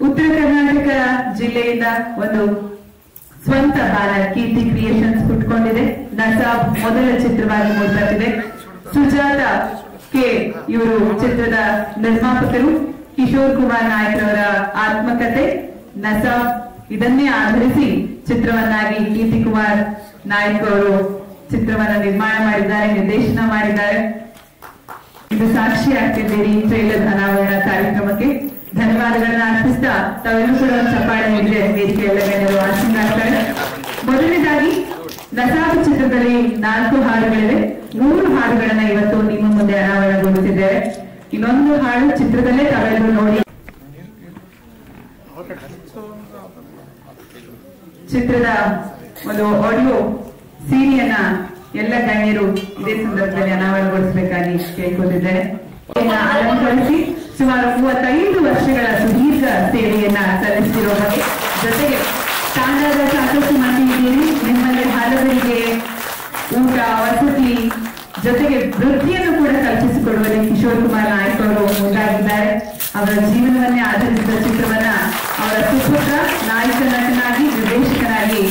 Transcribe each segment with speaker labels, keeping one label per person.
Speaker 1: ಉತ್ತರ ಕರ್ನಾಟಕ ಜಿಲ್ಲೆಯಿಂದ ಒಂದು ಸ್ವಂತ ಬ್ಯಾನರ್ ಕೀರ್ತಿ ಕ್ರಿಯೇಷನ್ಸ್ ಹುಟ್ಕೊಂಡಿದೆ. ನಸಾಬ್ ಮೊದಲ ಚಿತ್ರವಾಗಿ ಮೂಡಿಬಂದಿದೆ. ಸುಜಾತ ಕೆ ಇವರು ಚಿತ್ರದ ನಿರ್ಮಾಪಕರು. ಕಿಶೋರ್ ಕುಮಾರ್ ನಾಯಕ್ ಆತ್ಮಕಥೆ ನಸಾಬ್ ಇದನ್ನೇ ಆಧರಿಸಿ ಚಿತ್ರವನ್ನಾಗಿ ಕೀರ್ತಿ ಕುಮಾರ್ ನಾಯಕ್ ಅವರು ಚಿತ್ರವನ್ನ ನಿರ್ಮಾಣ ಮಾಡಿದ್ದಾರೆ, ನಿರ್ದೇಶನ ಮಾಡಿದ್ದಾರೆ. ಇದು ಸಾಕ್ಷಿ ಆಗ್ತಿದ್ದೀರಿ ಟ್ರೈಲರ್ ಅನಾವರಣ ಕಾರ್ಯಕ್ರಮಕ್ಕೆ. ಧನ್ಯವಾದಗಳನ್ನ ಅರ್ಪಿಸ್ತಾ ತಾವೆಲ್ಲರೂ ಕೂಡ ಒಂದು ಚಪ್ಪಾಳೆ ನೀಡಿದ್ರೆ ವೇದಿಕೆಯಲ್ಲ ಗಣ್ಯರು ಆಶೀರ್ವಾದ ಆಗ್ತಾರೆ. ಮೊದಲನೇದಾಗಿ ನಸಾಬ್ ಚಿತ್ರದಲ್ಲಿ 4 ಹಾಡುಗಳಿವೆ. 3 ಹಾಡುಗಳನ್ನ ಇವತ್ತು ನಿಮ್ಮ ಮುಂದೆ ಅನಾವರಣಗೊಳಿಸಿದ್ದೇವೆ. ಇನ್ನೊಂದು ಹಾಡು ಚಿತ್ರದಲ್ಲೇ ತಾವೆಲ್ಲರೂ ನೋಡಿ. ಚಿತ್ರದ ಒಂದು ಆಡಿಯೋ ಸೀರಿಯನ್ನ ಎಲ್ಲ ಗಣ್ಯರು ಇದೇ ಸಂದರ್ಭದಲ್ಲಿ ಅನಾವರಣಗೊಳಿಸಬೇಕಾಗಿ ಕೇಳ್ಕೊಂಡಿದ್ದೇನೆ. ಅಲಂಕರಿಸಿ ಸುಮಾರು 35 ವರ್ಷಗಳ ಸುದೀರ್ಘ ಸೇವೆಯನ್ನ ಸಲ್ಲಿಸಿರುವ ಜೊತೆಗೆ ತಾಂಡದ ಸಾಕಷ್ಟು ಮಂದಿ ಇದ್ದೀರಿ. ನಿಮ್ಮಲ್ಲಿ ಹಲವರಿಗೆ ಊಟ ವಸತಿ ಜೊತೆಗೆ ವೃತ್ತಿಯನ್ನು ಕೂಡ ಕಲ್ಪಿಸಿಕೊಡುವಲ್ಲಿ ಕಿಶೋರ್ ಕುಮಾರ್ ನಾಯಕ್ ಅವರು ಮುಂದಾಗಿದ್ದಾರೆ. ಅವರ ಜೀವನವನ್ನೇ ಆಧರಿಸಿದ ಚಿತ್ರವನ್ನ ಅವರ ಸುಪುತ್ರ ನಾಯಕ ನಟನಾಗಿ ನಿರ್ದೇಶಕನಾಗಿ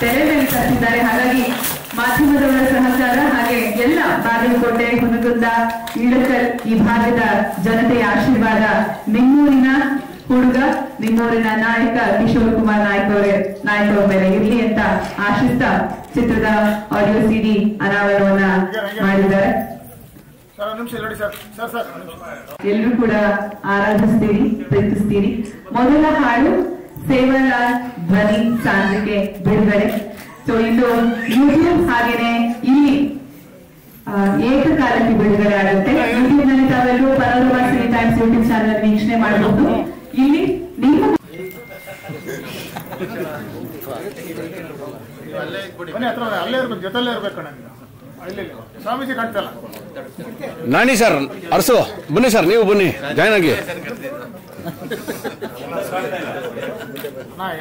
Speaker 1: ತೆರೆ ಮೇಲೆ ತರ್ತಿದ್ದಾರೆ. ಹಾಗಾಗಿ ಮಾಧ್ಯಮದವರ ಸಹಕಾರ ಹಾಗೆ ಎಲ್ಲ ಬಾಗಲಕೋಟೆ, ಹುನಗುಂದ, ಇಳಕಲ್ ಈ ಭಾಗದ ಜನತೆಯ ಆಶೀರ್ವಾದ ನಿಮ್ಮೂರಿನ ಹುಡುಗ, ನಿಮ್ಮೂರಿನ ನಾಯಕ ಕಿಶೋರ್ ಕುಮಾರ್ ನಾಯಕ್ ಅವರ ಮೇಲೆ ಇರಲಿ ಅಂತ ಆಶಿಸ್ತಾ ಚಿತ್ರದ ಆಡಿಯೋ ಸಿಡಿ ಅನಾವರಣವನ್ನ ಮಾಡಿದ್ದಾರೆ. ಎಲ್ಲರೂ ಕೂಡ ಆರಾಧಿಸ್ತೀರಿ, ಪ್ರೀತಿಸ್ತೀರಿ. ಮೊದಲ ಹಾಡು ಸೇವಾಲಾಲ್ ಧ್ವನಿ ಸಾಂದ್ರಿಕೆ ಬಿಡುಗಡೆ. ಸೊ ಇದು ಯೂಟ್ಯೂಬ್ ಹಾಗೇನೆ ಇಲ್ಲಿ ಏಕಕಾಲಕ್ಕೆ ಬಿಡುಗಡೆ ಆಗುತ್ತೆ. ಯೂಟ್ಯೂಬ್ ನಲ್ಲಿ ತಾವೆಲ್ಲರೂ panorama cine times YouTube channel ವೀಕ್ಷಣೆ ಮಾಡಬಹುದು. ಇಲ್ಲಿ ನಿಮ್ಮ
Speaker 2: ನಾನಿ ಸರ್ ಅರಸು ಬನ್ನಿ ಸರ್, ನೀವು ಬನ್ನಿ ಜಾಯ್ನ್ ಆಗಿ.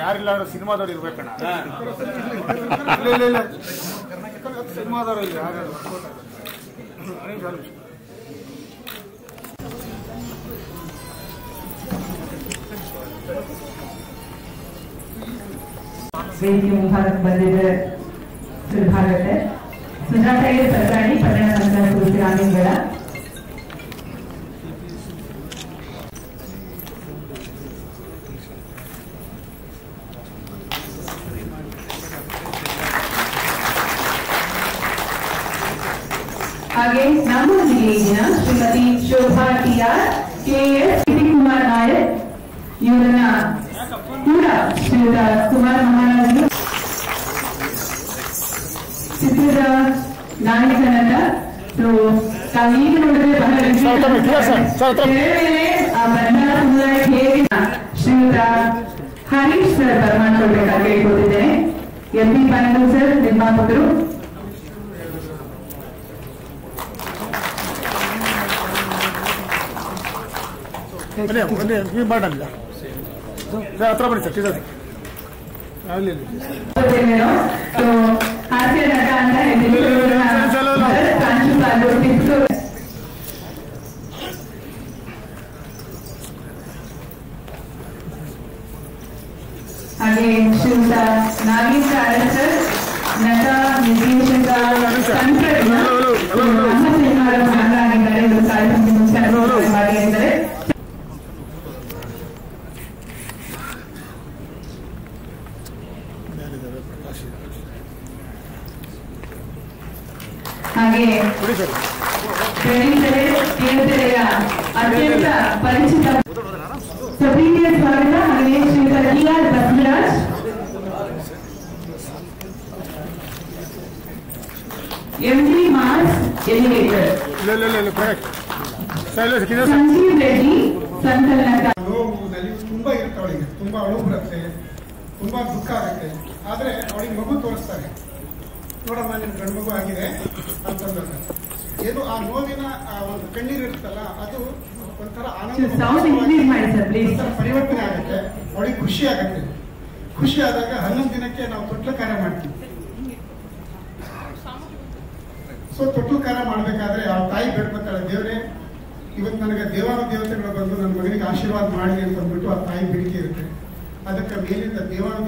Speaker 3: ಯಾರಿಲ್ಲ ಸಿನಿಮಾದವ್ರು ಇರ್ಬೇಕಣ್ಣ. ಸಿನಿಮಾದವ್ರು ಇಲ್ಲ
Speaker 1: ವೇದಿಕೆ ಮುಂಭಾಗಕ್ಕೆ ಬಂದಿದೆ. ಭಾಗತೆ ಸುಜಾತ ಸರ್ಕಾರಿ ಪಟ್ಟಣ ಸಂಘ ಗ್ರಾಮೀಣಗಳ ಹಾಗೆ ನಮ್ಮೊಂದಿಗೆ ಈಗಿನ ಶ್ರೀಮತಿ ಶೋಭಾ ಟಿಆರ್, ಕೆಎಸ್ ಕುಮಾರ್ ನಾಯಕ್ ಇವರನ್ನ ಕೂಡ ಶ್ರೀಯುತ ಕುಮಾರ್ ಮಹಾರಾಜರು ಚಿತ್ರದ ನಾಯಕ ನಟ. ತಾವೀಗ ನೋಡಿದ್ರೆ ಬಹಳ ಹೇಗೆ ಶ್ರೀಯುತ ಹರೀಶ್ ಸರ್ ಬರ್ಮಾಡ್ಕೊಳ್ಬೇಕಾಗಿ ಹೇಳ್ಕೊತಿದ್ದೇನೆ. ಎಂ.ಪಿ. ಪನಗಲ್ ಸರ್ ನಿರ್ಮಾಪಕರು.
Speaker 3: ಮಾಡಲ್ಲ ಹತ್ರ ಬನ್ನಿ ಸರ್.
Speaker 1: ಹಾಸ್ಯ ನಟ ಅಂತ ಹಾಗೆ ಶ್ರೀಯುತ ನಾಗೇಂದ್ರ ಅರಸರ್ ನಟ, ನಿರ್ದೇಶಕ, ತಂತ್ರಜ್ಞ ಭಾಗಿಯಾಗಿದ್ದಾರೆ. ಹಾಗೆ ಕೇಳುತ್ತೆರೆಯ ಅತ್ಯಂತ ಪರಿಚಿತ ಪ್ರೀತಿಯ ಸ್ವಾಗತ. ಹಾಗೆ ಶ್ರೀಯುತ T R. Basavaraj, MD. Mass elevator, Sanjeev Reddy ಸಂಕಲನ.
Speaker 4: ನೋವಿನಲ್ಲಿ ತುಂಬಾ ಇರುತ್ತೆ ಅವಳಿಗೆ, ತುಂಬಾ ಅಳು ಬರುತ್ತೆ, ತುಂಬಾ ದುಃಖ ಆಗುತ್ತೆ. ಆದ್ರೆ ಅವಳಿಗೆ ಮಗು ತೋರಿಸ್ತಾರೆ, ನೋಡಮ್ಮ ನಿಮ್ ಗಂಡು ಮಗು ಆಗಿದೆ ಅಂತಂದ್ರೆ ಏನು ಆ ನೋವಿನ ಒಂದು ಕಣ್ಣೀರು ಇರುತ್ತಲ್ಲ ಅದು ಒಂಥರ ಆನಂದ, ಪರಿವರ್ತನೆ ಆಗುತ್ತೆ. ಅವಳಿಗೆ ಖುಷಿ ಆಗುತ್ತೆ. ಖುಷಿ ಆದಾಗ 11 ದಿನಕ್ಕೆ ನಾವು ತೊಟ್ಲು ಕಾರ್ಯ ಮಾಡ್ತೀವಿ. ಸೊ ತೊಟ್ಲು ಕಾರ್ಯ ಮಾಡ್ಬೇಕಾದ್ರೆ ಆ ತಾಯಿ ಬೇಡ್ಕೊತಾಳೆ, ದೇವ್ರೆ ಇವತ್ತು ನನಗೆ ದೇವತೆಗಳು ಬಂದು ನನ್ನ ಮಗನಿಗೆ ಆಶೀರ್ವಾದ ಮಾಡಲಿ ಅಂತ ಅಂದ್ಬಿಟ್ಟು ಆ ತಾಯಿ ಬೇಡಿಕೆ ಇರುತ್ತೆ. ಅದಕ್ಕೆ ಮೇಲಿಂದ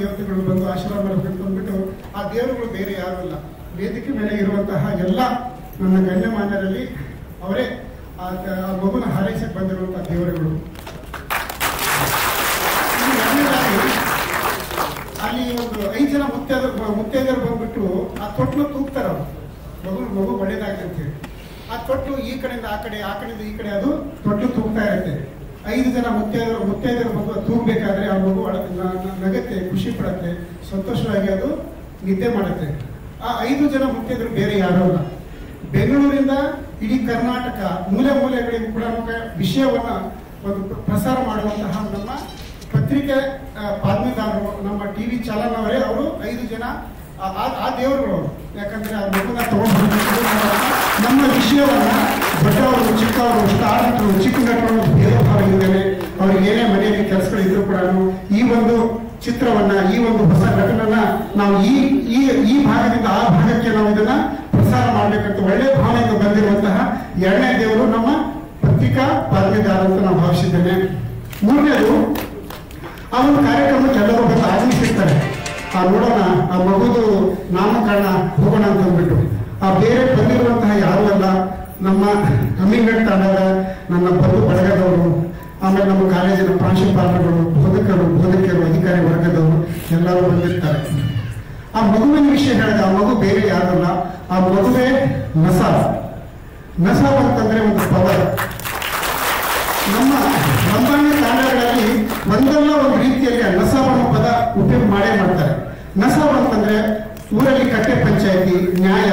Speaker 4: ದೇವತೆಗಳು ಬಂದು ಆಶೀರ್ವಾದ ಮಾಡಬೇಕು ಅಂದ್ಬಿಟ್ಟು ಆ ದೇವರುಗಳು ಬೇರೆ ಯಾರು ಅಲ್ಲ, ವೇದಿಕೆ ಮೇಲೆ ಇರುವಂತಹ ಎಲ್ಲ ನನ್ನ ಗಣ್ಯಮಾನ್ಯರಲ್ಲಿ ಅವರೇ ಆ ಮಗುನ ಹಾರೈಸಕ್ಕೆ ಬಂದಿರುವಂತಹ ದೇವರುಗಳು. ಅಲ್ಲಿ ಒಂದು 5 ಜನ ಮುತ್ತೈದರು ಬಂದ್ಬಿಟ್ಟು ಆ ತೊಟ್ಲು ತೂಗ್ತಾರ, ಮಗು ಒಳ್ಳೇದಾಗ್ಲಿ ಅಂತ ಹೇಳಿ. ಆ ತೊಟ್ಲು ಈ ಕಡೆಯಿಂದ ಆ ಕಡೆ, ಆ ಕಡೆಯಿಂದ ಈ ಕಡೆ ಅದು ತೊಟ್ಲು ತೂಗ್ತಾ ಇರುತ್ತೆ. 5 ಜನ ಮುತ್ತೈದರು ಮಗು ತೂಗ್ಬೇಕಾದ್ರೆ ಆ ಮಗು ನಗತ್ತೆ, ಖುಷಿ ಪಡತ್ತೆ, ಸಂತೋಷವಾಗಿ ಅದು ನಿದ್ದೆ ಮಾಡುತ್ತೆ. ಆ 5 ಜನ ಮುತ್ತೈದರು ಬೇರೆ ಯಾರು ಅಲ್ಲ, ಬೆಂಗಳೂರಿಂದ ಇಡೀ ಕರ್ನಾಟಕ ಮೂಲೆಗಳಿಗೂ ಕೂಡ ವಿಷಯವನ್ನ ಒಂದು ಪ್ರಸಾರ ಮಾಡುವಂತಹ ನಮ್ಮ ಪತ್ರಿಕೆ ಬಾತ್ಮೀದಾರರು, ನಮ್ಮ ಟಿವಿ ಚಾನಲ್ ಅವರೇ ಅವರು 5 ಜನ ಆ ದೇವರುಗಳು. ಯಾಕಂದ್ರೆ ಆ ಮಗುನ ತಗೊಂಡು ನಮ್ಮ ವಿಷಯವನ್ನ ದೊಡ್ಡವರು ಚಿಕ್ಕವರು ಸ್ಟಾರ್ ನಟರು ಚಿಕ್ಕ ನಟರು ಭೇದ ಭಾವ ಇದ್ದೇನೆ, ಅವ್ರಿಗೆ ಏನೇ ಮನೆಯಲ್ಲಿ ಕೆಲಸಗಳಿದ್ರು ಕೂಡ ಈ ಒಂದು ಚಿತ್ರವನ್ನ, ಈ ಒಂದು ಹೊಸ ಘಟನೆಯನ್ನ ನಾವು ಈ ಭಾಗದಿಂದ ಆ ಭಾಗಕ್ಕೆ ನಾವು ಇದನ್ನ ಪ್ರಸಾರ ಮಾಡ್ಬೇಕಂತ ಒಳ್ಳೆ ಭಾವನೆಯಿಂದ ಬಂದಿರುವಂತಹ 2ನೇ ದೇವರು ನಮ್ಮ ಪತ್ರಿಕಾ ಬಾತ್ಮೀದಾರ ಅಂತ ನಾವು ಭಾವಿಸಿದ್ದೇನೆ. 3ನೇದು, ಆ ಒಂದು ಕಾರ್ಯಕ್ರಮಕ್ಕೆ ಎಲ್ಲರೂ ಬಂದು ಆಗಮಿಸಿರ್ತಾರೆ. ನೋಡೋಣ ಆ ಮಗುದು ನಾಮಕರಣ ಹೋಗೋಣ ಅಂತ ಅಂದ್ಬಿಟ್ಟು ಆ ಬೇರೆ ಬಂದಿರುವಂತಹ ಯಾರು ಅಲ್ಲ, ನಮ್ಮ ಹಮ್ಮಿಂಗಡ್ ತಂಡದ ನನ್ನ ಬಂಧು ಬಳಗದವರು, ಆಮೇಲೆ ನಮ್ಮ ಕಾಲೇಜಿನ ಪ್ರಾಂಶುಪಾಲರುಗಳು, ಬೋಧಕರು, ಅಧಿಕಾರಿ ವರ್ಗದವರು ಎಲ್ಲರೂ ಬಂದಿರ್ತಾರೆ. ಆ ಮಗುವಿನ ವಿಷಯ ಹೇಳಿದ ಆ ಮಗು ಬೇರೆ ಯಾರಲ್ಲ, ಆ ಮಗುವೇ ನಸಾಬ್ ಅಂತಂದ್ರೆ ಒಂದು ಪವರ್. ನಮ್ಮ ರಂಬಾಣಿ ತಾಂಡಗಳಲ್ಲಿ ಒಂದಲ್ಲ ಒಂದು ರೀತಿಯಲ್ಲಿ ನಸಾಬ್ ಅನ್ನೋ ಪದ ಉಪಯೋಗ ಮಾಡ್ತಾರೆ. ನಸಾಬ್ ಅಂತಂದ್ರೆ ಊರಲ್ಲಿ ಕಟ್ಟೆ ಪಂಚಾಯತಿ, ನ್ಯಾಯ,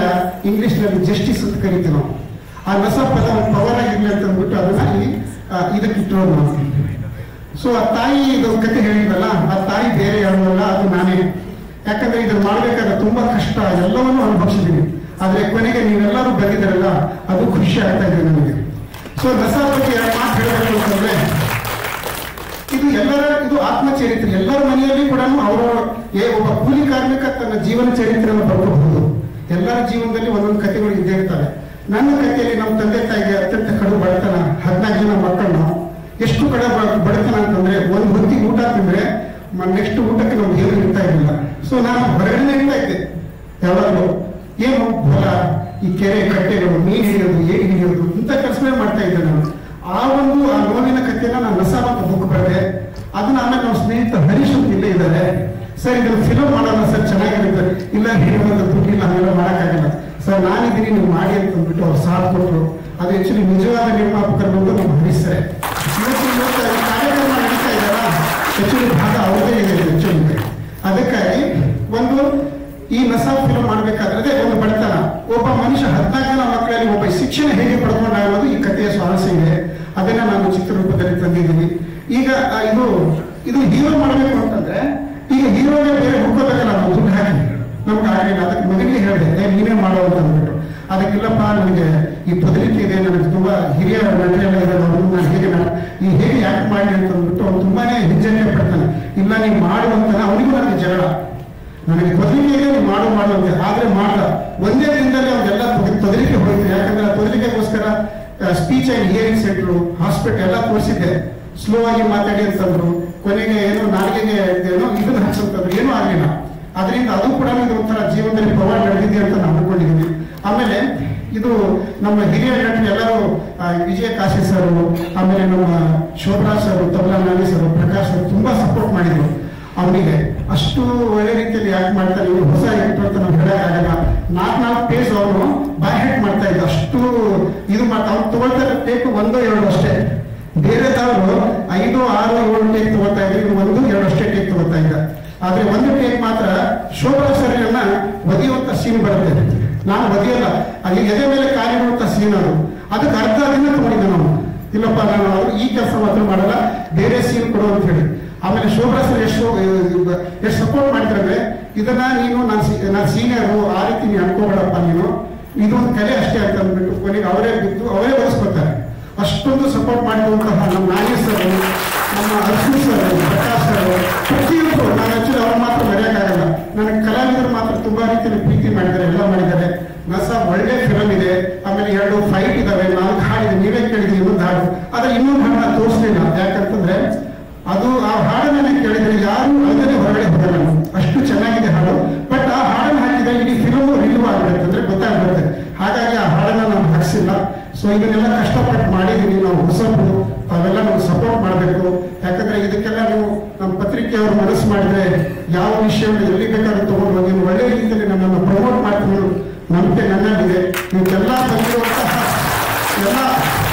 Speaker 4: ಇಂಗ್ಲಿಷ್ನಲ್ಲಿ ಜಸ್ಟಿಸ್ ಅಂತ ಕರಿತೀವಿ ನಾವು. ಆ ನಸಾಬ್ ಪದ ಒಂದು ಪವರ್ ಆಗಿರ್ಲಿ ಅಂತ ಅಂದ್ಬಿಟ್ಟು ಅದನ್ನ ಇದಕ್ಕೆ ಇಟ್ಟರೋದು ನಾವು. ಸೊ ಆ ತಾಯಿ ಇದು ಕತೆ ಹೇಳಿದ್ವಲ್ಲ, ಆ ತಾಯಿ ಬೇರೆ ಯಾರಲ್ಲ, ಅದು ನಾನೇ. ಯಾಕಂದ್ರೆ ಇದನ್ನ ಮಾಡ್ಬೇಕಾದ್ರೆ ತುಂಬಾ ಕಷ್ಟ, ಎಲ್ಲವನ್ನೂ ಅನುಭವಿಸಿದೀನಿ. ಆದ್ರೆ ಕೊನೆಗೆ ನೀವೆಲ್ಲರೂ ಬಂದಿದ್ದಾರಲ್ಲ, ಅದು ಖುಷಿ ಆಗ್ತಾ ಇದೆ ನನಗೆ. ಸೊ ನಸಾಬ್ ಬಗ್ಗೆ 2 ಮಾತು ಹೇಳಬೇಕು ಅಂತಂದ್ರೆ, ಇದು ಆತ್ಮಚರಿತ್ರೆ. ಎಲ್ಲರ ಮನೆಯಲ್ಲಿ ಕೂಡ ಒಬ್ಬ ಕೂಲಿ ಕಾರ್ಮಿಕ ತನ್ನ ಜೀವನ ಚರಿತ್ರೆಯನ್ನು ಬರ್ಕೋಬಹುದು. ಎಲ್ಲರ ಜೀವನದಲ್ಲಿ ಒಂದೊಂದು ಕಥೆಗಳು ಇದ್ದೇ ಇರ್ತವೆ. ನನ್ನ ಕಥೆಯಲ್ಲಿ ನಮ್ಮ ತಂದೆ ತಾಯಿಗೆ ಅತ್ಯಂತ ಕಡು ಬಡತನ, 14 ಜನ ಮಕ್ಕಳು. ಎಷ್ಟು ಕಡೆ ಬಡತನ ಅಂತಂದ್ರೆ ಒಂದು ಹೊತ್ತಿಗೆ ಊಟ ತಿಂದ್ರೆ ನೆಕ್ಸ್ಟ್ ಊಟಕ್ಕೆ ನಾವು ಏನು ಇರ್ತಾ ಇರಲಿಲ್ಲ. ಸೊ ನಾನು ಹೊರಗಡೆ ಇರ್ತಾ ಇದ್ದೆ ಯಾವಾಗಲೂ. ಏನು ಹೊಲ, ಈ ಕೆರೆ ಕಟ್ಟೆಗಳು, ಮೀನು ಹಿಡಿಯೋದು, ಏನ್ ಹಿಡಿಯೋದು, ಇಂಥ ಕೆಲಸನೇ ಮಾಡ್ತಾ ಇದ್ದೆ ನಾನು. ಆ ನೋವಿನ ಕಥೆನ ನಾನು ನಸಾಬ್ ಅಂತ ಬುಕ್ ಬರೆದೆ. ಅದನ್ನ ಆಮೇಲೆ ನಮ್ಮ ಸ್ನೇಹಿತ ಹರೀಶ್ ಅಂತ ಇಲ್ಲೇ ಇದ್ದಾರೆ. ಸರ್ ಇದನ್ನು ಫಿಲಮ್ ಮಾಡೋಣ ಸರ್, ಚೆನ್ನಾಗಿರುತ್ತೆ. ಇಲ್ಲ ಹೇಳುವಂತ ದುಡ್ಡಿಲ್ಲ, ಹಾಗೆಲ್ಲ ಮಾಡೋಕ್ಕಾಗಲ್ಲ ಸರ್, ನಾನಿದ್ದೀನಿ ನೀವು ಮಾಡಿ ಅಂತ ಅಂದ್ಬಿಟ್ಟು ಅವ್ರು ಸಾಥ್ ಕೊಟ್ಟರು. ಅದು ಆಕ್ಚುಲಿ ನಿಜವಾದ ನಿರ್ಮಾಪಕರು ಬಂದು ನಮ್ಮ ಹರೀಶ್ ಸರ್. ಇವತ್ತು ಕಾರ್ಯಕ್ರಮ ನಡೀತಾ ಇದ್ದಾರ, ಆಕ್ಚುಲಿ ಭಾಗ ಅವರದೇ ಇದೆ ಆಕ್ಚುಲಿ. ಅದಕ್ಕಾಗಿ ಈ ನಸಾಬ್ ಫಿಲಮ್ ಮಾಡ್ಬೇಕಾದ್ರೆ ಒಂದು ಬಡತನ, ಒಬ್ಬ ಮನುಷ್ಯ 14 ಜನ ಮಕ್ಕಳಲ್ಲಿ ಒಬ್ಬ ಶಿಕ್ಷಣ ಹೇಗೆ ಪಡ್ಕೊಂಡ ಅನ್ನೋದು ಈ ಕಥೆಯ ಸ್ವಾರಸ್ಯ ಇದೆ. ಅದನ್ನ ನಾನು ಚಿತ್ರರೂಪದಲ್ಲಿ ತಂದಿದ್ದೀನಿ. ಈಗ ಇದು ಹೀರೋ ಮಾಡಬೇಕು ಅಂತಂದ್ರೆ, ಈಗ ಹೀರೋಗೆ ಬೇರೆ ಹುಡ್ಕೋಬೇಕಲ್ಲ, ನಾವು ದುಡ್ಡು ಹಾಕಿ ನಮ್ಗೆ ಆಗಲಿಲ್ಲ. ಅದಕ್ಕೆ ಮಗನಿಗೆ ಹೇಳಿದೆ, ನೀವೇ ಮಾಡೋ ಅಂತ ಅಂದ್ಬಿಟ್ಟು. ಅದಕ್ಕಿಲ್ಲಪ್ಪ, ನನಗೆ ಈ ಬದಲಿಕೆ ಇದೆ, ನನಗೆ ತುಂಬಾ ಹಿರಿಯ ನಟರೆಲ್ಲ ಇರೋದು, ನಾನು ಹೇಗೆ ಯಾಕೆ ಮಾಡಿ ಅಂತ ಅಂದ್ಬಿಟ್ಟು ಅವ್ನು ತುಂಬಾನೇ ಹಿಂಜರಿಕೆ ಪಡ್ತಾನೆ. ಇಲ್ಲ ನೀವು ಮಾಡುವಂತಾನೆ, ಅವನಿಗೂ ನನಗೆ ಜಗಳ, ನನಗೆ ಬದಲಿಕೆ ಇದೆ, ನೀವು ಮಾಡುವಂತೆ. ಆದ್ರೆ ಮಾಡ್ದ ಒಂದೇ ದಿನದಲ್ಲಿ ಅವ್ರಿಗೆಲ್ಲ ತೊದಲಿಕೆ ಹೋಯ್ತು. ಯಾಕಂದ್ರೆ ಆ ತೊದಲಿಕೆಗೋಸ್ಕರ speech and hearing centre, hospital ಎಲ್ಲ ತೋರಿಸಿದ್ದೆ. ಸ್ಲೋ ಆಗಿ ಮಾತಾಡಿ ಅಂತಂದ್ರು. ಕೊನೆಗೆ ಏನೋ ನಾಲ್ಗೆಗೆ ಇದನ್ನ ಹಚ್ಚಂತಂದ್ರು, ಏನೂ ಆಗಲಿಲ್ಲ. ಅದರಿಂದ ಅದು ಕೂಡ ಒಂಥರ ಜೀವನದಲ್ಲಿ ಪ್ರವಾಹ ನಡೆದಿದೆ ಅಂತ ನಾನು ಅನ್ಕೊಂಡಿದ್ದೀನಿ. ಆಮೇಲೆ ಇದು ನಮ್ಮ ಹಿರಿಯ ನಟರು ಎಲ್ಲರೂ, ವಿಜಯ ಕಾಶಿ ಸರ್, ಆಮೇಲೆ ನಮ್ಮ ಶೋಭಾ ಸರ್, ತಬಲಾ ನಾನಿ ಸರ್, ಪ್ರಕಾಶ್ ಸರ್ ತುಂಬಾ ಸಪೋರ್ಟ್ ಮಾಡಿದ್ರು ಅವನಿಗೆ. ಅಷ್ಟು ಒಳ್ಳೆ ರೀತಿಯಲ್ಲಿ ಯಾಕೆ ಮಾಡ್ತಾರೆ, ಇವರು ಹೊಸ ಆಕ್ಟರ್ ಅಂತ ನಾವು ಹೇಳಕ್ಕಾಗಲ್ಲ. 4 ಪೇಜ್ ಅವನು ಬಾಯ್ ಹೆಡ್ ಮಾಡ್ತಾ ಇದ್ದ, ಅಷ್ಟು ಇದು ಮಾಡ್ತಾ. ಅವ್ನು ತಗೊಳ್ತಾರೆ ಟೇಕ್ 1-2 ಅಷ್ಟೇ. ಬೇರೆದವರು 5, 6, 7 ಟೇಕ್ ತಗೋತಾ ಇದ್ರು, 1-2 ಅಷ್ಟೇ ಟೇಕ್ ತಗೋತಾ ಇದ್ದ. ಆದ್ರೆ ಒಂದು ಟೇಕ್ ಮಾತ್ರ ಶೋಭಾ ಸರಿಯನ್ನ ಒದಿಯುವಂತ ಸೀನ್ ಬರುತ್ತೆ. ನಾನು ಒದಿಯಲ್ಲ, ಅಲ್ಲಿ ಎದೆ ಮೇಲೆ ಕಾಲಿಡುವಂತ ಸೀನ್ ಅದು. ಅದಕ್ಕೆ ಅರ್ಧ ದಿನ ತಗೊಂಡಿದ್ದೆ ನಾವು. ಇಲ್ಲಪ್ಪ ನಾನು ಈ ಕೆಲಸ ಮಾತ್ರ ಮಾಡಲ್ಲ, ಬೇರೆ ಸೀನ್ ಕೊಡು ಅಂತ ಹೇಳಿ. ಆಮೇಲೆ ಶೋಭಾ ಸರ್ ಎಷ್ಟು ಸಪೋರ್ಟ್ ಮಾಡಿದ್ರೆ, ಇದನ್ನ ನೀನು ನಾನು ಸೀನಿಯರು, ಆ ರೀತಿ ನೀನು ಅನ್ಕೋಬೇಡಪ್ಪ, ನೀನು ಇದೊಂದು ಕಲೆ ಅಷ್ಟೇ ಅಂತ ಅಂದ್ಬಿಟ್ಟು ಕೊನೆಗೆ ಅವರೇ ಬಿದ್ದು ಅವರೇ ಓದಿಸ್ಕೊತಾರೆ. ಅಷ್ಟೊಂದು ಸಪೋರ್ಟ್ ಮಾಡಿರುವಂತಹ ನಮ್ಮ ನಾನಿ ಸರ್, ನಮ್ಮ ಅರ್ಜುನ್ ಸರ್, ಪ್ರಕಾಶ್ ಸರ್, ಪ್ರತಿಯೊಬ್ಬರು, ನಾನು ಆಕ್ಚುಲಿ ಅವ್ರು ಮಾತ್ರ ಮರೆಯೋಕ್ಕಾಗಲ್ಲ. ನನಗೆ ಕಲಾವಿದರು ಮಾತ್ರ ತುಂಬಾ ರೀತಿಯಲ್ಲಿ ಪ್ರೀತಿ ಮಾಡಿದ್ದಾರೆ, ಎಲ್ಲ ಮಾಡಿದ್ದಾರೆ. ನಸಾಬ್ ಒಳ್ಳೆ ಫಿಲಮ್ ಇದೆ. ಆಮೇಲೆ 2 ಫೈಟ್ ಇದಾವೆ, 4 ಹಾಡಿದೆ, ನೀವೇ ಕೇಳಿದ್ರಿ ಇನ್ನೊಂದು ಹಾಡು. ಕೇಳಿ ಯಾರು ಅದನ್ನೇ ಹೊರಗಡೆ ಹೋಗಲ್ಲ. ಅಷ್ಟು ಚೆನ್ನಾಗಿದೆ ಹಾಡು. ಬಟ್ ಆ ಹಾಡನ್ನು ಹಾಕಿದ್ರೆ ಇಡೀ ಫಿಲ್ಮ್ ರಿಲೀವ್ ಆಗ್ಬಿಡುತ್ತೆ ಅಂದ್ರೆ ಗೊತ್ತಾಗ್ಬಿಡುತ್ತೆ. ಹಾಗಾಗಿ ಆ ಹಾಡನ್ನ ನಾವು ಹಾಕ್ಸಿಲ್ಲ. ಸೊ ಇದನ್ನೆಲ್ಲ ಕಷ್ಟಪಟ್ಟು ಮಾಡಿದೀವಿ ನಾವು. ಹೊಸಬ್ರು ಅವೆಲ್ಲ ನಾವು ಸಪೋರ್ಟ್ ಮಾಡಬೇಕು. ಯಾಕಂದ್ರೆ ಇದಕ್ಕೆಲ್ಲ ನೀವು ನಮ್ಮ ಪತ್ರಿಕೆಯವರು ಮನಸ್ಸು ಮಾಡಿದ್ರೆ ಯಾವ ವಿಷಯವನ್ನು ಎಲ್ಲಿ ಬೇಕಾದ್ರೂ ತಗೊಂಡು ಹೋಗಿ ಒಳ್ಳೆ ರೀತಿಯಲ್ಲಿ ನಮ್ಮನ್ನು ಪ್ರಮೋಟ್ ಮಾಡ್ತೀವಿ ನಂಬಿಕೆ ನನ್ನಲ್ಲಿದೆ. ಇವಕ್ಕೆಲ್ಲ ಬಂದಿರುವಂತಹ ಎಲ್ಲ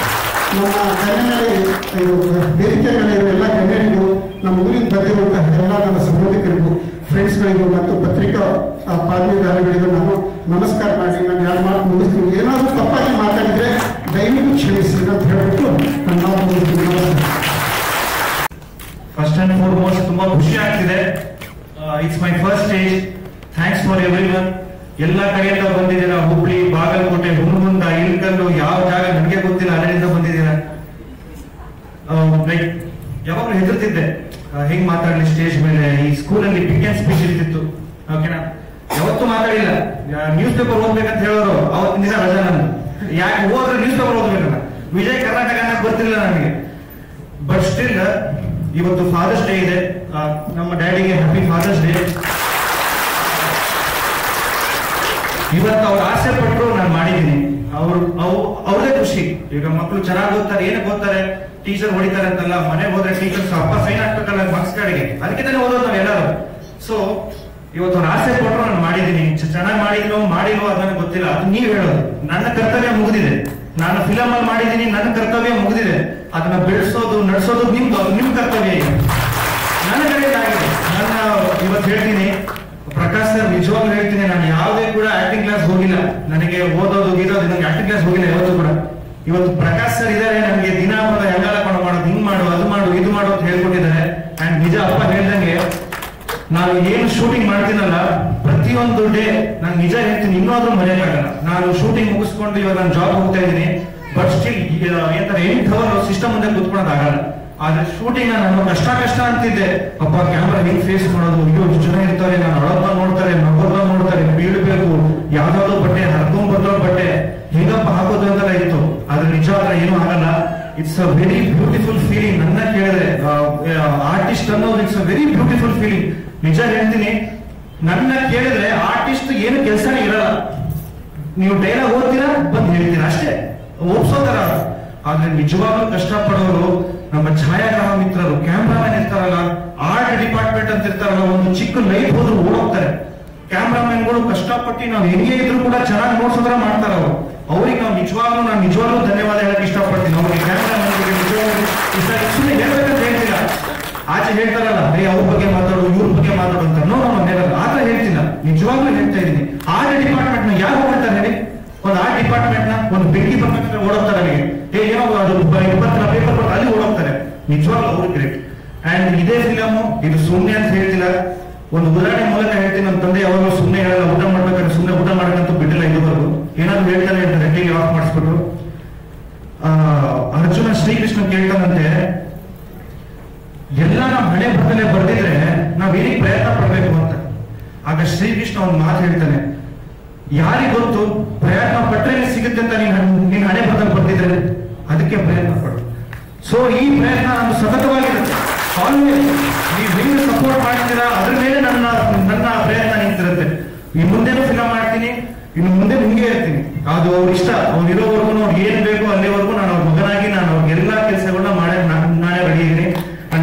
Speaker 4: ನಮ್ಮ ಕನ್ನಡದಲ್ಲಿ ವೇದಿಕೆ ಮೇಲೆ ಇರುವ ಎಲ್ಲ ಗಣ್ಯರಿಗೂ, ನಮ್ಮ ಊರಿಗೆ ಬಂದಿರುವಂತಹ ಎಲ್ಲ ನನ್ನ ಸಂಬಂಧಿಕರಿಗೂ, ಫ್ರೆಂಡ್ಸ್ಗಳಿಗೂ ಮತ್ತು ಪತ್ರಿಕಾ ಪಾಲ್ಗೊಳ್ಳುವವರಿಗೂ ನಾನು ನಮಸ್ಕಾರ ಮಾಡಿ ನಾನು ಎರಡು ಮಾತು ಮುಗಿಸ್ತೀನಿ. ಏನಾದರೂ ತಪ್ಪಾಗಿ ಮಾತಾಡಿದ್ರೆ ದಯವಿಟ್ಟು ಕ್ಷಮಿಸಿ ಅಂತ ಹೇಳ್ಬಿಟ್ಟು ನನ್ನ ಮಾತು ಮುಗಿಸ್ತೀನಿ.
Speaker 5: ಫಸ್ಟ್ ಅಂಡ್ ಫಾರ್ಮೋಸ್ಟ್ ತುಂಬಾ ಖುಷಿ ಆಗ್ತಿದೆ. It's my first stage. Thanks for everyone. ಎಲ್ಲ ಕಡೆಯಿಂದ ಬಂದಿದ್ದೀರಾ. ಹುಬ್ಳಿ, ಬಾಗಲಕೋಟೆ, ಹುಣಗುಂದ, ಇಲ್ಕಲ್ಲು, ಯಾವ ಜಾಗ ನನಗೆ ಗೊತ್ತಿಲ್ಲ ಅಲ್ಲಿಂದ ಬಂದಿದ್ದೀರಾ. ಲೈಕ್ ಯಾವಾಗಲೂ ಹೆದರ್ತಿದ್ದೆ ಹೆಂಗ್ ಮಾತಾಡಲಿ ಸ್ಟೇಜ್ ಮೇಲೆ. ಈ ಸ್ಕೂಲಲ್ಲಿ ಪಿಕ್ ಅಂಡ್ ಸ್ಪೀಚ್ ಇರ್ತಿತ್ತು, ಓಕೆನಾ. ಯಾವತ್ತೂ ಮಾತಾಡಿಲ್ಲ. ನ್ಯೂಸ್ ಪೇಪರ್ ಓದ್ಬೇಕಂತ ಹೇಳೋರು ಅವತ್ತಿನ ದಿನ ರಜಾ. ನಾನು ಯಾಕೆ ಹೋದ್ರೆ ನ್ಯೂಸ್ ಪೇಪರ್ ಓದ್ಬೇಕಲ್ಲ, ವಿಜಯ್ ಕರ್ನಾಟಕ ಅನ್ನೋದು ಗೊತ್ತಿಲ್ಲ ನನಗೆ. ಬಟ್ ಸ್ಟಿಲ್ ಇವತ್ತು ಫಾದರ್ಸ್ ಡೇ ಇದೆ. ನಮ್ಮ ಡ್ಯಾಡಿಗೆ ಹ್ಯಾಪಿ ಫಾದರ್ಸ್ ಡೇ. ಇವತ್ತು ಅವ್ರು ಆಸೆ ಪಟ್ಟರು ನಾನು ಮಾಡಿದ್ದೀನಿ. ಅವ್ರದೇ ಖುಷಿ. ಈಗ ಮಕ್ಕಳು ಚೆನ್ನಾಗಿ ಓದ್ತಾರೆ, ಏನಕ್ಕೆ ಓದ್ತಾರೆ, ಟೀಚರ್ ಹೊಡಿತಾರೆ ಅಂತಲ್ಲ. ಮನೆಗೆ ಹೋದ್ರೆ ಟೀಚರ್ಸ್ ಅಪ್ಪ ಸೈನ್ ಹಾಕ್ಬೇಕಲ್ಲ ಮಾರ್ಕ್ಸ್ ಕಾರ್ಡ್ಗೆ, ಅದಕ್ಕೆ ತಾನೇ ಓದೋದು ನಾವು ಎಲ್ಲರೂ. ಸೊ ಇವತ್ತು ಅವ್ರು ಆಸೆ ಪಟ್ಟರು ನಾನು ಮಾಡಿದ್ದೀನಿ. ಚೆನ್ನಾಗಿ ಮಾಡಿಲ್ವೋ ಅದು ನನಗೆ ಗೊತ್ತಿಲ್ಲ, ಅದು ನೀವು ಹೇಳೋದು. ನನ್ನ ಕರ್ತವ್ಯ ಮುಗಿದಿದೆ. ನಾನು ಫಿಲಮ್ ಅಲ್ಲಿ ಮಾಡಿದ್ದೀನಿ, ನನ್ನ ಕರ್ತವ್ಯ ಮುಗಿದಿದೆ. ಅದನ್ನ ಬೆಳೆಸೋದು, ನಡೆಸೋದು ನಿಮ್ ಕರ್ತವ್ಯ. ಈಗ ನನ್ನ ಕಡೆಯಿಂದ ಆಗಿದೆ. ನನ್ನ ಇವತ್ತು ಹೇಳ್ತೀನಿ, ಪ್ರಕಾಶ್ ಸರ್ ನಿಜವಾಗ್ಲೂ ಹೇಳ್ತೀನಿ, ನಾನು ಯಾವುದೇ ಕೂಡ ಆಕ್ಟಿಂಗ್ ಕ್ಲಾಸ್ ಹೋಗಿಲ್ಲ. ನನಗೆ ಓದೋದು ಗೀದೋದು ನನಗೆ ಆಕ್ಟಿಂಗ್ ಕ್ಲಾಸ್ ಹೋಗಿಲ್ಲ ಯಾವತ್ತೂ ಕೂಡ. ಇವತ್ತು ಪ್ರಕಾಶ್ ಸರ್ ಇದ್ದಾರೆ, ನನಗೆ ದಿನ ಹೆಂಗಾಲ ಮಾಡೋದು, ಹಿಂಗ್ ಮಾಡು, ಅದು ಮಾಡು, ಇದು ಮಾಡು ಅಂತ ಹೇಳ್ಕೊಟ್ಟಿದ್ದಾರೆ. ಅಂಡ್ ನಿಜ ಅಪ್ಪ ಹೇಳ್ದಂಗೆ ನಾನು ಏನು ಶೂಟಿಂಗ್ ಮಾಡ್ತೀನಲ್ಲ, ಪ್ರತಿಯೊಂದು ಡೇ ನಾನು ನಿಜ ಹೇಳ್ತೀನಿ, ಇನ್ನೂ ಮರೆಯಕ್ಕಾಗಲ್ಲ. ನಾನು ಶೂಟಿಂಗ್ ಮುಗಿಸ್ಕೊಂಡು ಇವಾಗ ನಾನು ಜಾಬ್ ಹೋಗ್ತಾ ಇದ್ದೀನಿ. ಬಟ್ ಸ್ಟಿಲ್ ಏನಂತಾರೆ 8 ಅವರ್ ಸಿಸ್ಟಮ್ ಮುಂದೆ ಕೂತ್ಕೊಳ್ಳೋದಾಗಲ್ಲ. ಆದ್ರೆ ಶೂಟಿಂಗ್ ನಾನು ಕಷ್ಟ ಅಂತಿದ್ದೆ. ಅಪ್ಪ ಕ್ಯಾಮ್ರಾ ಹೆಂಗ್ ಫೇಸ್ ಮಾಡೋದು, ಇಷ್ಟು ಜನ ಇರ್ತಾರೆ, ನಾನು ಅಳೋದ ನೋಡ್ತಾರೆ, ನಗೋದ ನೋಡ್ತಾರೆ, ಬೀಳ್ಬೇಕು, ಯಾವ್ದಾದ್ರು ಬಟ್ಟೆ ಹರ್ಕೊಂಡ್ ಬರ್ತೋ ಬಟ್ಟೆ ಹೇಗಪ್ಪ ಹಾಕೋದು ಅಂತೆಲ್ಲ ಇತ್ತು. ಆದ್ರೆ ನಿಜ ಆದ್ರೆ ಏನೂ ಆಗಲ್ಲ. It's a very beautiful feeling. ನನ್ನ ಕೇಳಿದ್ರೆ ಆರ್ಟಿಸ್ಟ್ ಅನ್ನೋದು it's a very beautiful feeling. ನಿಜ ಹೇಳ್ತೀನಿ, ನನ್ನ ಕೇಳಿದ್ರೆ ಆರ್ಟಿಸ್ಟ್ ಏನು ಕೆಲಸನೇ ಇರಲ್ಲ. ನೀವು ಡೈಲಾಗ್ ಓದ್ತೀರಾ, ಬಂದು ಹೇಳ್ತೀರಾ ಅಷ್ಟೇ, ಒಪ್ಸೋತಾರ. ಆದ್ರೆ ನಿಜವಾಗ್ಲೂ ಕಷ್ಟಪಡೋರು ನಮ್ಮ ಛಾಯಾಗ್ರಾಹ ಮಿತ್ರರು, ಕ್ಯಾಮ್ರಾಮನ್ ಇರ್ತಾರಲ್ಲ, ಆರ್ಟ್ ಡಿಪಾರ್ಟ್ಮೆಂಟ್ ಅಂತ ಇರ್ತಾರಲ್ಲ, ಒಂದು ಚಿಕ್ಕ ಲೈಟ್ ಹೋದ್ರು ಓಡೋಗ್ತಾರೆ. ಕ್ಯಾಮ್ರಾಮನ್ಗಳು ಕಷ್ಟಪಟ್ಟು ನಾವು ಹೆಂಗೆ ಇದ್ರು ಕೂಡ ಚೆನ್ನಾಗಿ ನೋಡ್ಸೋದ್ರ ಮಾಡ್ತಾರ ಅವರು. ಅವ್ರಿಗೆ ನಾವು ನಿಜವಾಗ್ಲೂ ಧನ್ಯವಾದ ಹೇಳಕ್ ಇಷ್ಟಪಡ್ತೀನಿ. ಅವ್ರಿಗೆ ಕ್ಯಾಮ್ರಾಮನ್ಗೆ ನಿಜವಾಗ್ಲೂ ಇಷ್ಟ. ಸುಮ್ಮನೆ ಹೇಳ್ಬೇಕಂತ ಹೇಳ್ತಿಲ್ಲ. ಆಚೆ ಹೇಳ್ತಾರಲ್ಲ, ಅವ್ರ ಬಗ್ಗೆ ಮಾತಾಡು, ಇವ್ರ ಬಗ್ಗೆ ಮಾತಾಡು ಅಂತ. ಹೇಳಲ್ಲ, ಆತರ ಹೇಳ್ತಿಲ್ಲ, ನಿಜವಾಗ್ಲೂ ಹೇಳ್ತಾ ಇದ್ದೀನಿ. ಆರ್ಟ್ ಡಿಪಾರ್ಟ್ಮೆಂಟ್ ನ ಯಾರು ಹೋಗ್ತಾರೆ ಹೇಳಿ? ಒಂದು ಆರ್ಟ್ ಡಿಪಾರ್ಟ್ಮೆಂಟ್ ನ ಒಂದು ಬೆಂಕಿ ಬರ್ಬೇಕಂದ್ರೆ ಓಡೋಗ್ತಾರೆ ಅಲ್ಲಿಗೆ. ಏನೋ ಅದು ಪೇಪರ್ ಅಲ್ಲಿ ಓಡೋಗ್ತಾರೆ. ನಿಜವಾಗ್ಲೂ ಅವ್ರು ಗ್ರೇಟ್. ಅಂಡ್ ಇದೇ ಫಿಲಮ್ ಇದು ಸುಮ್ಮನೆ ಅಂತ ಹೇಳ್ತಿಲ್ಲ. ಒಂದು ಉದಾಹರಣೆ ಮೂಲಕ ಹೇಳ್ತೀನಿ. ನಮ್ಮ ತಂದೆ ಯಾವಾಗಲೂ ಸುಮ್ಮನೆ ಹೇಳಲ್ಲ. ಊಟ ಮಾಡ್ಬೇಕಾದ್ರೆ ಸುಮ್ಮನೆ ಊಟ ಮಾಡಕ್ಕಂತೂ ಬಿಟ್ಟಿಲ್ಲ ಇದುವರೆಗೂ. ಏನಾದ್ರು ಹೇಳ್ತಾರೆ ಅಂತ ರೆಡ್ಡಿಗೆ ಆಫ್ ಮಾಡಿಸ್ಬಿಟ್ರು. ಅರ್ಜುನ ಶ್ರೀಕೃಷ್ಣ ಕೇಳ್ತಾನಂತೆ, ಎಲ್ಲ ನಾವು ಹಣೆ ಬರದಲ್ಲೇ ಬರ್ದಿದ್ರೆ ನಾವ್ ಏನಕ್ಕೆ ಪ್ರಯತ್ನ ಪಡ್ಬೇಕು ಅಂತ. ಆಗ ಶ್ರೀಕೃಷ್ಣ ಒಂದು ಮಾತು ಹೇಳ್ತಾನೆ, ಯಾರಿಗೊತ್ತು ಪ್ರಯತ್ನ ಪಟ್ರೆ ಸಿಗುತ್ತೆ ಅಂತ ನೀನ್ ಹಣೆ ಬರದಲ್ಲಿ ಬರ್ದಿದ್ರೆ ಅದಕ್ಕೆ ಪ್ರಯತ್ನ ಪಡು. ಸೊ ಈ ಪ್ರಯತ್ನ ನಮ್ದು ಸತತವಾಗಿರುತ್ತೆ. ಆಲ್ವೇಸ್ ನೀವು ಹೆಂಗ್ ಸಪೋರ್ಟ್ ಮಾಡ್ತೀರಾ ಅದ್ರ ಮೇಲೆ ನನ್ನ ಪ್ರಯತ್ನ ನಿಂತಿರುತ್ತೆ. ಈ ಮುಂದೆನೂ ಫಿಲಮ್ ಮಾಡ್ತೀನಿ, ಇನ್ನು ಮುಂದೆ ಹಿಂಗೆ ಇರ್ತೀನಿ. ಅದು ಅವ್ರ ಇಷ್ಟ. ಅವ್ರು ಇರೋವರೆಗೂ ಅವ್ರು ಏನ್ ಬೇಕು ಅಲ್ಲಿವರೆಗೂ ನಾನು ಅವ್ರ ಮಗನಾಗಿ ನಾನು ಅವ್ರಿಗೆ ಎಲ್ಲಾ ಕೆಲಸಗಳನ್ನ ನಾನೇ ರೆಡಿ ಇದ್ದೀನಿ.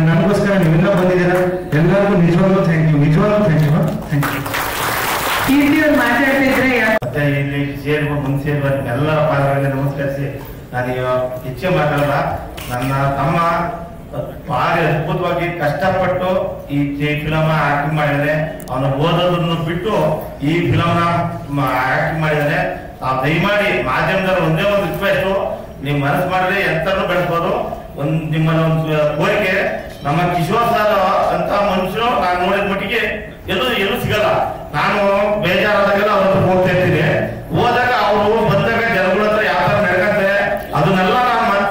Speaker 5: ನನಗೋಸ್ಕರ ನೀವೆಲ್ಲ ಬಂದಿದ್ದೀರಾ. ಎಲ್ಲರಿಗೂ ನಿಜವಾಗ್ಲೂ ಥ್ಯಾಂಕ್ ಯು.
Speaker 1: ಕೀರ್ತಿಯವ್ರು ಮಾತಾಡ್ತಿದ್ರೆ
Speaker 6: ಮತ್ತೆ ಇಲ್ಲಿ ಮುಂದೆ ಸೇರುವ ಎಲ್ಲರ ಪಾತ್ರಗಳಿಗೆ ನಮಸ್ಕರಿಸಿ ನಾನು ಹೆಚ್ಚೆ ಮಾತಾಡಲ್ಲ. ನನ್ನ ತಮ್ಮ ಭಾರಿ ಅದ್ಭುತವಾಗಿ ಕಷ್ಟಪಟ್ಟು ಈ ಫಿಲಮ್ ಆಕ್ಟಿಂಗ್ ಮಾಡಿದರೆ, ಅವನು ಓದೋದನ್ನು ಬಿಟ್ಟು ಈ ಫಿಲಮ್ ಆಕ್ಟಿಂಗ್ ಮಾಡಿದರೆ. ದಯಮಾಡಿ ಮಾಧ್ಯಮದವರು ಒಂದೇ ಒಂದು ರಿಕ್ವೆಸ್ಟ್, ನೀವು ಮನಸ್ಸು ಮಾಡಿದ್ರೆ ಎಂತನೂ ಬೆಳೆಸ್ಬೋದು. ನಿಮ್ಮಲ್ಲಿ ಒಂದು ಕೋರಿಕೆ, ನಮ್ಮ ಕಿಶೋರ್ ಸರ್ ಅಂತ ಮನುಷ್ಯರು ನಾನು ನೋಡಿದ ಮಟ್ಟಿಗೆ ಎಲ್ಲೂ ಸಿಗಲ್ಲ. ನಾನು ಬೇಜಾರಾದಾಗೆಲ್ಲ ಅವ್ರ ಹತ್ರ ಹೋಗ್ತಾ ಇರ್ತೀನಿ. ಹೋದಾಗ ಅವರು ಬಂದಾಗ ಜನಗಳ ಹತ್ರ ಯಾವ ತರ ನಡ್ಕಂತಾರೆ ಅದನ್ನೆಲ್ಲ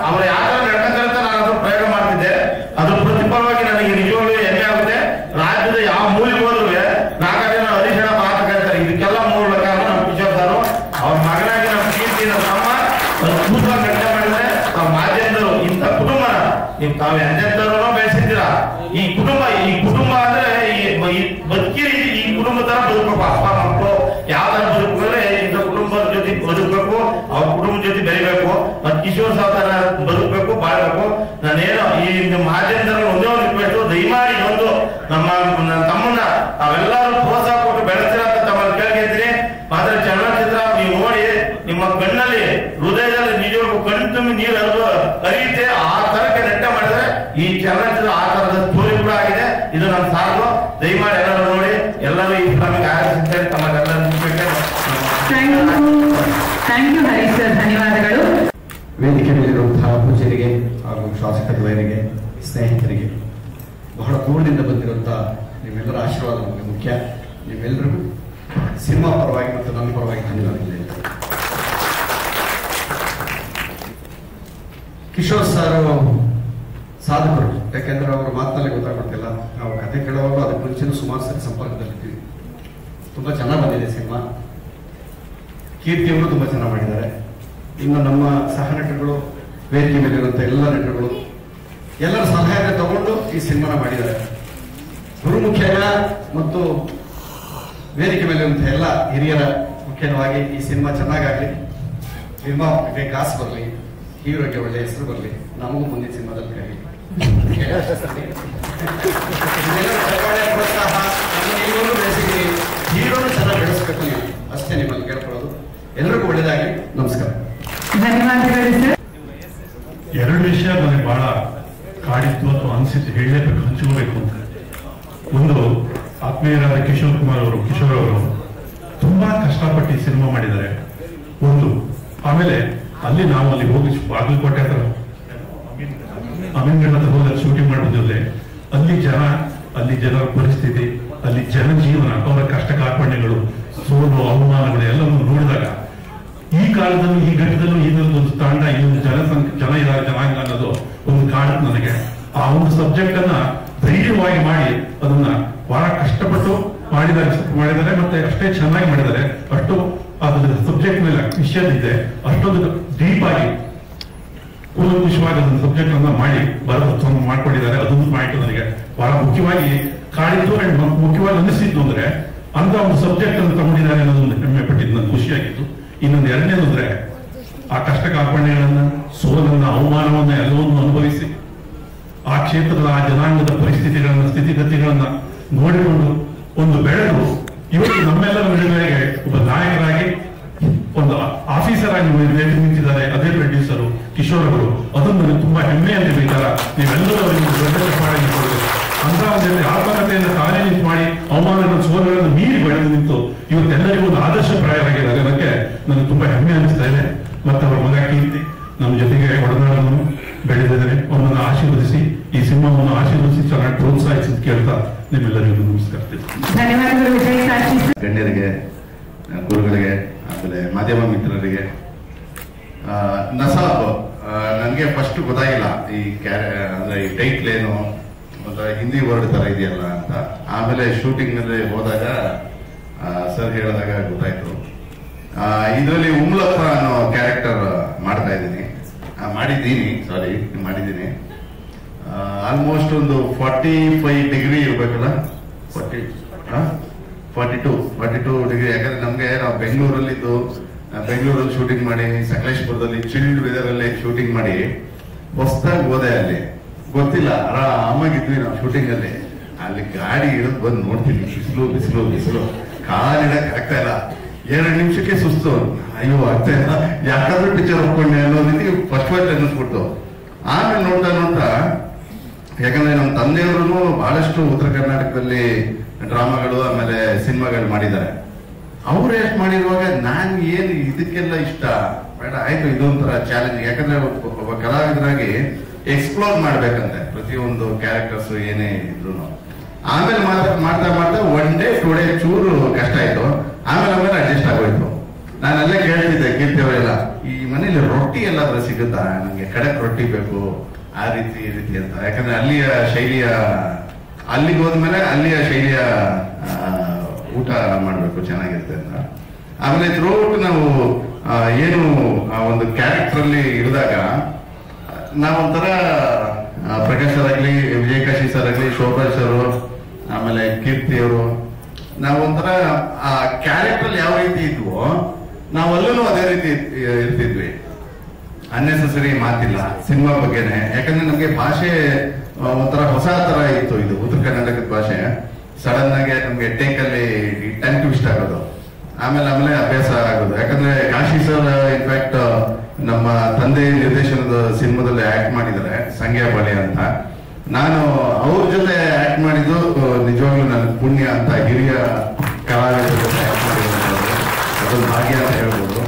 Speaker 6: ಅವ್ರು ಯಾವ ತರ ನಡ್ಕಂತಾರೆ ಅಂತ ನಾನು ಅದ್ರ ಪ್ರಯೋಗ ಮಾಡ್ತಿದ್ದೆ. ಅದ್ರ ಪ್ರತಿಫಲವಾಗಿ ನನಗೆ ನಿಜವಾಗ್ಲೂ ಹೆಮ್ಮೆ ಆಗುತ್ತೆ. ರಾಜ್ಯದ ಯಾವ ಮೂಲೆಗೆ ಹೋದ್ರು 4 ಜನ ಹರೀಶಣ ಮಾತು ಕೇಳ್ತಾರೆ. ಇದಕ್ಕೆಲ್ಲ ಮೂಲ ಕಾರಣ ನಮ್ಮ ಕಿಶೋರ್ ಸರ್. ಅವ್ರ ಮಗನಾಗಿ ನಮ್ಮ ಕೀರ್ತಿ ನಮ್ಮ ತಮ್ಮ ಅದ್ಭುತವಾಗಿ ಕೆಲಸ ಮಾಡಿದ್ರೆ. ನಾವು ಮಾಧ್ಯಮದವರು ಇಂಥ ಕುಟುಂಬನ ನೀವು ತಾವು ಎಂತೆಂಥವ್ರನ್ನೋ ಬೆಳೆಸಿದ್ದೀರಾ. ಈ ಕುಟುಂಬ ಅಂದ್ರೆ ಬದುಕಿರಿ ಈ ಕುಟುಂಬ ತರ ಬದುಕಬೇಕು. ಅಪ್ಪ ಮಕ್ಕಳು ಯಾವ ತರ ಬದುಕಿದ್ರೆ ಇಂಥ ಕುಟುಂಬದ ಜೊತೆ ಬದುಕಬೇಕು, ಅವ್ರ ಕುಟುಂಬದ ಜೊತೆ ಬೆಳಿಬೇಕು, ಮತ್ ಕಿಶೋರ್ ಸಾವ್ ತರ ಬದುಕಬೇಕು, ಬಾಳ್ಬೇಕು. ನಾನೇನೋ ಈ ಮಾಧ್ಯಮದಲ್ಲಿ ಒಂದೇ ಒಂದು ರಿಕ್ವೆಸ್ಟ್, ದಯಮಾಡಿ ಒಂದು ನಮ್ಮ ತಮ್ಮನ್ನ ಅವೆಲ್ಲರೂ ಪ್ರೋತ್ಸಾಹ ಕೊಟ್ಟು ಬೆಳೆಸಿರ ಅಂತ ತಮ್ಮಲ್ಲಿ ಕೇಳ್ತಿದ್ದೀನಿ. ಮಾತ್ರ ಚಲನಚಿತ್ರ ನೀವು ನೋಡಿ ನಿಮ್ಮ ಕಣ್ಣಲ್ಲಿ ಹೃದಯದಲ್ಲಿ ನಿಜವಾಗ್ಲೂ ಕಣ್ಣು ತುಂಬಿ ನೀರು ಹರಿಯುತ್ತೆ. ಆ ತರಕ್ಕೆ ನೆಟ್ಟ ಮಾಡಿದ್ರೆ ಈ ಚಲನಚಿತ್ರ ಆ ತರದ ಸ್ಟೋರಿ ಕೂಡ ಆಗಿದೆ. ಇದು ನಮ್ಮ ಸಾಕು. ದಯಮಾಡಿ ಎಲ್ಲರೂ ನೋಡಿ, ಎಲ್ಲರೂ ಈ ಫಿಲ್ಮಿಗೆ ಆರಿಸಿದ್ದಾರೆ. ತಮ್ಮನ್ನೆಲ್ಲರೂ
Speaker 1: ಥ್ಯಾಂಕ್ ಯು ಹರೀಶ್ ಸರ್, ಧನ್ಯವಾದಗಳು.
Speaker 7: ವೇದಿಕೆ ಮೇಲಿರುವಂತಹ ಪೂಜ್ಯರಿಗೆ ಹಾಗೂ ಶಾಸಕ ದ್ವಯರಿಗೆ, ಸ್ನೇಹಿತರಿಗೆ, ಬಹಳ ದೂರದಿಂದ ಬಂದಿರುವಂತಹ ನಿಮ್ಮೆಲ್ಲರ ಆಶೀರ್ವಾದ ನಮಗೆ ಮುಖ್ಯ. ನಿಮ್ಮೆಲ್ಲರಿಗೂ ಸಿನಿಮಾ ಪರವಾಗಿ ಮತ್ತು ನನ್ನ ಪರವಾಗಿ ಧನ್ಯವಾದಗಳು. ಕಿಶೋರ್ ಸರ್ ಸಾಧಕರು, ಯಾಕೆಂದ್ರೆ ಅವರ ಮಾತಿನಲ್ಲಿ ಗೊತ್ತಾಗ್ಬಿಡ್ತಿಲ್ಲ. ನಾವು ಕತೆ ಕೇಳುವಾಗ ಅದಕ್ಕೆ ಮುಂಚೆನೂ ಸುಮಾರು ಸರಿ ಸಂಪರ್ಕದಲ್ಲಿದ್ದೀವಿ. ತುಂಬಾ ಚೆನ್ನಾಗಿ ಬಂದಿದೆ ಸಿನಿಮಾ. ಕೀರ್ತಿಯವರು ತುಂಬಾ ಚೆನ್ನಾಗಿ ಮಾಡಿದ್ದಾರೆ. ಇನ್ನು ನಮ್ಮ ಸಹ ನಟರುಗಳು, ವೇದಿಕೆ ಮೇಲಿರುವಂಥ ಎಲ್ಲ ನಟರುಗಳು ಎಲ್ಲರ ಸಲಹೆಯನ್ನು ತಗೊಂಡು ಈ ಸಿನಿಮಾನ ಮಾಡಿದ್ದಾರೆ. ಗುರುಮುಖ್ಯನ ಮತ್ತು ವೇದಿಕೆ ಮೇಲಿರುವಂತಹ ಎಲ್ಲ ಹಿರಿಯರ ಮುಖ್ಯವಾಗಿ ಈ ಸಿನಿಮಾ ಚೆನ್ನಾಗಾಗಲಿ, ನಿರ್ಮಾಪಕರಿಗೆ ಕಾಸು ಬರಲಿ, ಹೀರೋಗೆ ಒಳ್ಳೆ ಹೆಸರು ಬರಲಿ, ನಮಗೂ ಮುಂದಿನ ಸಿನಿಮಾದಲ್ಲಿ ಕರೀಲಿ. ಪ್ರೋತ್ಸಾಹ ಬೆಳೆಸಿದ್ದೀನಿ, ಹೀರೋನು ಚೆನ್ನಾಗಿ ಬೆಳೆಸ್ಬೇಕು ನೀವು, ಅಷ್ಟೇ ನಿಮ್ಮಲ್ಲಿ ಕೇಳ್ಕೊಳ್ಳೋದು. ಎಲ್ಲರಿಗೂ ಒಳ್ಳೆಯದಾಗಿ. ನಮಸ್ಕಾರ.
Speaker 1: ಧನ್ಯವಾದಗಳು ಸರ್.
Speaker 8: ಎರಡು ವಿಷಯ ನನಗೆ ಬಹಳ ಕಾಡಿತ್ತು ಅಥವಾ ಅನಿಸಿದ್ದು, ಹೇಳಲೇಬೇಕು, ಹಂಚಿಕೋಬೇಕು ಅಂತ. ಒಂದು, ಆತ್ಮೀಯರಾದ ಕಿಶೋರ್ ಅವರು ತುಂಬಾ ಕಷ್ಟಪಟ್ಟು ಸಿನಿಮಾ ಮಾಡಿದ್ದಾರೆ. ಒಂದು, ಆಮೇಲೆ ನಾವು ಅಲ್ಲಿ ಹೋಗಿ ಬಾಗಲಕೋಟೆ ಹತ್ರ ಅಮೀನ್ಗಢ ಹತ್ರ ಹೋಗಿ ಶೂಟಿಂಗ್ ಮಾಡೋದಿಲ್ಲದೆ ಅಲ್ಲಿ ಜನರ ಪರಿಸ್ಥಿತಿ, ಅಲ್ಲಿ ಜನಜೀವನ, ಅವರ ಕಷ್ಟ ಕಾರ್ಪಣ್ಯಗಳು, ಸೋಲು, ಅವಮಾನಗಳು ಎಲ್ಲವನ್ನೂ ನೋಡಿದಾಗ ಈ ಕಾಲದಲ್ಲೂ ಈ ಘಟ್ಟದಲ್ಲೂ ಇನ್ನೊಂದು ತಾಂಡ, ಇನ್ನೊಂದು ಜನಾಂಗ ಅನ್ನೋದು ಒಂದು ಕಾಡುತ್ತೆ ನನಗೆ. ಆ ಒಂದು ಸಬ್ಜೆಕ್ಟ್ ಅನ್ನ ಧೈರ್ಯವಾಗಿ ಮಾಡಿ ಅದನ್ನ ಬಹಳ ಕಷ್ಟಪಟ್ಟು ಮಾಡಿದ್ದಾರೆ ಮತ್ತೆ ಅಷ್ಟೇ ಚೆನ್ನಾಗಿ ಮಾಡಿದ್ದಾರೆ. ಅಷ್ಟು ಅದ್ರ ಸಬ್ಜೆಕ್ಟ್ ಮೇಲೆ ವಿಷಯದಿದೆ, ಅಷ್ಟೊಂದು ಡೀಪ್ ಆಗಿ ಕೂಲಂಕುಷವಾಗಿ ಅದನ್ನ ಸಬ್ಜೆಕ್ಟ್ ಅನ್ನ ಮಾಡಿ ಬರೋದು ಮಾಡ್ಕೊಂಡಿದ್ದಾರೆ. ಅದೊಂದು ಪಾಯಿಂಟ್ ನನಗೆ ಬಹಳ ಮುಖ್ಯವಾಗಿ ಕಾಡಿದ್ದು ಅಂಡ್ ಮುಖ್ಯವಾಗಿ ಅನಿಸಿದ್ದು ಅಂದ್ರೆ ಅಂತ ಒಂದು ಸಬ್ಜೆಕ್ಟ್ ಅನ್ನು ತಗೊಂಡಿದ್ದಾರೆ ಅನ್ನೋದೊಂದು ಹೆಮ್ಮೆ ಪಟ್ಟಿದ್ದು, ನನಗೆ ಖುಷಿಯಾಗಿತ್ತು. ಇನ್ನೊಂದು ಎರಡನೇದು ಅಂದ್ರೆ ಆ ಕಷ್ಟ ಕಾರ್ಪಣ್ಯಗಳನ್ನ, ಸೋಲನ್ನ, ಅವಮಾನವನ್ನ ಎಲ್ಲವನ್ನೂ ಅನುಭವಿಸಿ ಆ ಕ್ಷೇತ್ರದ ಆ ಜನಾಂಗದ ಪರಿಸ್ಥಿತಿಗಳನ್ನ, ಸ್ಥಿತಿಗತಿಗಳನ್ನ ನೋಡಿಕೊಂಡು ಒಂದು ಬೆಳೆದು ಇವತ್ತು ನಮ್ಮೆಲ್ಲರ ನಡುವೆಗೆ ಒಬ್ಬ ನಾಯಕರಾಗಿ, ಒಂದು ಆಫೀಸರ್ ಆಗಿ ನಿಂತಿದ್ದಾರೆ. ಅದೇ ಪ್ರೊಡ್ಯೂಸರು ಕಿಶೋರ್ ಅವರು. ಅದನ್ನು ನನಗೆ ತುಂಬಾ ಹೆಮ್ಮೆ ಅಂತ ಬೇಕಾದ ನೀವೆಲ್ಲರೂ ಅವರಿಗೆ ದೊಡ್ಡ ಮಾಡಿಕೊಳ್ಳಬೇಕು. ಅಂತ ಒಂದು ಆತ್ಮಕತೆಯನ್ನು ಕಾರ್ಯನಿರ್ವಹಿಸಿ ಮಾಡಿ ಅವಮಾನಗಳ, ಸೋಲುಗಳನ್ನು ಮೀರಿ ಬೆಳೆದು ನಿಂತು ಇವತ್ತೆಲ್ಲರಿಗೂ ಒಂದು ಆದರ್ಶಪ್ರಾಯರಾಗಿದ್ದಾರೆ. ಅದಕ್ಕೆ ನನಗೆ ತುಂಬಾ ಹೆಮ್ಮೆ ಅನಿಸ್ತಾ ಇದೆ. ಮತ್ತೆ ಅವರ ಮಗ ಕೀರ್ತಿ ನಮ್ಮ ಜೊತೆಗೆ ಒಡನಾಡನ್ನು ಬೆಳೆದಿದ್ದಾರೆ. ಅವರನ್ನು ಆಶೀರ್ವದಿಸಿ, ಈ ಸಿನಿಮಾವನ್ನು ಆಶೀರ್ವದಿಸಿ ಚೆನ್ನಾಗಿ ಪ್ರೋತ್ಸಾಹಿಸಿ ಕೇಳ್ತಾ ನಿಮ್ಮೆಲ್ಲರಿಗೂ ನಮಸ್ಕರಿಸ್ತೀನಿ.
Speaker 9: ಗಣ್ಯರಿಗೆ, ಗುರುಗಳಿಗೆ, ಆಮೇಲೆ ಮಾಧ್ಯಮ ಮಿತ್ರರಿಗೆ, ನಸಾಬ್ ನನಗೆ ಫಸ್ಟ್ ಗೊತ್ತಾಗಿಲ್ಲ ಅಂದ್ರೆ ಈ ಟೈಟ್ಲ್ ಏನು ಹಿಂದಿ ವರ್ಡ್ ತರ ಇದೆಯಲ್ಲ ಅಂತ. ಆಮೇಲೆ ಶೂಟಿಂಗ್ ನಲ್ಲಿ ಹೋದಾಗ ಸರ್ ಹೇಳಿದಾಗ ಗೊತ್ತಾಯ್ತು. ಇದರಲ್ಲಿ ಉಮ್ಲಪ್ಪ ಅನ್ನೋ ಕ್ಯಾರೆಕ್ಟರ್ ಮಾಡಿದ್ದೀನಿ. ಆಲ್ಮೋಸ್ಟ್ ಒಂದು 45 ಡಿಗ್ರಿ ಇರ್ಬೇಕಲ್ಲ, 42 ಡಿಗ್ರಿ. ಯಾಕಂದ್ರೆ ನಮ್ಗೆ ನಾವು ಬೆಂಗಳೂರಲ್ಲಿ ಶೂಟಿಂಗ್ ಮಾಡಿ, ಸಕಲೇಶ್ಪುರದಲ್ಲಿ ಚಿಲ್ಡ್ ವೆದರ್ ಅಲ್ಲಿ ಶೂಟಿಂಗ್ ಮಾಡಿ ಹೊಸದಾಗಿ ಹೋದೆ. ಅಲ್ಲಿ ಗೊತ್ತಿಲ್ಲ, ಆರಾಮಾಗಿದ್ವಿ ನಾವು ಶೂಟಿಂಗ್ ಅಲ್ಲಿ. ಅಲ್ಲಿ ಗಾಡಿ ಇಳಿದು ಬಂದು ನೋಡ್ತೀನಿ, ಬಿಸಿಲು ಕಾಲಿಡಕ್ ಆಗ್ತಾ ಇಲ್ಲ. 2 ನಿಮಿಷಕ್ಕೆ ಸುಸ್ತು. ಅಯ್ಯೋ ಆಗ್ತಾ ಇಲ್ಲ, ಯಾಕಾದ್ರೂ ಟೀಚರ್ ಒಪ್ಕೊಂಡೆ ಅನ್ನೋ ರೀತಿ ಫಸ್ಟ್ ಅನ್ನಿಸ್ಬಿಡ್ತು. ಆಮೇಲೆ ನೋಡ್ತಾ ಯಾಕಂದ್ರೆ ನಮ್ಮ ತಂದೆಯವರು ಬಹಳಷ್ಟು ಉತ್ತರ ಕರ್ನಾಟಕದಲ್ಲಿ ಡ್ರಾಮಾಗಳು ಆಮೇಲೆ ಸಿನಿಮಾಗಳು ಮಾಡಿದ್ದಾರೆ. ಅವ್ರು ಎಷ್ಟು ಮಾಡಿರುವಾಗ ನಾನು ಏನು ಇದಕ್ಕೆಲ್ಲ ಇಷ್ಟ ಬೇಡ, ಆಯ್ತು ಇದೊಂಥರ ಚಾಲೆಂಜ್. ಯಾಕಂದ್ರೆ ಒಬ್ಬ ಕಲಾವಿದರಾಗಿ ಎಕ್ಸ್ಪ್ಲೋರ್ ಮಾಡ್ಬೇಕಂತೆ ಪ್ರತಿಯೊಂದು ಕ್ಯಾರೆಕ್ಟರ್ಸ್ ಏನೇ ಇದ್ರು. ಆಮೇಲೆ ಮಾಡ್ತಾ 1 ಡೇ 2 ಡೇ ಚೂರು ಕಷ್ಟ ಆಯ್ತು. ಆಮೇಲೆ ಅಡ್ಜಸ್ಟ್ ಆಗೋಯ್ತು. ನಾನು ಅಲ್ಲೇ ಕೇಳ್ತಿದ್ದೆ ಕೀರ್ತಿ ಅವರೆಲ್ಲ, ಈ ಮನೇಲಿ ರೊಟ್ಟಿ ಎಲ್ಲಾದ್ರೂ ಸಿಗುತ್ತಾ, ನಂಗೆ ಖಡಕ್ ರೊಟ್ಟಿ ಬೇಕು, ಆ ರೀತಿ ಈ ರೀತಿ ಅಂತ. ಯಾಕಂದ್ರೆ ಅಲ್ಲಿಗೆ ಹೋದ್ಮೇಲೆ ಅಲ್ಲಿಯ ಶೈಲಿಯ ಊಟ ಮಾಡ್ಬೇಕು, ಚೆನ್ನಾಗಿರುತ್ತೆ ಅಂತ. ಆಮೇಲೆ ಥ್ರೂಔಟ್ ನಾವು ಏನು ಒಂದು ಕ್ಯಾರೆಕ್ಟರ್ ಅಲ್ಲಿ ಇಳಿದಾಗ ನಾವೊಂಥರ ಪ್ರಕಾಶ್ ಸರ್ ಆಗ್ಲಿ, ವಿಜಯಕಾಶ್ ಕಾಶಿ ಸರ್ ಆಗಲಿ, ಶೋಭಾ ಸರ್, ಆಮೇಲೆ ಕೀರ್ತಿ ಅವರು, ನಾವೊಂಥರ ಆ ಕ್ಯಾರೆಕ್ಟರ್ ಯಾವ ರೀತಿ ಇದ್ವೋ ನಾವಲ್ಲೂ ಅದೇ ರೀತಿ ಇರ್ತಿದ್ವಿ. ಅನ್ನೆಸೆಸರಿ ಮಾತಿಲ್ಲ ಸಿನಿಮಾ ಬಗ್ಗೆನೆ. ಯಾಕಂದ್ರೆ ನಮ್ಗೆ ಭಾಷೆ ಒಂಥರ ಹೊಸ ತರ ಇತ್ತು. ಇದು ಉತ್ತರ ಕರ್ನಾಟಕದ ಭಾಷೆ ಸಡನ್ ಆಗಿ ನಮ್ಗೆ ಟೇಕಲ್ಲಿ ಟೈಮ್ ಟ್ವಿಸ್ಟ್ ಆಗೋದು, ಆಮೇಲೆ ಅಭ್ಯಾಸ ಆಗೋದು. ಯಾಕಂದ್ರೆ ಕಾಶಿ ಸರ್ ಇನ್ಫ್ಯಾಕ್ಟ್ ನಮ್ಮ ತಂದೆ ನಿರ್ದೇಶನದ ಸಿನಿಮಾದಲ್ಲಿ ಆಕ್ಟ್ ಮಾಡಿದ್ದಾರೆ, ಸಂಗ್ಯಾ ಬಾಳಿ ಅಂತ. ನಾನು ಅವ್ರ ಜೊತೆ ಆಕ್ಟ್ ಮಾಡಿದ್ದು ನಿಜವಾಗ್ಲೂ ನನ್ನ ಪುಣ್ಯ ಅಂತ. ಹಿರಿಯ ಕಲಾವಿದರ ಜೊತೆ ಆಕ್ಟ್ ಮಾಡಿರೋದು ಅದೊಂದು ಭಾಗ್ಯ ಅಂತ ಹೇಳ್ಬೋದು.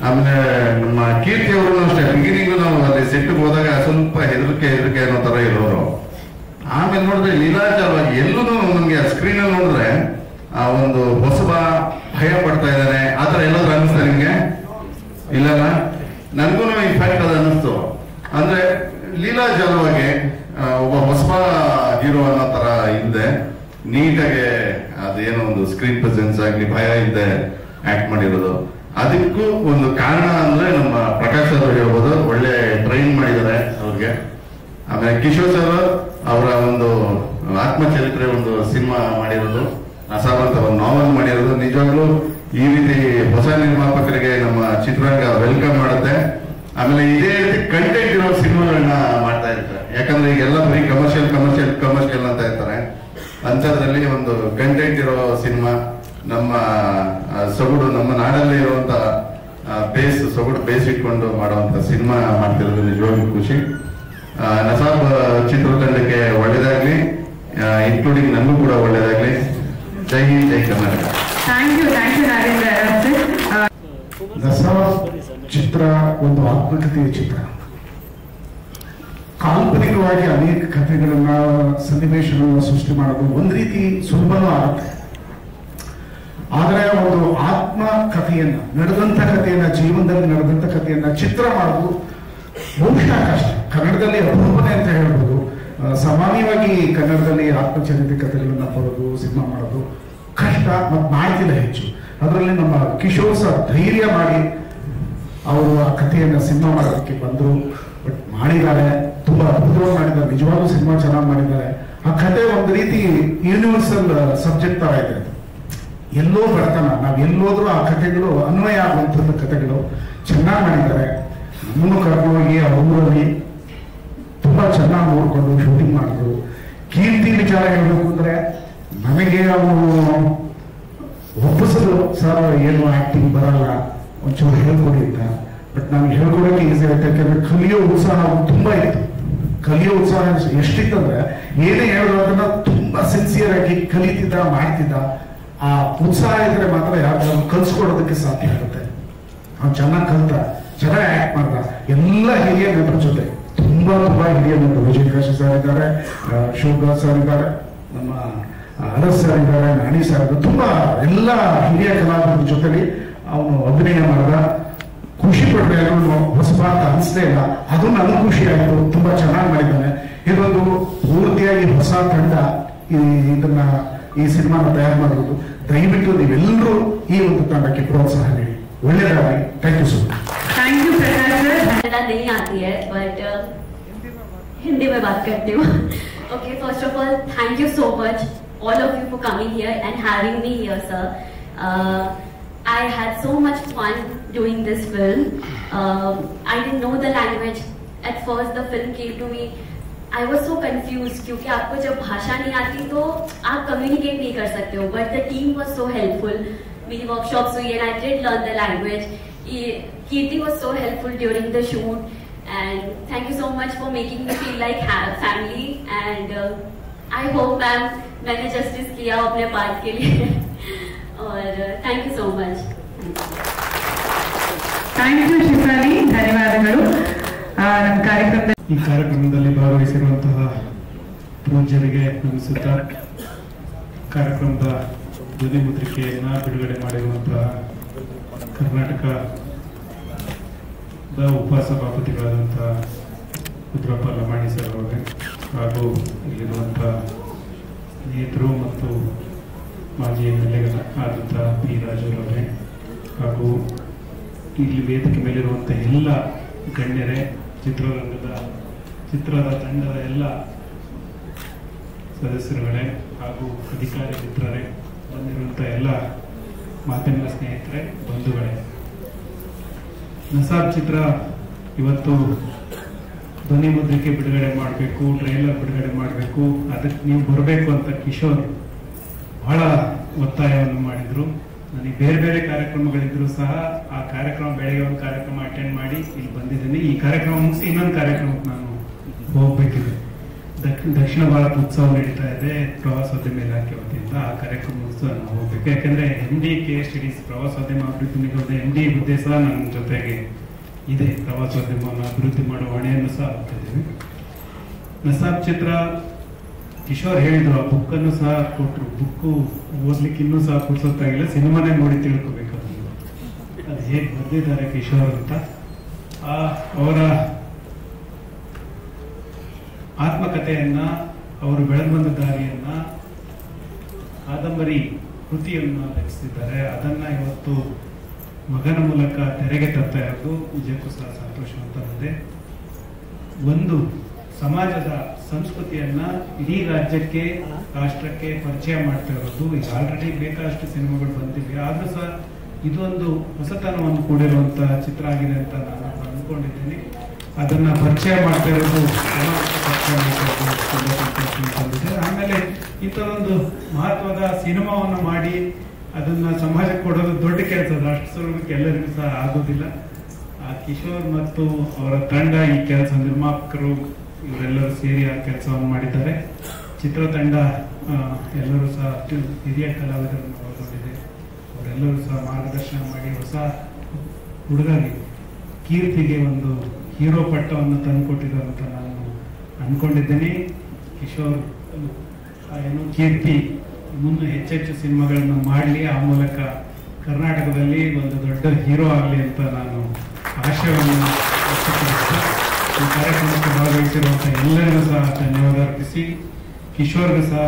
Speaker 9: ಆಮೇಲೆ ನಮ್ಮ ಕೀರ್ತಿ ಅವರು ಅಷ್ಟೇ, ಬಿಗಿನಿಂಗ್ ನಾವು ಅಲ್ಲಿ ಸೆಟ್ಗೆ ಹೋದಾಗ ಸ್ವಲ್ಪ ಹೆದರಿಕೆ ಅನ್ನೋ ತರ ಇರೋರು. ಆಮೇಲೆ ನೋಡಿದ್ರೆ ಲೀಲಾಚಾರವಾಗಿ ಎಲ್ಲೂ ನಮ್ಗೆ ಸ್ಕ್ರೀನ್ ಅಲ್ಲಿ ನೋಡಿದ್ರೆ ಆ ಒಂದು ಹೊಸಬ ಭಯ ಪಡ್ತಾ ಇದ್ದಾನೆ ಆ ತರ ಎಲ್ಲಾದ್ರೂ ಅನ್ನಿಸ್ತಾ ನಿಮ್ಗೆ? ಇಲ್ಲಲ್ಲ, ನನ್ಗೂ ಇನ್ಫ್ಯಾಕ್ಟ್ ಅದು ಅನ್ನಿಸ್ತು. ಅಂದ್ರೆ ಲೀಲಾಚಾರವಾಗಿ ಒಬ್ಬ ಹೊಸಬ ಹೀರೋ ಅನ್ನೋ ತರ ಇಲ್ಲದೆ ನೀಟಾಗಿ ಅದೇನೋ ಒಂದು ಸ್ಕ್ರೀನ್ ಪ್ರೆಸೆನ್ಸ್ ಆಗ್ಲಿ ಭಯ ಇಲ್ಲದೆ ಆಕ್ಟ್ ಮಾಡಿರೋದು. ಅದಕ್ಕೂ ಒಂದು ಕಾರಣ ಅಂದ್ರೆ ನಮ್ಮ ಪ್ರಕಾಶ್ ಸರ್ ಹೇಳ್ಬೋದು, ಒಳ್ಳೆ ಟ್ರೈನ್ ಮಾಡಿದ್ದಾರೆ ಅವ್ರಿಗೆ. ಆಮೇಲೆ ಕಿಶೋರ್ ಸರ್ ಅವರ ಒಂದು ಆತ್ಮಚರಿತ್ರೆ ಒಂದು ಸಿನಿಮಾ ಮಾಡಿರೋದು, ಅಸಾವಂತ ಒಂದು ನಾವೆಲ್ ಮಾಡಿರೋದು. ನಿಜವಾಗ್ಲೂ ಈ ರೀತಿ ಹೊಸ ನಿರ್ಮಾಪಕರಿಗೆ ನಮ್ಮ ಚಿತ್ರರಂಗ ವೆಲ್ಕಮ್ ಮಾಡುತ್ತೆ. ಆಮೇಲೆ ಇದೇ ರೀತಿ ಕಂಟೆಂಟ್ ಇರೋ ಸಿನಿಮಾಗಳನ್ನ ಮಾಡ್ತಾ ಇರ್ತಾರೆ. ಯಾಕಂದ್ರೆ ಈಗೆಲ್ಲ ಬರೀ ಕಮರ್ಷಿಯಲ್ ಅಂತ ಇರ್ತಾರೆ. ಅಂತದ್ರಲ್ಲಿ ಒಂದು ಕಂಟೆಂಟ್ ಇರೋ ಸಿನಿಮಾ, ನಮ್ಮ ಸೊಗಡು, ನಮ್ಮ ನಾಡಲ್ಲಿ ಇರುವಂತ ಸೊಗಡು ಬೇಸ್ ಇಟ್ಕೊಂಡು ಮಾಡುವಂತ ಸಿನಿಮಾ ಮಾಡ್ತಿರೋದು ನಿಜವಾಗ್ಲೂ ಖುಷಿ. ನಸಾಬ್ ಚಿತ್ರತಂಡಕ್ಕೆ ಒಳ್ಳೇದಾಗ್ಲಿ, ಇನ್ಕ್ಲೂಡಿಂಗ್ ನಮಗೂ ಕೂಡ ಒಳ್ಳೇದಾಗ್ಲಿ. ಜೈ ಹಿಂದ್, ಜೈ ಕರ್ನಾಟಕ.
Speaker 1: Thank you Nagendra.
Speaker 4: ನಸಾಬ್ ಚಿತ್ರ ಒಂದು ಆತ್ಮಕಥೆಯ ಚಿತ್ರ. ಕಾಲ್ಪನಿಕವಾಗಿ ಅನೇಕ ಕಥೆಗಳನ್ನ, ಸನ್ನಿವೇಶಗಳನ್ನ ಸೃಷ್ಟಿ ಮಾಡೋದು ಒಂದು ರೀತಿ ಸುಲಭನೂ ಆಗುತ್ತೆ. ಆದರೆ ಒಂದು ಆತ್ಮ ಕಥೆಯನ್ನ, ನಡೆದಂತ ಕಥೆಯನ್ನ, ಜೀವನದಲ್ಲಿ ನಡೆದಂತ ಕಥೆಯನ್ನ ಚಿತ್ರ ಮಾಡೋದು ಬಹುಶಃ ಕಷ್ಟ. ಕನ್ನಡದಲ್ಲಿ ಅಪರೂಪನೆ ಅಂತ ಹೇಳ್ಬೋದು. ಸಾಮಾನ್ಯವಾಗಿ ಕನ್ನಡದಲ್ಲಿ ಆತ್ಮಚರಿತ್ರೆ ಕಥೆಗಳನ್ನ ಬರೋದು, ಸಿನಿಮಾ ಮಾಡೋದು ಕಷ್ಟ ಮತ್ತು ಮಾಡ್ತಿಲ್ಲ ಹೆಚ್ಚು. ಅದರಲ್ಲಿ ನಮ್ಮ ಕಿಶೋರ್ ಸರ್ ಧೈರ್ಯ ಮಾಡಿ ಅವರು ಆ ಕಥೆಯನ್ನ ಸಿನಿಮಾ ಮಾಡೋದಕ್ಕೆ ಬಂದರು. ಬಟ್ ಮಾಡಿದ್ದಾರೆ, ತುಂಬಾ ಅದ್ಭುತವಾಗಿ ಮಾಡಿದ್ದಾರೆ. ನಿಜವಾಗ್ಲೂ ಸಿನಿಮಾ ಚೆನ್ನಾಗಿ ಮಾಡಿದ್ದಾರೆ. ಆ ಕಥೆ ಒಂದು ರೀತಿ ಯೂನಿವರ್ಸಲ್ ಸಬ್ಜೆಕ್ಟ್ ತರ ಇದೆ. ಎಲ್ಲೋ ಬರ್ತಾನ, ನಾವ್ ಎಲ್ಲೋದ್ರೂ ಆ ಕಥೆಗಳು ಅನ್ವಯ ಆಗುವಂಥದ್ದು ಕಥೆಗಳು ಚೆನ್ನಾಗಿ ಮಾಡಿದ್ದಾರೆ. ನಮ್ಮನ್ನು ಕರ್ಕೊಂಡೋಗಿ ಆ ಊರಲ್ಲಿ ತುಂಬಾ ಚೆನ್ನಾಗಿ ನೋಡ್ಕೊಂಡು ಶೂಟಿಂಗ್ ಮಾಡಿದ್ರು. ಕೀರ್ತಿ ವಿಚಾರ ಹೇಳ್ಬೇಕು ಅಂದ್ರೆ ನನಗೆ ಅವನು ಒಪ್ಪಿಸಲು, ಸರ್ ಏನು ಆಕ್ಟಿಂಗ್ ಬರಲ್ಲ, ಒಂಚೂರು ಹೇಳ್ಕೊಡಿ ಅಂತ. ಬಟ್ ನನಗೆ ಹೇಳ್ಕೊಡಕ್ಕೆ ಈಸಿ ಆಗುತ್ತೆ. ಯಾಕಂದ್ರೆ ಕಲಿಯೋ ಉತ್ಸಾಹ ತುಂಬಾ ಇತ್ತು. ಕಲಿಯೋ ಉತ್ಸಾಹ ಎಷ್ಟಿತ್ತಂದ್ರೆ ಏನೇ ಹೇಳಿದ್ರು ಅದನ್ನ ತುಂಬಾ ಸಿನ್ಸಿಯರ್ ಆಗಿ ಕಲಿತಿದ್ದ, ಮಾಡ್ತಿದ್ದ. ಆ ಉತ್ಸಾಹ ಇದ್ರೆ ಮಾತ್ರ ಯಾರು ಕಲ್ಸ್ಕೊಡೋದಕ್ಕೆ ಸಾಧ್ಯ ಆಗುತ್ತೆ. ಅವ್ನು ಚೆನ್ನಾಗಿ ಕಲ್ತ, ಚೆನ್ನಾಗಿ ಆಕ್ಟ್ ಮಾಡ್ದ. ಎಲ್ಲ ಹಿರಿಯ ನಟರ ಜೊತೆ ತುಂಬಾ ಹಿರಿಯ ನಟರು, ವಿಜಯ್ ಕಾಶಿ ಸರ್ ಇದ್ದಾರೆ, ಶೋಭಾ ಸರ್ ಇದ್ದಾರೆ, ನಮ್ಮ ಅರಸ್ ಸರ್ ಇದ್ದಾರೆ, ನಾಣಿ ಸರ್, ತುಂಬಾ ಎಲ್ಲ ಹಿರಿಯ ಕಲಾವಿದರ ಜೊತೆಲಿ ಅವನು ಅಭಿನಯ ಮಾಡಿದ. ಖುಷಿ ಪಟ್ಟರೆ ಅವನು ಹೊಸಬ ಅಂತ ಅನಿಸಲೇ ಇಲ್ಲ. ಅದು ನನಗೆ ಖುಷಿ ಆಯಿತು. ತುಂಬಾ ಚೆನ್ನಾಗಿ ಮಾಡಿದ್ದಾನೆ. ಇದೊಂದು ಪೂರ್ತಿಯಾಗಿ ಹೊಸ ತಂಡ ಇದನ್ನ ಈ ಸಿನಿಮಾನ ತಯಾರು ಮಾಡೋದು. ದಯವಿಟ್ಟು ನೀವೆಲ್ಲರೂ ಈ ಒಂದು ತಂಡಕ್ಕೆ ಪ್ರೋತ್ಸಾಹ ನೀಡಿ. ಒಳ್ಳೆಯದಾಗಲಿ. Thank you so much.
Speaker 1: Thank you Prakash sir.
Speaker 10: Kannada नहीं आती है बट हिंदी में बात करती हूँ. Okay, first of all thank you so much all of you for coming here and having me here, sir. I had so much fun doing this film. I didn't know the language. At first the film came to me, I was so confused क्योंकि आपको जब भाषा नहीं आती तो आप communicate नहीं कर सकते हो. But the team was so helpful. मेरी वर्कशॉप्स हुई and I did learn the language. Kirti was so helpful during the shoot and thank you so much for making me feel like family and I hope मैंने justice किया अपने part के लिए और thank you so much.
Speaker 1: Thank you Shifali, ಧನ್ಯವಾದಗಳು. ನಮ್ಮ ಕಾರ್ಯಕ್ರಮದ
Speaker 11: ಈ ಕಾರ್ಯಕ್ರಮದಲ್ಲಿ ಭಾಗವಹಿಸಿರುವಂತಹ ಪೂಜ್ಯರಿಗೆ ನಮಿಸುತ್ತಾ ಕಾರ್ಯಕ್ರಮದ ಧ್ವನಿ ಮುದ್ರಿಕೆಯನ್ನ ಬಿಡುಗಡೆ ಮಾಡಿರುವಂತಹ ಕರ್ನಾಟಕದ ಉಪಸಭಾಪತಿಗಳಾದಂತಹ ರುದ್ರಪ್ಪ ಲಮಾಣಿ ಸರ್ ಅವರೇ ಹಾಗೂ ಇಲ್ಲಿರುವಂತಹ ಸ್ನೇಹಿತರು ಮತ್ತು ಮಾಜಿ ಆದಂತಹ ಪಿ ರಾಜುರವರೇ ಹಾಗೂ ಇಲ್ಲಿ ವೇದಿಕೆ ಮೇಲಿರುವಂಥ ಎಲ್ಲ ಗಣ್ಯರೇ, ಚಿತ್ರದ ತಂಡದ ಎಲ್ಲ ಸದಸ್ಯರುಗಳೇ ಹಾಗೂ ಅಧಿಕಾರಿ ಮಿತ್ರರೇ, ಬಂದಿರುವಂಥ ಎಲ್ಲ ಮಾಧ್ಯಮ ಸ್ನೇಹಿತರೆ, ಬಂಧುಗಳೇ, ನಸಾಬ್ ಚಿತ್ರ ಇವತ್ತು ಧ್ವನಿ ಮುದ್ರಿಕೆ ಬಿಡುಗಡೆ ಮಾಡಬೇಕು, ಟ್ರೈಲರ್ ಬಿಡುಗಡೆ ಮಾಡಬೇಕು, ಅದಕ್ಕೆ ನೀವು ಬರಬೇಕು ಅಂತ ಕಿಶೋರ್ ಬಹಳ ಒತ್ತಾಯವನ್ನು ಮಾಡಿದ್ರು. ನನಗೆ ಬೇರೆ ಬೇರೆ ಕಾರ್ಯಕ್ರಮಗಳಿದ್ರು ಸಹ ಆ ಕಾರ್ಯಕ್ರಮ, ಬೆಳಗ್ಗೆ ಒಂದು ಕಾರ್ಯಕ್ರಮ ಅಟೆಂಡ್ ಮಾಡಿ ಇಲ್ಲಿ ಬಂದಿದ್ದೀನಿ. ಈ ಕಾರ್ಯಕ್ರಮ ಮುಗಿಸಿ ಇನ್ನೊಂದು ಕಾರ್ಯಕ್ರಮಕ್ಕೆ ನಾನು ಹೋಗ್ಬೇಕಿದೆ. ದಕ್ಷಿಣ ಭಾರತ ಉತ್ಸವ ನಡೀತಾ ಇದೆ ಪ್ರವಾಸೋದ್ಯಮ ಇಲಾಖೆ ವತಿಯಿಂದ. ಆ ಕಾರ್ಯಕ್ರಮ ಮುಗಿಸಿ ನಾನು ಹೋಗ್ಬೇಕು. ಯಾಕಂದ್ರೆ MDK ಸ್ಟಡೀಸ್ ಪ್ರವಾಸೋದ್ಯಮ ಅಭಿವೃದ್ಧಿ ನಿಗಮದ MD ಹುದ್ದೆ ಸಹ ನನ್ನ ಜೊತೆಗೆ ಇದೆ. ಪ್ರವಾಸೋದ್ಯಮವನ್ನು ಅಭಿವೃದ್ಧಿ ಮಾಡುವ ಹೊಣೆಯನ್ನು ಸಹ ಆಗ್ತಿದ್ದೀವಿ. ನಸಾಬ್ ಚಿತ್ರ ಕಿಶೋರ್ ಹೇಳಿದ್ರು, ಆ ಬುಕ್ ಅನ್ನು ಸಹ ಕೊಟ್ಟರು. ಬುಕ್ಕು ಓದ್ಲಿಕ್ಕೆ ಇನ್ನೂ ಸಹ ಪುರ್ಸೊತ್ತಾಗಿಲ್ಲ, ಸಿನಿಮಾನೇ ನೋಡಿ ತಿಳ್ಕೊಬೇಕು ಅದು ಹೇಗೆ ಬರೆದಿದ್ದಾರೆ ಕಿಶೋರ್ ಅಂತ. ಅವರ ಆತ್ಮಕಥೆಯನ್ನ, ಅವರು ಬೆಳೆದು ಬಂದ ದಾರಿಯನ್ನ, ಕಾದಂಬರಿ ಕೃತಿಯನ್ನು ರಚಿಸಿದ್ದಾರೆ. ಅದನ್ನ ಇವತ್ತು ಮಗನ ಮೂಲಕ ತೆರೆಗೆ ತರ್ತಾ ಇರೋದು ನಿಜಕ್ಕೂ ಸಹ ಸಂತೋಷವಂತವಾಗಿದೆ. ಒಂದು ಸಮಾಜದ ಸಂಸ್ಕೃತಿಯನ್ನ ಇಡೀ ರಾಜ್ಯಕ್ಕೆ, ರಾಷ್ಟ್ರಕ್ಕೆ ಪರಿಚಯ ಮಾಡ್ತಾ ಇರೋದು. ಈಗ ಆಲ್ರೆಡಿ ಬೇಕಾದಷ್ಟು ಸಿನಿಮಾಗಳು ಬಂದಿವೆ, ಆದ್ರೂ ಸಹ ಇದೊಂದು ಹೊಸತನವನ್ನು ಕೂಡಿರುವಂತಹ ಚಿತ್ರ ಆಗಿದೆ ಅಂತ ನಾನು ಅಂದ್ಕೊಂಡಿದ್ದೀನಿ. ಅದನ್ನ ಪರಿಚಯ ಮಾಡ್ತಾ ಇರೋದು ಆಮೇಲೆ ಇಂಥದೊಂದು ಮಹತ್ವದ ಸಿನಿಮಾವನ್ನು ಮಾಡಿ ಅದನ್ನ ಸಮಾಜಕ್ಕೆ ಕೊಡೋದು ದೊಡ್ಡ ಕೆಲಸ. ಅಷ್ಟು ಸುಲಭಕ್ಕೆ ಎಲ್ಲರಿಗೂ ಸಹ ಆಗೋದಿಲ್ಲ. ಆ ಕಿಶೋರ್ ಮತ್ತು ಅವರ ತಂಡ ಈ ಕೆಲಸ, ನಿರ್ಮಾಪಕರು ಇವರೆಲ್ಲರೂ ಸೇರಿ ಆ ಕೆಲಸವನ್ನು ಮಾಡಿದ್ದಾರೆ. ಚಿತ್ರತಂಡ ಎಲ್ಲರೂ ಸಹ ಹಿರಿಯ ಕಲಾವಿದರನ್ನು ಒಳಗೊಂಡಿದೆ. ಅವರೆಲ್ಲರೂ ಸಹ ಮಾರ್ಗದರ್ಶನ ಮಾಡಿ ಹೊಸ ಹುಡುಗರಿಗೆ, ಕೀರ್ತಿಗೆ ಒಂದು ಹೀರೋ ಪಟ್ಟವನ್ನು ತಂದುಕೊಟ್ಟಿದ್ದಾರೆ ಅಂತ ನಾನು ಅನ್ಕೊಂಡಿದ್ದೇನೆ. ಕಿಶೋರ್ ಕೀರ್ತಿ ಮುಂದೆ ಹೆಚ್ಚೆಚ್ಚು ಸಿನಿಮಾಗಳನ್ನು ಮಾಡಲಿ, ಆ ಮೂಲಕ ಕರ್ನಾಟಕದಲ್ಲಿ ಒಂದು ದೊಡ್ಡ ಹೀರೋ ಆಗಲಿ ಅಂತ ನಾನು ಆಶಯವನ್ನು ವ್ಯಕ್ತಪಡಿಸ್ತಾ ಈ ಕಾರ್ಯಕ್ರಮಕ್ಕೆ ಭಾಗವಹಿಸಿರುವಂತಹ ಎಲ್ಲರಿಗೂ ಸಹ ಧನ್ಯವಾದ ಅರ್ಪಿಸಿ, ಕಿಶೋರ್ಗೂ ಸಹ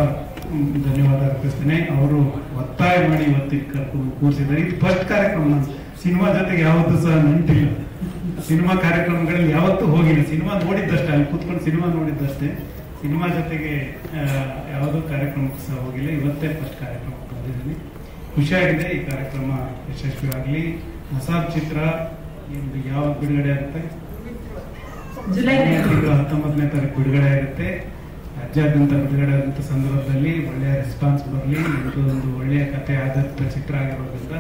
Speaker 11: ಧನ್ಯವಾದ ಅರ್ಪಿಸ್ತೇನೆ. ಅವರು ಒತ್ತಾಯ ಮಾಡಿ ಇವತ್ತಿಗೆ ಕರ್ಕೊಂಡು ಕೂರಿಸಿದ್ದಾರೆ. ಇದು ಫಸ್ಟ್ ಕಾರ್ಯಕ್ರಮ. ನಾನು ಸಿನಿಮಾ ಜೊತೆಗೆ ಯಾವತ್ತೂ ಸಹ ನಂಟಿಲ್ಲ. ಸಿನಿಮಾ ಕಾರ್ಯಕ್ರಮಗಳಲ್ಲಿ ಯಾವತ್ತೂ ಹೋಗಿಲ್ಲ. ಸಿನಿಮಾ ನೋಡಿದ್ದಷ್ಟೇ, ಅಲ್ಲಿ ಕೂತ್ಕೊಂಡು ಸಿನಿಮಾ ನೋಡಿದ್ದಷ್ಟೇ. ಸಿನಿಮಾ ಜೊತೆಗೆ ಯಾವುದೋ ಕಾರ್ಯಕ್ರಮಕ್ಕೆ ಸಹ ಹೋಗಿಲ್ಲ. ಇವತ್ತೇ ಫಸ್ಟ್ ಕಾರ್ಯಕ್ರಮಕ್ಕೆ ಬಂದಿದ್ದೀನಿ. ಖುಷಿಯಾಗಿದೆ. ಈ ಕಾರ್ಯಕ್ರಮ ಯಶಸ್ವಿಯಾಗಲಿ. ನಸಾಬ್ ಚಿತ್ರ ಯಾವಾಗ ಬಿಡುಗಡೆ ಆಗುತ್ತೆ?
Speaker 1: ಜುಲೈ
Speaker 11: 19ನೇ ತಾರೀಕು ಬಿಡುಗಡೆ ಆಗುತ್ತೆ. ರಾಜ್ಯಾದ್ಯಂತ ಬಿಡುಗಡೆ ಆದಂತ ಸಂದರ್ಭದಲ್ಲಿ ಒಳ್ಳೆಯ ರೆಸ್ಪಾನ್ಸ್ ಬರಲಿ. ಒಂದು ಒಳ್ಳೆಯ ಕಥೆ ಆಧಾರಿತ ಚಿತ್ರ ಆಗಿರೋದ್ರಿಂದ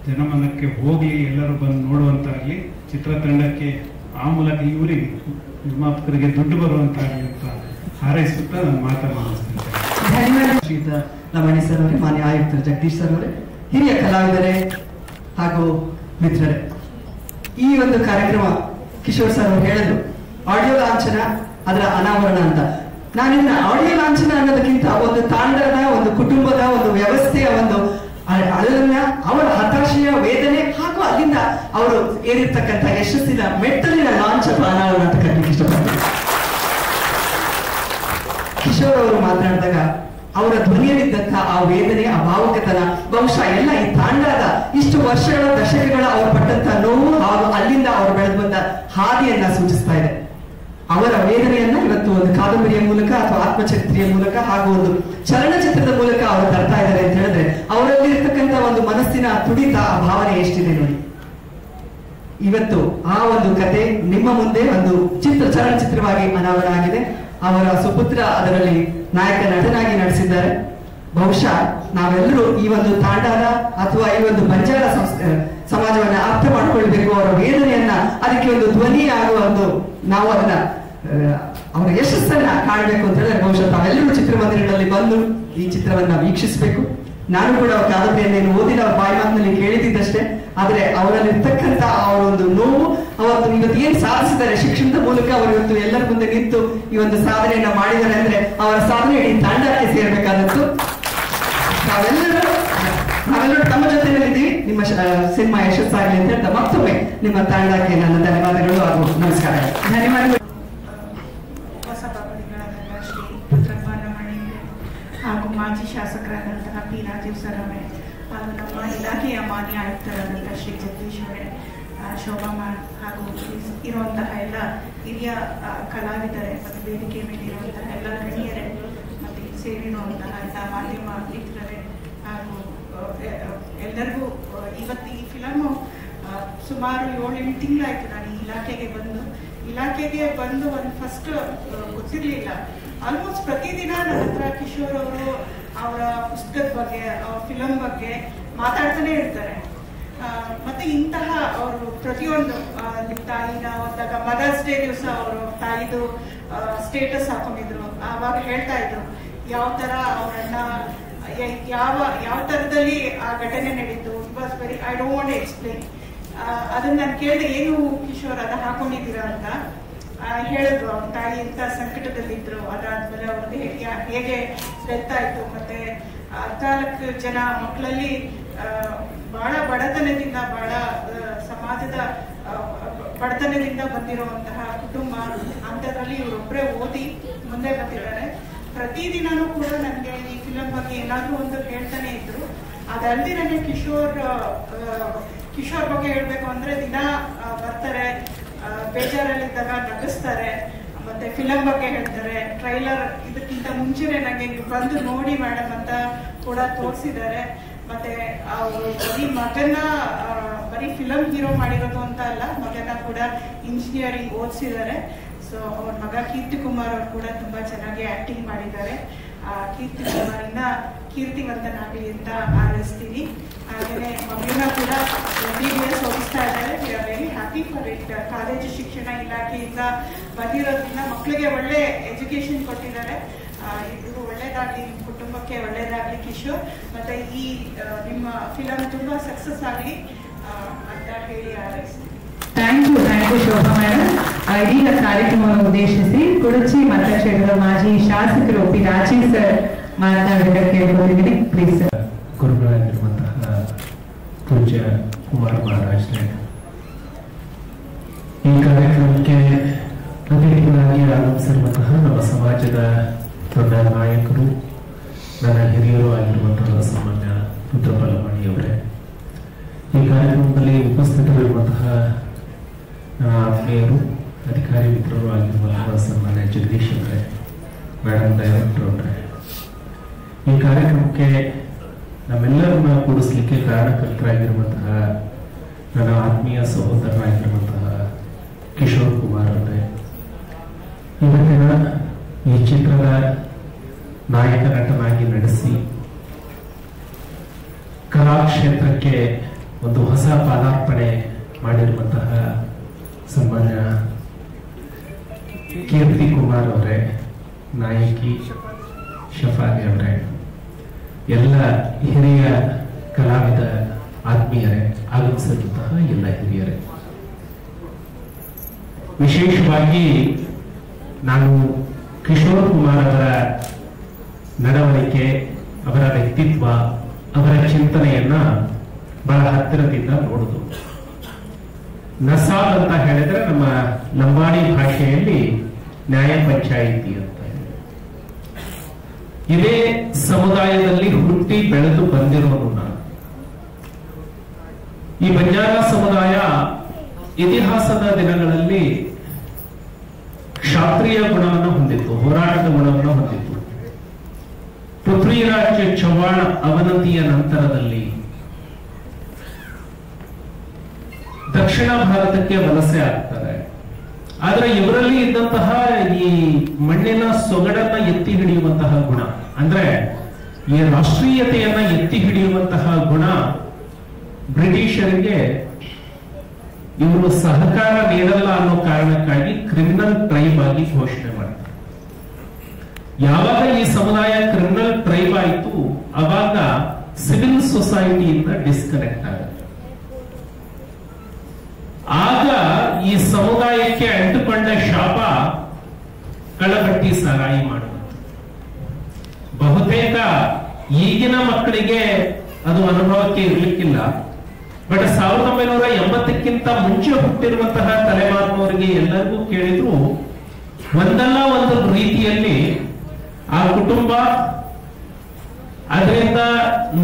Speaker 11: ಜನಮನಕ್ಕೆ ಹೋಗ್ಲಿ, ಎಲ್ಲರೂ ಬಂದು ನೋಡುವಂತಾಗ್ಲಿ. ಚಿತ್ರತಂಡಕ್ಕೆ ಆ ಮೂಲಕ ಇವರಿಗೆ, ನಿರ್ಮಾಪಕರಿಗೆ ದುಡ್ಡು ಬರುವಂತಾಗಲಿ ಅಂತ ಹಾರೈಸುತ್ತಾ ನಾನು ಮಾತನಾಡಿಸ್ತೇನೆ.
Speaker 12: ಶ್ರೀಯುತ ಲಮಾಣಿ ಸರ್ ಅವರೇ, ಮಾನ್ಯ ಆಯುಕ್ತರು ಜಗದೀಶ್ ಸರ್ ಅವರೇ, ಹಿರಿಯ ಕಲಾವಿದರೇ ಹಾಗೂ ಮಿತ್ರರೇ, ಈ ಒಂದು ಕಾರ್ಯಕ್ರಮ ಕಿಶೋರ್ ಸರ್ ಅವರು ಹೇಳಿದ್ರು ಆಡಿಯೋ ಲಾಂಛನ, ಅದರ ಅನಾವರಣ ಅಂತ. ನಾನಿನ್ನ ಆಡಿಯೋ ಲಾಂಛನ ಅನ್ನೋದಕ್ಕಿಂತ ಒಂದು ತಾಂಡದ, ಒಂದು ಕುಟುಂಬದ, ಒಂದು ವ್ಯವಸ್ಥೆಯ ಒಂದು ಅದನ್ನ ಅವರ ಹತಾಶೆಯ ವೇದನೆ ಹಾಗೂ ಅಲ್ಲಿಂದ ಅವರು ಏರಿರ್ತಕ್ಕಂಥ ಯಶಸ್ಸಿನ ಮೆಟ್ಟಲಿನ ಲಾಂಛ ಅನಾವರಣ ಅಂತ ಕರೀಲಿಕ್ಕೆ ಇಷ್ಟಪಡ್ತಾರೆ. ಕಿಶೋರ್ ಅವರು ಮಾತನಾಡಿದಾಗ ಅವರ ಧ್ವನಿಯಲ್ಲಿದ್ದಂತಹ ಆ ವೇದನೆ, ಆ ಭಾವುಕತನ ಬಹುಶಃ ಎಲ್ಲ ಈ ತಾಂಡದ ಇಷ್ಟು ವರ್ಷಗಳ, ದಶಕಗಳ ಅವರು ಪಟ್ಟಂತಹ ನೋವು ಹಾಗೂ ಅಲ್ಲಿಂದ ಅವರು ಬೆಳೆದು ಬಂದ ಹಾದಿಯನ್ನ ಸೂಚಿಸ್ತಾ ಇದೆ. ಅವರ ವೇದನೆಯನ್ನ ಇವತ್ತು ಒಂದು ಕಾದಂಬರಿಯ ಮೂಲಕ ಅಥವಾ ಆತ್ಮಚರಿತ್ರೆಯ ಮೂಲಕ ಹಾಗೂ ಒಂದು ಚಲನಚಿತ್ರದ ಮೂಲಕ ಅವರು ತರ್ತಾ ಇದ್ದಾರೆ ಅಂತ ಹೇಳಿದ್ರೆ ಅವರಲ್ಲಿ ಇರ್ತಕ್ಕಂಥ ಒಂದು ಮನಸ್ಸಿನ ತುಡಿತ, ಆ ಭಾವನೆ ಎಷ್ಟಿದೆ ನೋಡಿ. ಇವತ್ತು ಆ ಒಂದು ಕತೆ ನಿಮ್ಮ ಮುಂದೆ ಒಂದು ಚಲನಚಿತ್ರವಾಗಿ ಅನಾವರಣ ಆಗಿದೆ. ಅವರ ಸುಪುತ್ರ ಅದರಲ್ಲಿ ನಾಯಕ ನಟನಾಗಿ ನಡೆಸಿದ್ದಾರೆ. ಬಹುಶಃ ನಾವೆಲ್ಲರೂ ಈ ಒಂದು ತಾಂಡದ ಅಥವಾ ಈ ಒಂದು ಬಂಜಾರ ಸಮಾಜವನ್ನ ಅರ್ಥ ಮಾಡ್ಕೊಳ್ಬೇಕು. ಅವರ ವೇದನೆಯನ್ನ ಅದಕ್ಕೆ ಒಂದು ಧ್ವನಿ ಆಗುವ ಒಂದು ನಾವು ಅದನ್ನ ಅವರ ಯಶಸ್ಸನ್ನ ಕಾಣಬೇಕು ಅಂತ ಹೇಳಿದ್ರೆ ಬಹುಶಃ ತಾವೆಲ್ಲರೂ ಚಿತ್ರಮಂದಿರಗಳಲ್ಲಿ ಬಂದು ಈ ಚಿತ್ರವನ್ನ ವೀಕ್ಷಿಸಬೇಕು. ನಾನು ಕೂಡ ಅವರ ಕಾದಂಬರಿಯನ್ನೇನು ಓದಿದ ಅವರ ಬಾಯಿ ಮಾತಿನಲ್ಲಿ ಕೇಳಿದ್ದಷ್ಟೇ. ಆದ್ರೆ ಅವರಲ್ಲಿರ್ತಕ್ಕಂಥ ಅವರ ಒಂದು ನೋವು, ಅವತ್ತು ಇವತ್ತು ಏನ್ ಸಾಧಿಸಿದ್ದಾರೆ ಶಿಕ್ಷಣದ ಮೂಲಕ, ಅವರು ಇವತ್ತು ಎಲ್ಲರ ಮುಂದೆ ನಿಂತು ಈ ಒಂದು ಸಾಧನೆಯನ್ನ ಮಾಡಿದ್ದಾರೆ ಅಂದ್ರೆ ಅವರ ಸಾಧನೆ ಇಡೀ ತಾಂಡಕ್ಕೆ ಸೇರ್ಬೇಕಾದದ್ದು. ನಾವೆಲ್ಲರೂ ತಮ್ಮ ಜೊತೆಯಲ್ಲಿದ್ದೀವಿ. ನಿಮ್ಮ ಸಿನಿಮಾ ಯಶಸ್ಸಾಗಲಿ ಅಂತ ಹೇಳ್ತಾ ಮತ್ತೊಮ್ಮೆ ನಿಮ್ಮ ತಾಂಡಕ್ಕೆ ನನ್ನ ಧನ್ಯವಾದಗಳು ಹಾಗೂ ನಮಸ್ಕಾರ. ಧನ್ಯವಾದಗಳು.
Speaker 13: ಹಾಗೂ ಮಾಜಿ ಶಾಸಕರಾದಂತಹ ಪಿ ರಾಜೀವ್ ಸರ್ ಅವರೇ, ಹಾಗೂ ನಮ್ಮ ಇಲಾಖೆಯ ಮಾನ್ಯ ಆಯುಕ್ತರಾದಂತಹ ಶ್ರೀ ಜಗದೀಶ್ ಅವರೇ, ಶೋಭಾ ಮ್ಯಾಮ್ ಹಾಗೂ ಇರುವಂತಹ ಎಲ್ಲ ಹಿರಿಯ ಕಲಾವಿದರೇ ಮತ್ತು ವೇದಿಕೆ ಮೇಲೆ ಇರುವಂತಹ ಎಲ್ಲ ಗಣ್ಯರೇ ಮತ್ತು ಸೇರಿರುವಂತಹ ಎಲ್ಲ ಮಾಧ್ಯಮ ಮಿತ್ರರೇ ಹಾಗೂ ಎಲ್ಲರಿಗೂ ಇವತ್ತು ಈ ಫಿಲಮು ಸುಮಾರು 7-8 ತಿಂಗಳಾಯ್ತು ನಾನು ಈ ಇಲಾಖೆಗೆ ಬಂದು ಒಂದು ಫಸ್ಟ್ ಗೊತ್ತಿರಲಿಲ್ಲ. ಆಲ್ಮೋಸ್ಟ್ ಪ್ರತಿದಿನ ನನ್ನ ಹತ್ರ ಕಿಶೋರ್ ಅವರು ಅವರ ಪುಸ್ತಕದ ಬಗ್ಗೆ ಅವ್ರ ಫಿಲಮ್ ಬಗ್ಗೆ ಮಾತಾಡ್ತಾನೆ ಇರ್ತಾರೆ. ಮತ್ತೆ ಇಂತಹ ಅವರು ಪ್ರತಿಯೊಂದು ನಿಮ್ಮ ತಾಯಿನ ಹೋದಾಗ ಮದರ್ಸ್ ಡೇ ದಿವಸ ಅವರು ತಾಯಿದು ಸ್ಟೇಟಸ್ ಹಾಕೊಂಡಿದ್ರು. ಆವಾಗ ಹೇಳ್ತಾ ಇದ್ರು ಯಾವ ತರ ಅವರನ್ನ ಯಾವ ತರದಲ್ಲಿ ಆ ಘಟನೆ ನಡೀತು. It was very I don't want to explain. ಅದನ್ನ ನಾನು ಕೇಳಿದೆ, ಏನು ಕಿಶೋರ್ ಅದ ಹಾಕೊಂಡಿದ್ದೀರಾ ಅಂತ. ಹೇಳಿದ್ರು ಅವ್ರ ತಾಯಿ ಇಂತ ಸಂಕಟದಲ್ಲಿದ್ರು, ಅದಾದ್ಮೇಲೆ ಅವ್ರಿಗೆ ಹೇಗೆ ಡೆತ್ ಆಯ್ತು. ಮತ್ತೆ 14 ಜನ ಮಕ್ಕಳಲ್ಲಿ ಬಹಳ ಬಡತನದಿಂದ ಸಮಾಜದ ಬಡತನದಿಂದ ಬಂದಿರುವಂತಹ ಕುಟುಂಬ. ಅಂಥದ್ರಲ್ಲಿ ಇವರೊಬ್ಬರೇ ಓದಿ ಮುಂದೆ ಬಂದಿದ್ದಾರೆ. ಪ್ರತಿದಿನನೂ ಕೂಡ ನನಗೆ ಈ ಫಿಲಂ ಬಗ್ಗೆ ಏನಾದ್ರೂ ಒಂದು ಹೇಳ್ತಾನೆ ಇದ್ರು. ಅದಲ್ಲದೆ ನನಗೆ ಕಿಶೋರ್ ಬಗ್ಗೆ ಹೇಳ್ಬೇಕು ಅಂದ್ರೆ ದಿನ ಬರ್ತಾರೆ, ಬೇಜಾರಲ್ಲಿದ್ದಾಗ ನಗಿಸ್ತಾರೆ, ಮತ್ತೆ ಫಿಲಂ ಬಗ್ಗೆ ಹೇಳ್ತಾರೆ. ಟ್ರೈಲರ್ ಇದಕ್ಕಿಂತ ಮುಂಚೆನೆ ನನಗೆ ನೀವು ಬಂದು ನೋಡಿ ಮೇಡಮ್ ಅಂತ ಕೂಡ ತೋರಿಸಿದ್ದಾರೆ. ಮತ್ತೆ ಅವರು ಬರೀ ಫಿಲಂ ಹೀರೋ ಮಾಡಿರೋದು ಅಂತ ಅಲ್ಲ, ಮಗನ ಕೂಡ ಇಂಜಿನಿಯರಿಂಗ್ ಓದಿಸಿದ್ದಾರೆ. ಸೊ ಅವ್ರ ಮಗ ಕೀರ್ತಿ ಕುಮಾರ್ ಅವರು ಕೂಡ ತುಂಬಾ ಚೆನ್ನಾಗಿ ಆಕ್ಟಿಂಗ್ ಮಾಡಿದ್ದಾರೆ. ಕೀರ್ತಿ ಕುಮಾರಿನ ಕೀರ್ತಿವಂತನಾಗಲಿ ಅಂತ ಹಾರೈಸ್ತೀನಿ. ಹಾಗೆಯೇ ಮಗುನ ಕೂಡ MBBS ಓದಿಸ್ತಾ ಇದ್ದಾರೆ. We are very happy for it. College ಶಿಕ್ಷಣ ಇಲಾಖೆಯಿಂದ ಬಂದಿರೋದ್ರಿಂದ ಮಕ್ಕಳಿಗೆ ಒಳ್ಳೆ ಎಜುಕೇಶನ್ ಕೊಟ್ಟಿದ್ದಾರೆ. ಇದು ಒಳ್ಳೇದಾಗ್ಲಿ, ನಿಮ್ಮ ಕುಟುಂಬಕ್ಕೆ ಒಳ್ಳೇದಾಗ್ಲಿ ಕಿಶೋರ್. ಮತ್ತೆ ಈ ನಿಮ್ಮ ಫಿಲಂ ತುಂಬಾ ಸಕ್ಸಸ್ ಆಗಲಿ ಅಂತ ಹೇಳಿ ಹಾರೈಸ್ತೀನಿ.
Speaker 1: Thank you Shobha madam. ಇದೀಗ ಕಾರ್ಯಕ್ರಮವನ್ನು ಉದ್ದೇಶಿಸಿ ಕುಡಚಿ ಮತಕ್ಷೇತ್ರದ ಮಾಜಿ ಶಾಸಕರು ಪಿ ರಾಜೀವ್ ಸರ್ ಮಾತನಾಡಬೇಕು ಕೇಳಿಕೊಂಡಿದ್ದೀನಿ. Please sir.
Speaker 14: ಗುರುಗಳಾಗಿರುವಂತಹ ಪೂಜ್ಯ ಕುಮಾರ್ ಮಹಾರಾಜ್ರೆ ಈ ಕಾರ್ಯಕ್ರಮಕ್ಕೆ ಅತಿಥಿಗಳಾಗಿ ಆಗಮಿಸಿರುವಂತಹ ನಮ್ಮ ಸಮಾಜದ ದೊಡ್ಡ ನಾಯಕರು, ನನ್ನ ಹಿರಿಯರು ಆಗಿರುವಂತಹ ಸಾಮಾನ್ಯ ರುದ್ರಬಲಮಣಿಯವರೇ, ಈ ಕಾರ್ಯಕ್ರಮದಲ್ಲಿ ಉಪಸ್ಥಿತರಿರುವಂತಹ ಆತ್ಮೀಯರು, ಅಧಿಕಾರಿ ಮಿತ್ರರು ಆಗಿರುವಂತಹ ಸಾಮಾನ್ಯ ಜಗದೀಶ್ ಅವರೇ, ಮೇಡಮ್ ಡೈರೆಕ್ಟರ್ ಅವರೇ, ಈ ಕಾರ್ಯಕ್ರಮಕ್ಕೆ ನಮ್ಮೆಲ್ಲರನ್ನ ಕೂಡಿಸ್ಲಿಕ್ಕೆ ಕಾರಣಕರ್ತರಾಗಿರುವಂತಹ ನನ್ನ ಆತ್ಮೀಯ ಸಹೋದರರಾಗಿರುವಂತಹ ಕಿಶೋರ್ ಕುಮಾರ್ ಅವರೇ, ಇವತ್ತಿನ ಈ ಚಿತ್ರದ ನಾಯಕ ನಟನಾಗಿ ನಡೆಸಿ ಕಲಾಕ್ಷೇತ್ರಕ್ಕೆ ಒಂದು ಹೊಸ ಪಾದಾರ್ಪಣೆ ಮಾಡಿರುವಂತಹ ಸನ್ಮಾನ್ಯ ಕೀರ್ತಿ ಕುಮಾರ್ ಅವರೇ, ನಾಯಕಿ ಶಫಾಲಿ ಅವರೇ, ಎಲ್ಲ ಹಿರಿಯ ಕಲಾವಿದ ಆತ್ಮೀಯರೇ, ಆಗಮಿಸಿರುವಂತಹ ಎಲ್ಲ ಹಿರಿಯರೇ, ವಿಶೇಷವಾಗಿ ನಾನು ಕಿಶೋರ್ ಕುಮಾರ್ ಅವರ ನಡವಳಿಕೆ, ಅವರ ವ್ಯಕ್ತಿತ್ವ, ಅವರ ಚಿಂತನೆಯನ್ನ ಬಹಳ ಹತ್ತಿರದಿಂದ ನೋಡುದು. ನಸಾಲ್ ಅಂತ ಹೇಳಿದ್ರೆ ನಮ್ಮ ಲಂಬಾಣಿ ಭಾಷೆಯಲ್ಲಿ ನ್ಯಾಯ ಪಂಚಾಯಿತಿ ಅಂತ. ಇದೇ ಸಮುದಾಯದಲ್ಲಿ ಹುಟ್ಟಿ ಬೆಳೆದು ಬಂದಿರೋನು ನಾನು. ಈ ಬಂಜಾರ ಸಮುದಾಯ ಇತಿಹಾಸದ ದಿನಗಳಲ್ಲಿ ಕ್ಷಾತ್ರಿಯ ಗುಣವನ್ನು ಹೊಂದಿತ್ತು, ಹೋರಾಟದ ಗುಣವನ್ನು ಹೊಂದಿತ್ತು. ಪೃಥ್ವಿರಾಜ್ ಚವ್ಹಾಣ್ ಅವನತಿಯ ನಂತರದಲ್ಲಿ ದಕ್ಷಿಣ ಭಾರತಕ್ಕೆ ವಲಸೆ ಆಗ್ತಾರೆ. ಆದ್ರೆ ಇವರಲ್ಲಿ ಇದ್ದಂತಹ ಈ ಮಣ್ಣಿನ ಸೊಗಡನ್ನ ಎತ್ತಿ ಹಿಡಿಯುವಂತಹ ಗುಣ, ಅಂದ್ರೆ ಈ ರಾಷ್ಟ್ರೀಯತೆಯನ್ನ ಎತ್ತಿ ಹಿಡಿಯುವಂತಹ ಗುಣ ಬ್ರಿಟಿಷರಿಗೆ ಇವರು ಸಹಕಾರ ನೀಡಲ್ಲ ಅನ್ನೋ ಕಾರಣಕ್ಕಾಗಿ ಕ್ರಿಮಿನಲ್ ಟ್ರೈಬ್ ಆಗಿ ಘೋಷಣೆ ಮಾಡ್ತಾರೆ. ಯಾವಾಗ ಈ ಸಮುದಾಯ ಕ್ರಿಮಿನಲ್ ಟ್ರೈಬ್ ಆಯಿತು, ಅವಾಗ ಸಿವಿಲ್ ಸೊಸೈಟಿಯಿಂದ ಡಿಸ್ಕನೆಕ್ಟ್ ಆಗುತ್ತೆ. ಆಗ ಈ ಸಮುದಾಯಕ್ಕೆ ಅಂಟುಕೊಂಡ ಶಾಪ ಕಳ್ಳಬಟ್ಟಿ ಸಾರಾಯಿ ಮಾಡುವುದು. ಬಹುತೇಕ ಈಗಿನ ಮಕ್ಕಳಿಗೆ ಅದು ಅನುಭವಕ್ಕೆ ಇರಲಿಕ್ಕಿಲ್ಲ. ಬಟ್ 1980ಕ್ಕಿಂತ ಮುಂಚೆ ಹುಟ್ಟಿರುವಂತಹ ತಲೆಮಾರಿನವರಿಗೆ ಎಲ್ಲರಿಗೂ ಕೇಳಿದ್ರು ಒಂದಲ್ಲ ಒಂದು ರೀತಿಯಲ್ಲಿ ಆ ಕುಟುಂಬ ಅದರಿಂದ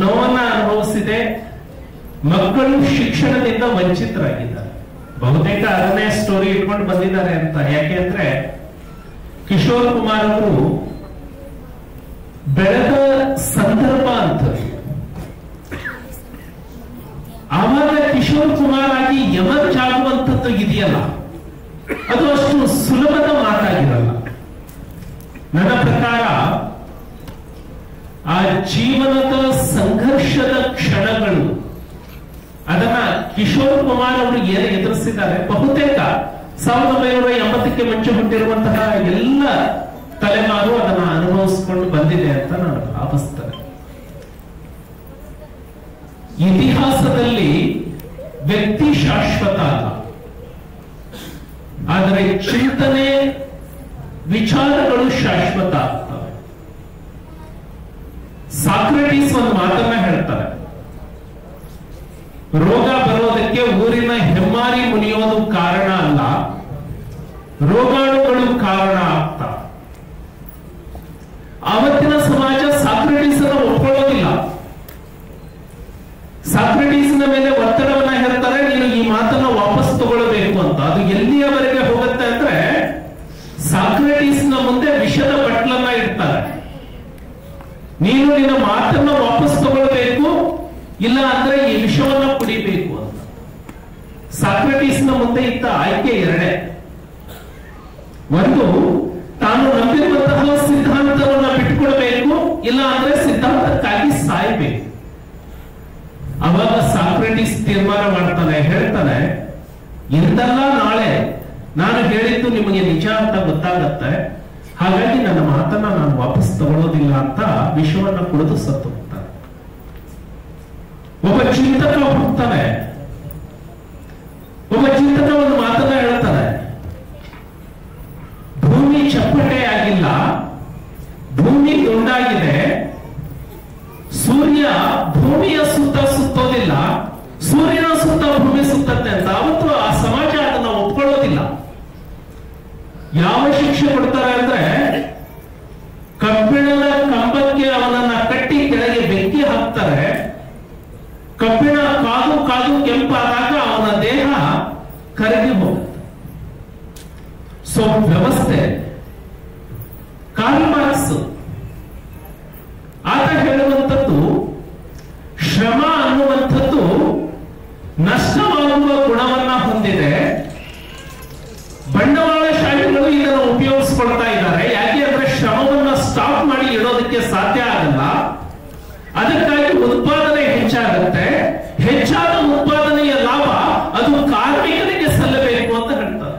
Speaker 14: ನೋವನ್ನ ಅನುಭವಿಸಿದೆ. ಮಕ್ಕಳು ಶಿಕ್ಷಣದಿಂದ ವಂಚಿತರಾಗಿದ್ದಾರೆ. ಬಹುತೇಕ ಅದನ್ನೇ ಸ್ಟೋರಿ ಇಟ್ಕೊಂಡು ಬಂದಿದ್ದಾರೆ ಅಂತ. ಯಾಕೆಂದ್ರೆ ಕಿಶೋರ್ ಕುಮಾರ್ ಅವರು ಬೆಳೆದ ಸಂದರ್ಭ ಅಂತ. ಆವಾಗ ಕಿಶೋರ್ ಕುಮಾರ್ ಆಗಿ ಎಮರ್ಜ್ ಆಗುವಂಥದ್ದು ಇದೆಯಲ್ಲ, ಅದು ಅಷ್ಟು ಸುಲಭದ ಮಾತಾಗಿರಲ್ಲ. ನನ್ನ ಪ್ರಕಾರ ಆ ಜೀವನದ ಸಂಘರ್ಷದ ಕ್ಷಣಗಳು, ಅದನ್ನ ಕಿಶೋರ್ ಕುಮಾರ್ ಅವರು ಏನು ಎದುರಿಸಿದ್ದಾರೆ, ಬಹುತೇಕ 1980ಕ್ಕೆ ಮುಂಚೆ ಹುಟ್ಟಿರುವಂತಹ ಎಲ್ಲ ತಲೆಮಾರು ಅದನ್ನ ಅನುಭವಿಸಿಕೊಂಡು ಬಂದಿದೆ ಅಂತ ನಾನು ಭಾವಿಸ್ತೇನೆ. ಇತಿಹಾಸದಲ್ಲಿ ವ್ಯಕ್ತಿ ಶಾಶ್ವತ ಅಲ್ಲ, ಆದರೆ ಚಿಂತನೆ ವಿಚಾರಗಳು ಶಾಶ್ವತ ಆಗ್ತವೆ. ಸಾಕ್ರೆಟೀಸ್ ಒಂದು ಮಾತನ್ನ ಹೇಳ್ತಾರೆ, ರೋಗ ಬರೋದಕ್ಕೆ ಊರಿನ ಹೆಮ್ಮಾರಿ ಮುನಿಯೋದು ಕಾರಣ ಅಲ್ಲ, ರೋಗಾಣುಗಳು ಕಾರಣ ಆಗ್ತಾ. ಆವತ್ತಿನ ಸಮಾಜ ಸಾಕ್ರೆಟೀಸನ್ನ ಒಪ್ಕೊಳ್ಳೋದಿಲ್ಲ. ಸಾಕ್ರೆಟೀಸ್ನ ಮೇಲೆ ಒತ್ತಡವನ್ನ ಹೇಳ್ತಾರೆ, ನೀನು ಈ ಮಾತನ್ನ ವಾಪಸ್ ತಗೊಳ್ಬೇಕು ಅಂತ. ಅದು ಎಲ್ಲಿಯವರೆಗೆ ಹೋಗುತ್ತೆ ಅಂದ್ರೆ ಸಾಕ್ರೆಟೀಸ್ನ ಮುಂದೆ ವಿಷದ ಬಟ್ಲನ್ನ ಇಡ್ತಾರೆ. ನೀನು ನಿನ್ನ ಮಾತನ್ನ ವಾಪಸ್ ತಗೊಳ್ಬೇಕು, ಇಲ್ಲ ಅಂದ್ರೆ ಈ ವಿಷವನ್ನ ಕುಡಿಬೇಕು ಅಂತ. ಸಾಕ್ರೆಟೀಸ್ನ ಮುಂದೆ ಇದ್ದ ಆಯ್ಕೆ ಎರಡೇ. ಒಂದು, ತಾನು ನಂಬಿರುವಂತಹ ಸಿದ್ಧಾಂತವನ್ನ ಬಿಟ್ಟುಕೊಡ್ಬೇಕು, ಇಲ್ಲ ಅಂದ್ರೆ ಸಿದ್ಧಾಂತಕ್ಕಾಗಿ ಸಾಯ್ಬೇಕು. ಅವಾಗ ಸಾಕ್ರೆಟೀಸ್ ತೀರ್ಮಾನ ಮಾಡ್ತಾನೆ, ಹೇಳ್ತಾನೆ, ಇಂದಲ್ಲ ನಾಳೆ ನಾನು ಹೇಳಿದ್ದು ನಿಮಗೆ ನಿಜ ಅಂತ ಗೊತ್ತಾಗತ್ತೆ, ಹಾಗಾಗಿ ನನ್ನ ಮಾತನ್ನ ನಾನು ವಾಪಸ್ ತಗೊಳ್ಳೋದಿಲ್ಲ ಅಂತ ವಿಷವನ್ನ ಕುಡಿದು ಸತ್ತು ಹೋಗ್ತಾನೆ. ಒಬ್ಬ ಚಿಂತಕ ಹುಡ್ತಾನೆ, ಒಬ್ಬ ಚಿಂತಕ ಒಂದು ಮಾತನ್ನ ಹೇಳ್ತಾನೆ, ಭೂಮಿ ಚಪ್ಪಟೆ ಆಗಿಲ್ಲ, ಭೂಮಿ ದುಂಡಾಗಿದೆ, ಸೂರ್ಯ ಭೂಮಿಯ ಸುತ್ತ ಸುತ್ತೋದಿಲ್ಲ, ಸೂರ್ಯನ ಸುತ್ತ ಭೂಮಿ ಸುತ್ತತ್ತೆ ಅಂತ. ಅವತ್ತು ಆ ಸಮಾಜ ಅದನ್ನ ಒಪ್ಕೊಳ್ಳೋದಿಲ್ಲ. ಯಾವ ಶಿಕ್ಷೆ ಕೊಡ್ತಾರೆ ಅಂದ್ರೆ, ಕಬ್ಬಿಣದ ಕಂಬಕ್ಕೆ ಅವನನ್ನ ಕಟ್ಟಿ ಕೆಳಗೆ ಬೆಂಕಿ ಹಾಕ್ತಾರೆ. ಕಬ್ಬಿಣ ಕಾದು ಕಾದು ಕೆಂಪಾದಾಗ ಅವನ ದೇಹ ಕರಗಿ ಹೋಗುತ್ತೆ. ಸೊ ವ್ಯವಸ್ಥೆ. ಕಾರ್ಲ್ ಮಾರ್ಕ್ಸ್ ಆತ ಹೇಳುವಂಥದ್ದು, ಶ್ರಮ ಅನ್ನುವಂಥದ್ದು ನಷ್ಟವಾಗುವ ಗುಣವನ್ನ ಹೊಂದಿದೆ. ಬಂಡವಾಳಶಾಹಿಗಳು ಇದನ್ನು ಉಪಯೋಗಿಸ್ಕೊಳ್ತಾ ಇದ್ದಾರೆ. ಯಾಕೆ ಅಂದ್ರೆ ಶ್ರಮವನ್ನ ಸ್ಟಾಪ್ ಮಾಡಿ ಇಡೋದಕ್ಕೆ ಸಾಧ್ಯ ಆಗಲ್ಲ. ಅದಕ್ಕಾಗಿ ಉತ್ಪಾದನೆ ಹೆಚ್ಚಾಗುತ್ತೆ. ಹೆಚ್ಚಾದ ಉತ್ಪಾದನೆಯ ಲಾಭ ಅದು ಕಾರ್ಮಿಕರಿಗೆ ಸಲ್ಲಬೇಕು ಅಂತ ಹೇಳ್ತಾರೆ.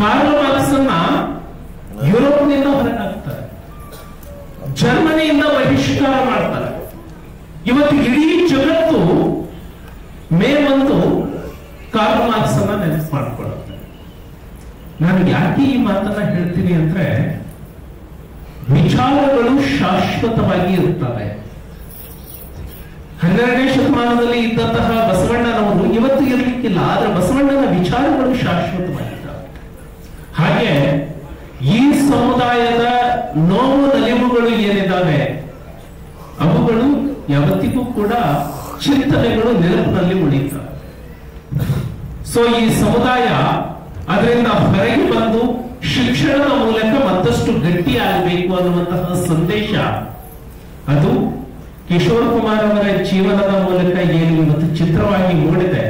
Speaker 14: ಕಾರ್ಲ್ ಮಾರ್ಕ್ಸ್ ಅನ್ನ ಯುರೋಪ್ನಿಂದ ಹೊರಗಾಗ್ತಾರೆ, ಜರ್ಮನಿಯಿಂದ ಬಹಿಷ್ಕಾರ ಮಾಡ್ತಾರೆ. ಇವತ್ತು ಇಡೀ ಜಗತ್ತು ಮೇ 1 ಕಾರ್ಲ್ ಮಾರ್ಕ್ಸ್ ಅನ್ನ ನೆನಪು ಮಾಡಿಕೊಳ್ಳುತ್ತೆ. ನಾನು ಯಾಕೆ ಈ ಮಾತನ್ನ ಹೇಳ್ತೀನಿ ಅಂದ್ರೆ, ವಿಚಾರಗಳು ಶಾಶ್ವತವಾಗಿ ಇರುತ್ತವೆ. 12ನೇ ಶತಮಾನದಲ್ಲಿ ಇದ್ದಂತಹ ಬಸವಣ್ಣನವರು ಇವತ್ತು ಇರಲಿಕ್ಕಿಲ್ಲ, ಆದ್ರೆ ಬಸವಣ್ಣನ ವಿಚಾರಗಳು ಶಾಶ್ವತವಾಗಿದ್ದಾವೆ. ಹಾಗೆ ಈ ಸಮುದಾಯದ ನೋವು ನಲಿವುಗಳು ಏನಿದ್ದಾವೆ ಅವುಗಳು ಯಾವತ್ತಿಗೂ ಕೂಡ ಚಿಂತನೆಗಳು ನೆನಪಿನಲ್ಲಿ ಉಳಿಯುತ್ತವೆ. ಸೊ ಈ ಸಮುದಾಯ ಅದರಿಂದ ಹೊರಗೆ ಬಂದು ಶಿಕ್ಷಣದ ಮೂಲಕ ಮತ್ತಷ್ಟು ಗಟ್ಟಿಯಾಗಬೇಕು ಅನ್ನುವಂತಹ ಸಂದೇಶ ಅದು ಕಿಶೋರ್ ಕುಮಾರ್ ಅವರ ಜೀವನದ ಮೂಲಕ ಏನು ಇವತ್ತು ಚಿತ್ರವಾಗಿ ಮೂಡಿದೆ.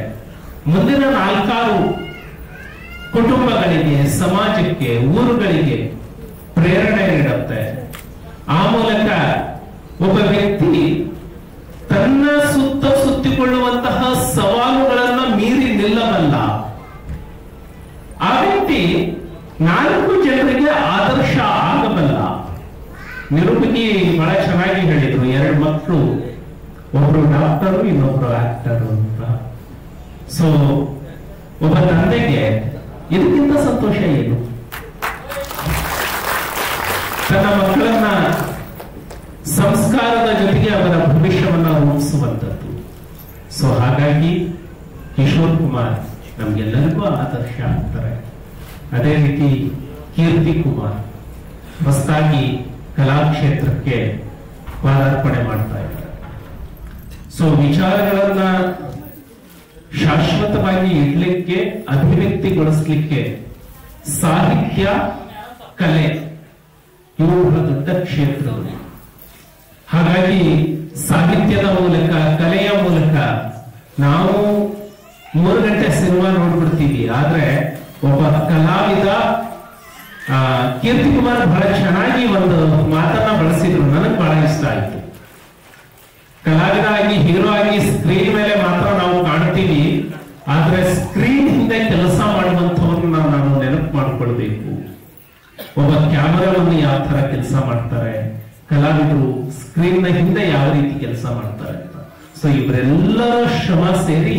Speaker 14: ಮುಂದಿನ 4-6 ಕುಟುಂಬಗಳಿಗೆ, ಸಮಾಜಕ್ಕೆ, ಊರುಗಳಿಗೆ ಪ್ರೇರಣೆ ನೀಡುತ್ತೆ. ಆ ಮೂಲಕ ಒಬ್ಬ ವ್ಯಕ್ತಿ ತನ್ನ ಸುತ್ತ ಸುತ್ತಿಕೊಳ್ಳುವಂತಹ ಸವಾಲುಗಳನ್ನ ಮೀರಿ ನಿಲ್ಲಬಲ್ಲ. ಆ ವ್ಯಕ್ತಿ 4 ಜನರಿಗೆ ಆದರ್ಶ ಆಗಬಲ್ಲ. ನಿರೂಪಕಿ ಬಹಳ ಚೆನ್ನಾಗಿ ಹೇಳಿದ್ರು, 2 ಮಕ್ಕಳು, ಒಬ್ರು ಡಾಕ್ಟರು, ಇನ್ನೊಬ್ರು ಆಕ್ಟರು ಅಂತ. ಸೊ ಒಬ್ಬ ತಂದೆಗೆ ಇದಕ್ಕಿಂತ ಸಂತೋಷ ಏನು? ತನ್ನ ಮಕ್ಕಳನ್ನ ಸಂಸ್ಕಾರದ ಜೊತೆಗೆ ಅವರ ಭವಿಷ್ಯವನ್ನ ರೂಪಿಸುವಂಥದ್ದು. ಸೊ ಹಾಗಾಗಿ ಕಿಶೋರ್ ಕುಮಾರ್ ನಮ್ಗೆಲ್ಲರಿಗೂ ಆದರ್ಶ ಆಗ್ತಾರೆ. ಅದೇ ರೀತಿ ಕೀರ್ತಿ ಕುಮಾರ್ ಹೊಸದಾಗಿ ಕಲಾಕ್ಷೇತ್ರಕ್ಕೆ ಪಾದಾರ್ಪಣೆ ಮಾಡ್ತಾ ಇದ್ದಾರೆ. ಸೊ ವಿಚಾರಗಳನ್ನ ಶಾಶ್ವತವಾಗಿ ಇಡ್ಲಿಕ್ಕೆ, ಅಭಿವ್ಯಕ್ತಿಗೊಳಿಸ್ಲಿಕ್ಕೆ ಸಾಹಿತ್ಯ, ಕಲೆ ಇವು ಬಹಳ ದೊಡ್ಡ ಕ್ಷೇತ್ರಗಳು. ಹಾಗಾಗಿ ಸಾಹಿತ್ಯದ ಮೂಲಕ, ಕಲೆಯ ಮೂಲಕ ನಾವು 3 ಗಂಟೆ ಸಿನಿಮಾ ನೋಡ್ಬಿಡ್ತೀವಿ. ಆದ್ರೆ ಒಬ್ಬ ಕಲಾವಿದ ಕೀರ್ತಿ ಕುಮಾರ್ ಬಹಳ ಚೆನ್ನಾಗಿ ಒಂದು ಮಾತನ್ನ ಬಳಸಿದ್ರು, ನನಗೆ ಬಹಳ ಇಷ್ಟ ಆಯ್ತು. ಕಲಾವಿದ ಆಗಿ, ಹೀರೋ ಆಗಿ ಸ್ಕ್ರೀನ್ ಮೇಲೆ ಮಾತ್ರ ನಾವು ಕಾಣ್ತೀವಿ, ಆದ್ರೆ ಸ್ಕ್ರೀನ್ ಹಿಂದೆ ಕೆಲಸ ಮಾಡುವಂತವ್ರನ್ನ ನಾವು ನೆನಪು ಮಾಡ್ಕೊಳ್ಬೇಕು. ಒಬ್ಬ ಕ್ಯಾಮರಾವನ್ನು ಯಾವ ತರ ಕೆಲಸ ಮಾಡ್ತಾರೆ, ಕಲಾವಿದರು ಸ್ಕ್ರೀನ್ ನ ಹಿಂದೆ ಯಾವ ರೀತಿ ಕೆಲಸ ಮಾಡ್ತಾರೆ ಅಂತ. ಸೊ ಇವರೆಲ್ಲರ ಶ್ರಮ ಸೇರಿ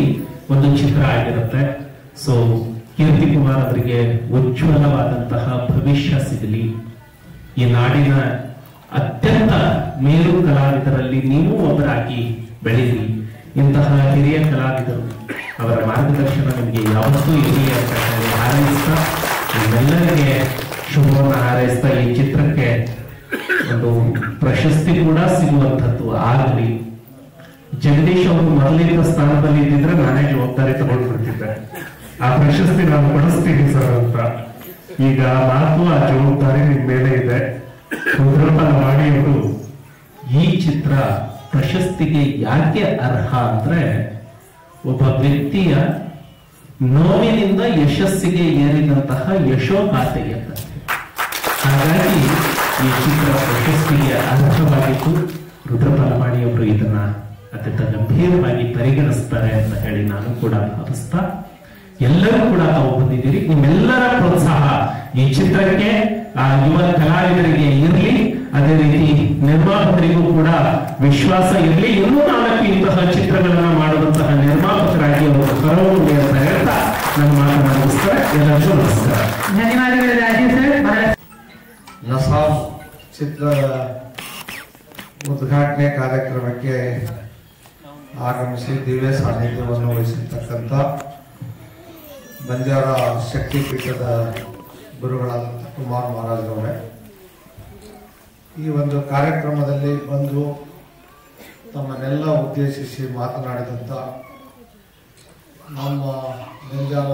Speaker 14: ಒಂದು ಚಿತ್ರ ಆಗಿರುತ್ತೆ. ಸೊ ಕೀರ್ತಿ ಕುಮಾರ್ ಅವರಿಗೆ ಉಜ್ವಲವಾದಂತಹ ಭವಿಷ್ಯ ಸಿಗಲಿ. ಈ ನಾಡಿನ ಅತ್ಯಂತ ಮೇರು ಕಲಾವಿದರಲ್ಲಿ ನೀವು ಒಬ್ಬರಾಗಿ ಬೆಳೀರಿ. ಇಂತಹ ಹಿರಿಯ ಕಲಾವಿದರು, ಅವರ ಮಾರ್ಗದರ್ಶನ ನಿಮಗೆ ಯಾವತ್ತೂ ಇರಲಿ ಅಂತ ಹೇಳಿ ಹಾರೈಸ್ತಾ, ನಿಮ್ಮೆಲ್ಲರಿಗೆ ಶುಭವನ್ನು ಹಾರೈಸ್ತಾ ಈ ಚಿತ್ರಕ್ಕೆ ಒಂದು ಪ್ರಶಸ್ತಿ ಕೂಡ ಸಿಗುವಂಥದ್ದು ಆಗಲಿ. ಜಗದೀಶ್ ಅವರು ಮೊದಲಿನ ಸ್ಥಾನದಲ್ಲಿ ಇದ್ದಿದ್ರೆ ನಾನೇ ಜವಾಬ್ದಾರಿ ತಗೊಂಡ್ಬಿಡ್ತಿದ್ದೆ. ಆ ಪ್ರಶಸ್ತಿ ನಾನು ಕೊಡಿಸ್ತೀನಿ ಸರ್ ಅಂತ. ಈಗ ಮಾತು ಆ ಜವಾಬ್ದಾರಿ ನಿಮ್ ಮೇಲೆ ಇದೆ. ರುದ್ರಪಾಲ್ ವಾಣಿಯವರು ಈ ಚಿತ್ರ ಪ್ರಶಸ್ತಿಗೆ ಯಾಕೆ ಅರ್ಹ ಅಂದ್ರೆ, ಒಬ್ಬ ವ್ಯಕ್ತಿಯ ನೋವಿನಿಂದ ಯಶಸ್ಸಿಗೆ ಏರಿದಂತಹ ಯಶೋಗಾಥೆಯ ಕಥೆ. ಹಾಗಾಗಿ ಈ ಚಿತ್ರ ಪ್ರಶಸ್ತಿಗೆ ಅರ್ಹವಾಗಿತ್ತು. ರುದ್ರಪಾಲ್ ವಾಣಿಯವರು ಇದನ್ನ ಅತ್ಯಂತ ಗಂಭೀರವಾಗಿ ಪರಿಗಣಿಸ್ತಾರೆ ಅಂತ ಹೇಳಿ ನಾನು ಕೂಡ ಭಾವಿಸ್ತಾ, ಎಲ್ಲರೂ ಕೂಡ ತಾವು ಬಂದಿದ್ದೀರಿ. ನಿಮ್ಮೆಲ್ಲರ ಪ್ರೋತ್ಸಾಹ ಈ ಚಿತ್ರಕ್ಕೆ, ಯುವ ಕಲಾವಿದರಿಗೆ ಇರಲಿ, ಅದೇ ರೀತಿ ನಿರ್ಮಾಪಕರಿಗೂ ಕೂಡ ವಿಶ್ವಾಸ ಇರಲಿ. ಇನ್ನೂ 4 ಇಂತಹ ಚಿತ್ರಗಳನ್ನ ಮಾಡುವಂತಹ ನಿರ್ಮಾಪಕರಾಗಿ ಅವರು ಹೊರಹೊಮ್ಮಿ ಅಂತ ಹೇಳ್ತಾ ನನ್ನ ಮಾತನ್ನು ಮುಗಿಸ್ತಾರೆ. ಎಲ್ಲರಿಗೂ ನಮಸ್ಕಾರ.
Speaker 1: ಧನ್ಯವಾದಗಳು ರಾಜೀವ್ ಸರ್.
Speaker 15: ನಸಾಬ್ ಚಿತ್ರದ ಉದ್ಘಾಟನೆ ಕಾರ್ಯಕ್ರಮಕ್ಕೆ ಆಗಮಿಸಿ ದಿವ್ಯ ಸಾನ್ನಿಧ್ಯವನ್ನು ವಹಿಸಿರ್ತಕ್ಕಂಥ ಬಂಜಾರ ಶಕ್ತಿಪೀಠದ ಗುರುಗಳಾದ ಕುಮಾರ್ ಮಹಾರಾಜ್ ಅವರೇ, ಈ ಒಂದು ಕಾರ್ಯಕ್ರಮದಲ್ಲಿ ಬಂದು ತಮ್ಮನ್ನೆಲ್ಲ ಉದ್ದೇಶಿಸಿ ಮಾತನಾಡಿದಂಥ ನಮ್ಮ ಬಂಜಾರ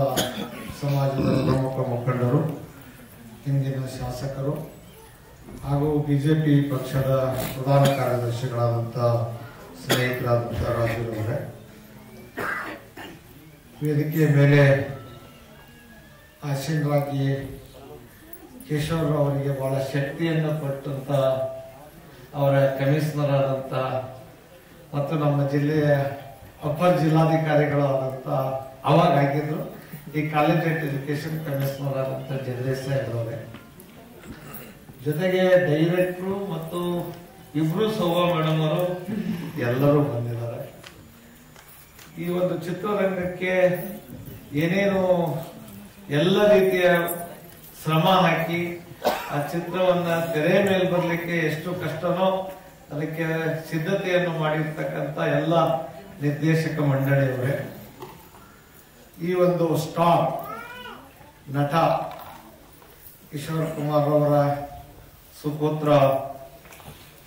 Speaker 15: ಸಮಾಜದ ಪ್ರಮುಖ ಮುಖಂಡರು, ಹಿಂದಿನ ಶಾಸಕರು ಹಾಗೂ ಬಿಜೆಪಿ ಪಕ್ಷದ ಪ್ರಧಾನ ಕಾರ್ಯದರ್ಶಿಗಳಾದಂಥ ಸ್ನೇಹಿತರಾದಂಥ ರಾಜೀವ್ ಅವರೇ, ವೇದಿಕೆಯ ಮೇಲೆ ಆಸೀನರಾಗಿ ಕಿಶೋರ್ ಅವರಿಗೆ ಬಹಳ ಶಕ್ತಿಯನ್ನು ಕೊಟ್ಟಂತ ಅವರ ಕಮಿಷನರ್ ಆದಂತ ಮತ್ತು ನಮ್ಮ ಜಿಲ್ಲೆಯ ಅಪರ್ ಜಿಲ್ಲಾಧಿಕಾರಿಗಳಾದಂತ ಅವಾಗ ಆಗಿದ್ರು ಈ ಕಾಲೇಜ್ ಎಜುಕೇಶನ್ ಕಮಿಷನರ್ ಆದಂತ ಜಗದೀಶ್ ಸಾಹೇಬ್ ಅವರೇ, ಜೊತೆಗೆ ಡೈರೆಕ್ಟ್ರು ಮತ್ತು ಇಬ್ರು ಸೌವಾ ಮೇಡಮ್ ಅವರು ಎಲ್ಲರೂ ಬಂದಿದ್ದಾರೆ. ಈ ಒಂದು ಚಿತ್ರರಂಗಕ್ಕೆ ಏನೇನು ಎಲ್ಲ ರೀತಿಯ ಶ್ರಮ ಹಾಕಿ ಆ ಚಿತ್ರವನ್ನ ತೆರೆ ಮೇಲೆ ಬರ್ಲಿಕ್ಕೆ ಎಷ್ಟು ಕಷ್ಟನೋ ಅದಕ್ಕೆ ಸಿದ್ಧತೆಯನ್ನು ಮಾಡಿರ್ತಕ್ಕಂಥ ಎಲ್ಲ ನಿರ್ದೇಶಕ ಮಂಡಳಿಯವರೇ, ಈ ಒಂದು ಸ್ಟಾರ್ ನಟ ಕಿಶೋರ್ ಕುಮಾರ್ ಅವರ ಸುಪುತ್ರ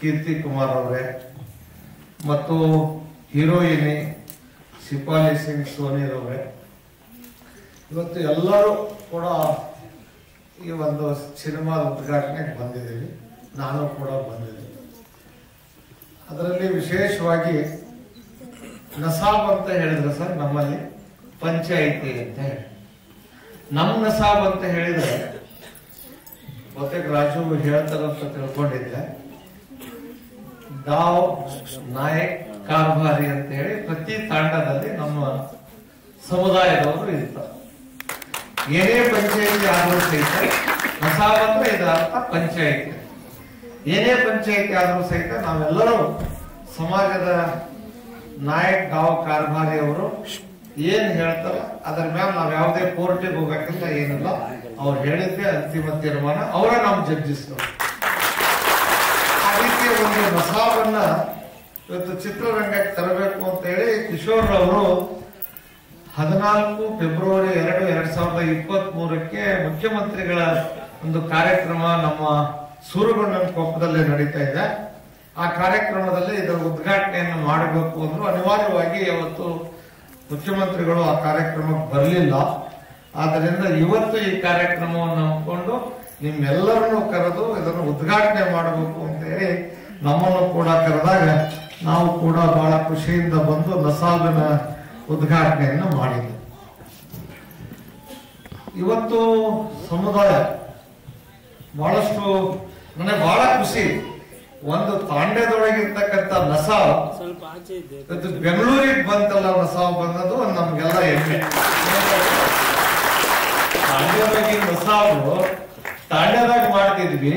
Speaker 15: ಕೀರ್ತಿ ಕುಮಾರ್ ಅವರೇ ಮತ್ತು ಹೀರೋಯಿನಿ ಶಿಪಾಲಿ ಸಿಂಗ್ ಸೋನಿರವರೇ, ಇವತ್ತು ಎಲ್ಲರೂ ಕೂಡ ಈ ಒಂದು ಸಿನಿಮಾದ ಉದ್ಘಾಟನೆಗೆ ಬಂದಿದ್ದೀವಿ. ನಾನು ಕೂಡ ಬಂದಿದ್ದೀನಿ. ಅದರಲ್ಲಿ ವಿಶೇಷವಾಗಿ ನಸಾಬ್ ಅಂತ ಹೇಳಿದ್ರೆ ಸರ್, ನಮ್ಮಲ್ಲಿ ಪಂಚಾಯಿತಿ ಅಂತ ಹೇಳಿ, ನಮ್ಮ ನಸಾಬ್ ಅಂತ ಹೇಳಿದ್ರೆ ಬಹುತೇಕ ರಾಜು ಹೇಳ್ತಾರಂತ ತಿಳ್ಕೊಂಡಿದ್ದೆ, ದಾವ್ ನಾಯಕ್ ಕಾರ್ಭಾರಿ ಅಂತ ಹೇಳಿ ಪ್ರತಿ ತಾಂಡದಲ್ಲಿ ನಮ್ಮ ಸಮುದಾಯದವರು ಇರ್ತಾರೆ. ಏನೇ ಪಂಚಾಯಿತಿ ಆದರೂ ಸಹಿತ ನಸಾಬ್ ಅಂದ್ರೆ ಇದರ ಅರ್ಥ ಪಂಚಾಯಿತಿ. ಏನೇ ಪಂಚಾಯಿತಿ ಆದರೂ ಸಹಿತ ನಾವೆಲ್ಲರೂ ಸಮಾಜದ ನಾಯಕ್ ಗಾವ್ ಕಾರ್ಭಾರಿ ಅವರು ಏನ್ ಹೇಳ್ತಾರೋ ಅದರ ಮ್ಯಾಲ ನಾವ್ ಯಾವುದೇ ಕೋರ್ಟಿಗೆ ಹೋಗಕ್ಕಿಲ್ಲ, ಏನಿಲ್ಲ. ಅವ್ರು ಹೇಳಿದ್ದೆ ಅಂತಿಮ ತೀರ್ಮಾನ, ಅವರ ನಾವು ಜಡ್ಜಿಸ್ತಾರೆ. ಆ ರೀತಿಯ ಒಂದು ನಸಾಬನ್ನ ಇವತ್ತು ಚಿತ್ರರಂಗಕ್ಕೆ ತರಬೇಕು ಅಂತ ಹೇಳಿ ಕಿಶೋರ್ ಅವರು 14 ಫೆಬ್ರವರಿ 2023 ಮುಖ್ಯಮಂತ್ರಿಗಳ ಒಂದು ಕಾರ್ಯಕ್ರಮ ನಮ್ಮ ಸೂರಗೊಂಡನ ಕೊಪ್ಪದಲ್ಲಿ ನಡೀತಾ ಇದೆ. ಆ ಕಾರ್ಯಕ್ರಮದಲ್ಲಿ ಇದರ ಉದ್ಘಾಟನೆಯನ್ನು ಮಾಡಬೇಕು ಅಂದ್ರು. ಅನಿವಾರ್ಯವಾಗಿ ಅವತ್ತು ಮುಖ್ಯಮಂತ್ರಿಗಳು ಆ ಕಾರ್ಯಕ್ರಮಕ್ಕೆ ಬರಲಿಲ್ಲ. ಆದ್ದರಿಂದ ಇವತ್ತು ಈ ಕಾರ್ಯಕ್ರಮವನ್ನು ಹಮ್ಮಿಕೊಂಡು ನಿಮ್ಮೆಲ್ಲರನ್ನು ಕರೆದು ಇದನ್ನು ಉದ್ಘಾಟನೆ ಮಾಡಬೇಕು ಅಂತ ಹೇಳಿ ನಮ್ಮನ್ನು ಕೂಡ ಕರೆದಾಗ ನಾವು ಕೂಡ ಬಹಳ ಖುಷಿಯಿಂದ ಬಂದು ನಸಾಬಿನ ಉದ್ಘಾಟನೆಯನ್ನು ಮಾಡಿದ್ವಿ. ಇವತ್ತು ಸಮುದಾಯ ಬಹಳಷ್ಟು ನನಗೆ ಬಹಳ ಖುಷಿ. ಒಂದು ತಾಂಡ್ಯದೊಳಗಿರ್ತಕ್ಕಂಥ ನಸಾಬ್ ಇದು ಬೆಂಗಳೂರಿಗೆ ಬಂತಲ್ಲ, ನಸಾಬ್ ಬಂದದ್ದು ನಮ್ಗೆಲ್ಲ ಹೆಮ್ಮೆ. ತಾಂಡ್ಯದೊಳಗೆ ನಸಾಬು ತಾಂಡ್ಯದಾಗ ಮಾಡ್ತಿದ್ವಿ,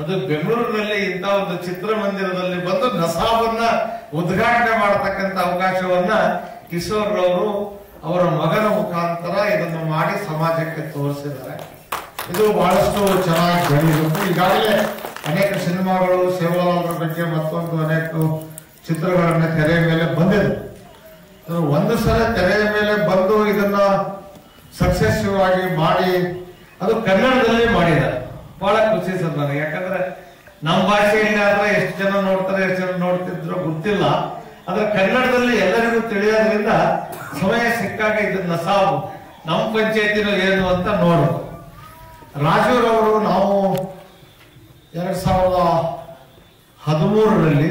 Speaker 15: ಅದು ಬೆಂಗಳೂರಿನಲ್ಲಿ ಇಂಥ ಒಂದು ಚಿತ್ರಮಂದಿರದಲ್ಲಿ ಬಂದು ನಸಾಬನ್ನ ಉದ್ಘಾಟನೆ ಮಾಡತಕ್ಕಂಥ ಅವಕಾಶವನ್ನ ಕಿಶೋರ್ ರವರು ಅವರ ಮಗನ ಮುಖಾಂತರ ಇದನ್ನು ಮಾಡಿ ಸಮಾಜಕ್ಕೆ ತೋರಿಸಿದ್ದಾರೆ. ಇದು ಬಹಳಷ್ಟು ಚೆನ್ನಾಗಿ ಬೆಳೆದಿತ್ತು. ಈಗಾಗಲೇ ಅನೇಕ ಸಿನಿಮಾಗಳು ಸೇವಾಲಾಲರ ಬಗ್ಗೆ ಮತ್ತೊಂದು ಅನೇಕ ಚಿತ್ರಗಳನ್ನ ತೆರೆಯ ಮೇಲೆ ಬಂದಿದೆ. ಒಂದು ಸಲ ತೆರೆಯ ಮೇಲೆ ಬಂದು ಇದನ್ನ ಸಕ್ಸೆಸಿವ್ ಆಗಿ ಮಾಡಿ ಅದು ಕನ್ನಡದಲ್ಲಿ ಮಾಡಿದ್ದಾರೆ. ಬಹಳ ಖುಷಿ ಸರ್ ನನಗೆ. ಯಾಕಂದ್ರೆ ನಮ್ಮ ಭಾಷೆಯಲ್ಲಿ ಆದ್ರೆ ಎಷ್ಟು ಜನ ನೋಡ್ತಾರೆ, ಎಷ್ಟು ಜನ ನೋಡ್ತಿದ್ರು ಗೊತ್ತಿಲ್ಲ. ಆದ್ರೆ ಕನ್ನಡದಲ್ಲಿ ಎಲ್ಲರಿಗೂ ತಿಳಿಯೋದ್ರಿಂದ ಸಮಯ ಸಿಕ್ಕಾಗ ಇದನ್ನ ಸಾವು ನಮ್ಮ ಪಂಚಾಯತಿನೂ ಏನು ಅಂತ ನೋಡು. ರಾಜೂರವರು ನಾವು 2013ರಲ್ಲಿ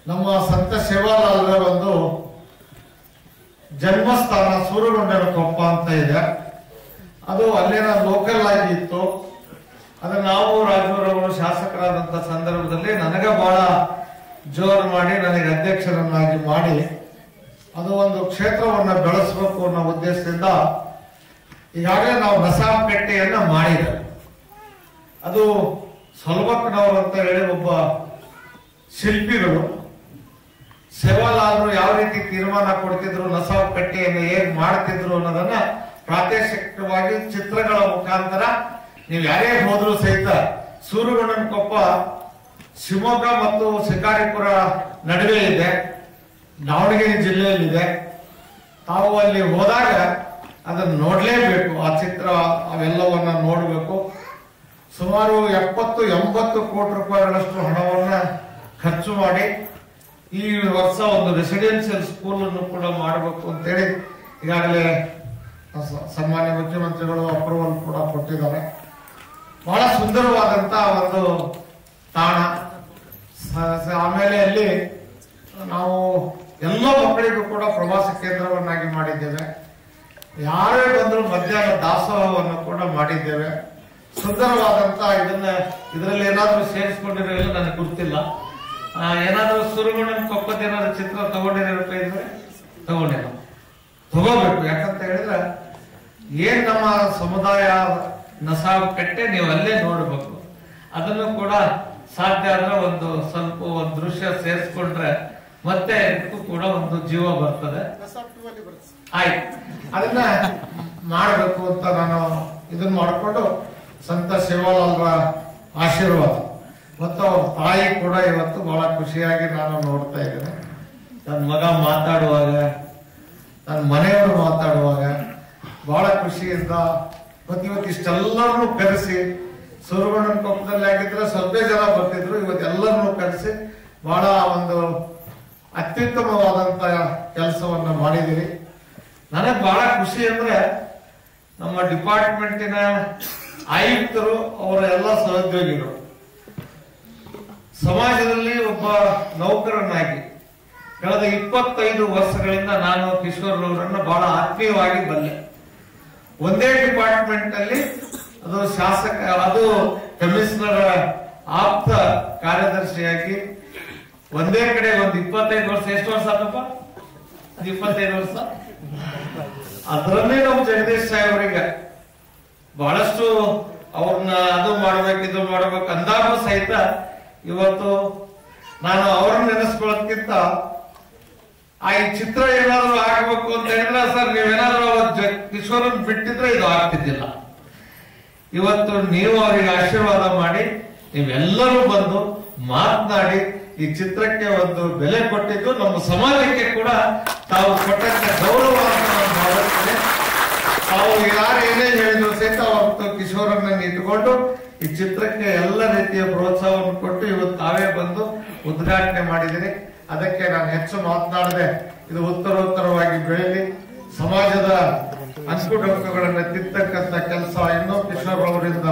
Speaker 15: ನಮ್ಮ ಸಂತ ಸೇವಾಲಾಲರ ಒಂದು ಜನ್ಮಸ್ಥಾನ ಸೂರಗೊಂಡನ ಕೊಪ್ಪ ಅಂತ ಇದೆ. ಅದು ಅಲ್ಲಿನ ಲೋಕಲ್ ಆಗಿ ಇತ್ತು. ಅದು ನಾವು ರಾಜೂರವರು ಶಾಸಕರಾದಂತ ಸಂದರ್ಭದಲ್ಲಿ ನನಗೆ ಬಹಳ ಜೋರು ಮಾಡಿ ನನಗೆ ಅಧ್ಯಕ್ಷರನ್ನಾಗಿ ಮಾಡಿ ಅದು ಒಂದು ಕ್ಷೇತ್ರವನ್ನ ಬೆಳೆಸಬೇಕು ಅನ್ನೋ ಉದ್ದೇಶದಿಂದ ಈಗಾಗಲೇ ನಾವು ನಸಾಬ್ ಕಟ್ಟೆಯನ್ನ ಮಾಡಿದ್ದೇವೆ. ಅದು ಸೊಲ್ಬಕ್ನವರು ಅಂತ ಹೇಳಿ ಒಬ್ಬ ಶಿಲ್ಪಿಗಳು ಸೇವಾಲಾಲರು ಯಾವ ರೀತಿ ತೀರ್ಮಾನ ಕೊಡ್ತಿದ್ರು, ನಸಾಬ್ ಕಟ್ಟೆಯನ್ನು ಹೇಗ್ ಮಾಡ್ತಿದ್ರು ಅನ್ನೋದನ್ನ ಪ್ರಾತ್ಯಕ್ಷಿಕವಾಗಿ ಚಿತ್ರಗಳ ಮುಖಾಂತರ ನೀವು ಯಾರೇ ಹೋದ್ರು ಸಹಿತ ಸೂರಗೊಂಡನ ಕೊಪ್ಪ ಶಿವಮೊಗ್ಗ ಮತ್ತು ಶಿಕಾರಿಪುರ ನಡುವೆ ಇದೆ, ದಾವಣಗೆರೆ ಜಿಲ್ಲೆಯಲ್ಲಿದೆ. ತಾವು ಅಲ್ಲಿ ಹೋದಾಗ ಅದನ್ನು ನೋಡ್ಲೇಬೇಕು. ಆ ಚಿತ್ರ ಅವೆಲ್ಲವನ್ನ ನೋಡಬೇಕು. ಸುಮಾರು 70-80 ಕೋಟಿ ರೂಪಾಯಿಗಳಷ್ಟು ಹಣವನ್ನ ಖರ್ಚು ಮಾಡಿ ಈ ವರ್ಷ ಒಂದು ರೆಸಿಡೆನ್ಸಿಯಲ್ ಸ್ಕೂಲ್ ಅನ್ನು ಕೂಡ ಮಾಡಬೇಕು ಅಂತೇಳಿ ಈಗಾಗಲೇ ಸನ್ಮಾನ್ಯ ಮುಖ್ಯಮಂತ್ರಿಗಳು ಅಪ್ರೂವಲ್ ಕೂಡ ಕೊಟ್ಟಿದ್ದಾರೆ. ಬಹಳ ಸುಂದರವಾದಂತ ಒಂದು ತಾಣ. ಆಮೇಲೆ ಅಲ್ಲಿ ನಾವು ಎಲ್ಲ ಮಕ್ಕಳಿಗೂ ಕೂಡ ಪ್ರವಾಸ ಕೇಂದ್ರವನ್ನಾಗಿ ಮಾಡಿದ್ದೇವೆ. ಯಾರೇ ಬಂದರೂ ಮಧ್ಯಾಹ್ನ ದಾಸೋಹವನ್ನು ಕೂಡ ಮಾಡಿದ್ದೇವೆ. ಸುಂದರವಾದಂತ ಇದರಲ್ಲಿ ಏನಾದ್ರೂ ಸೇರಿಸ್ಕೊಂಡಿರೋ ಇಲ್ಲ ನನಗೆ ಗೊತ್ತಿಲ್ಲ. ಏನಾದ್ರೂ ಸೂರಗೊಂಡನ ಕೊಪ್ಪದ ಏನಾದ್ರು ಚಿತ್ರ ತಗೊಂಡಿರೋ ಇದ್ರೆ ತಗೋಬೇಕು. ಯಾಕಂತ ಹೇಳಿದ್ರೆ ಏನ್ ನಮ್ಮ ಸಮುದಾಯ ನಸಾಬ್ ಕಟ್ಟೆ ನೀವು ಅಲ್ಲೇ ನೋಡ್ಬೇಕು. ಅದನ್ನು ಕೂಡ ಸಾಧ್ಯ ಆದ್ರೆ ಒಂದು ಸ್ವಲ್ಪ ಒಂದು ದೃಶ್ಯ ಸೇರಿಸ್ಕೊಂಡ್ರೆ ಮತ್ತೆ ಇದಕ್ಕೂ ಕೂಡ ಒಂದು ಜೀವ ಬರ್ತದೆ. ಆಯ್ತು, ಅದನ್ನ ಮಾಡಬೇಕು ಅಂತ ನಾನು ಇದನ್ನ ಮಾಡಿಕೊಂಡು ಸಂತ ಸೇವಾಲಾಲರ ಆಶೀರ್ವಾದ ಮತ್ತು ಅವ್ರ ತಾಯಿ ಕೂಡ ಇವತ್ತು ಬಹಳ ಖುಷಿಯಾಗಿ ನಾನು ನೋಡ್ತಾ ಇದ್ದೇನೆ. ನನ್ನ ಮಗ ಮಾತಾಡುವಾಗ, ನನ್ನ ಮನೆಯವರು ಮಾತಾಡುವಾಗ ಬಹಳ ಖುಷಿಯಿಂದ ಇವತ್ತು ಇಷ್ಟೆಲ್ಲರನ್ನು ಕರೆಸಿ, ಸೂರಗೊಂಡನ ಕೊಪ್ಪದಲ್ಲಿ ಆಗಿದ್ರೆ ಸ್ವಲ್ಪ ಜನ ಬರ್ತಿದ್ರು, ಇವತ್ತೆಲ್ಲರನ್ನು ಕರೆಸಿ ಬಹಳ ಒಂದು ಅತ್ಯುತ್ತಮವಾದಂತ ಕೆಲಸವನ್ನ ಮಾಡಿದಿರಿ. ನನಗೆ ಬಹಳ ಖುಷಿ ಅಂದ್ರೆ ನಮ್ಮ ಡಿಪಾರ್ಟ್ಮೆಂಟಿನ ಆಯುಕ್ತರು, ಅವರ ಎಲ್ಲ ಸಹೋದ್ಯೋಗಿಗಳು, ಸಮಾಜದಲ್ಲಿ ಒಬ್ಬ ನೌಕರನಾಗಿ ಕಳೆದ 25 ವರ್ಷಗಳಿಂದ ನಾನು ಕಿಶೋರ್ ಅವರನ್ನ ಬಹಳ ಆತ್ಮೀಯವಾಗಿ ಬಲ್ಲೆ. ಒಂದೇ ಡಿಪಾರ್ಟ್ಮೆಂಟ್ ಅಲ್ಲಿ ಅದು ಶಾಸಕ, ಅದು ಕಮಿಷನರ್ ಆಪ್ತ ಕಾರ್ಯದರ್ಶಿಯಾಗಿ ಒಂದೇ ಕಡೆ ಒಂದು 25 ವರ್ಷ. ಎಷ್ಟು ವರ್ಷ ಆತಪ್ಪ? 25 ವರ್ಷ. ಅದರನ್ನೇ ನಾವು ಜಗದೀಶ್ ಸಾಹೇಬರಿಗೆ ಬಹಳಷ್ಟು ಅವ್ರನ್ನ ಅದು ಮಾಡ್ಬೇಕು ಇದು ಮಾಡ್ಬೇಕು ಅಂದಾಗೂ ಸಹಿತ ಇವತ್ತು ನಾನು ಅವ್ರನ್ನ ನೆನೆಸ್ಕೊಳ್ಳೋದಕ್ಕಿಂತ ಆ ಈ ಚಿತ್ರ ಏನಾದ್ರು ಆಗ್ಬೇಕು ಅಂತ ಹೇಳಿದ್ರೆ, ಸರ್ ನೀವೇನಾದ್ರು ಕಿಶೋರನ್ ಬಿಟ್ಟಿದ್ರೆ ಇದು ಆಗ್ತಿದ್ದಿಲ್ಲ. ಇವತ್ತು ನೀವು ಅವರಿಗೆ ಆಶೀರ್ವಾದ ಮಾಡಿ ನೀವೆಲ್ಲರೂ ಬಂದು ಮಾತನಾಡಿ ಈ ಚಿತ್ರಕ್ಕೆ ಒಂದು ಬೆಲೆ ಕೊಟ್ಟಿದ್ದು ನಮ್ಮ ಸಮಾಜಕ್ಕೆ ಕೂಡ ತಾವು ಕೊಟ್ಟಂತ ಗೌರವ ಅಂತ ನಾನು ಮಾಡುತ್ತೇನೆ. ತಾವು ಯಾರು ಏನೇ ಹೇಳಿದ್ರು ಸಹಿತ ಅವತ್ತು ಕಿಶೋರನ್ನ ಇಟ್ಟುಕೊಂಡು ಈ ಚಿತ್ರಕ್ಕೆ ಎಲ್ಲ ರೀತಿಯ ಪ್ರೋತ್ಸಾಹವನ್ನು ಕೊಟ್ಟು ಇವತ್ತು ತಾವೇ ಬಂದು ಉದ್ಘಾಟನೆ ಮಾಡಿದಿರಿ. ಅದಕ್ಕೆ ನಾನು ಹೆಚ್ಚು ಮಾತನಾಡದೆ ಇದು ಉತ್ತರೋತ್ತರವಾಗಿ ಬೆಳೀಲಿ, ಸಮಾಜದ ಅಂಕು ಡೊಂಕುಗಳನ್ನ ತಿರ್ತಕ್ಕಂಥ ಕೆಲಸ ಇನ್ನೂ ಕಿಶೋರ್ ಅವರಿಂದ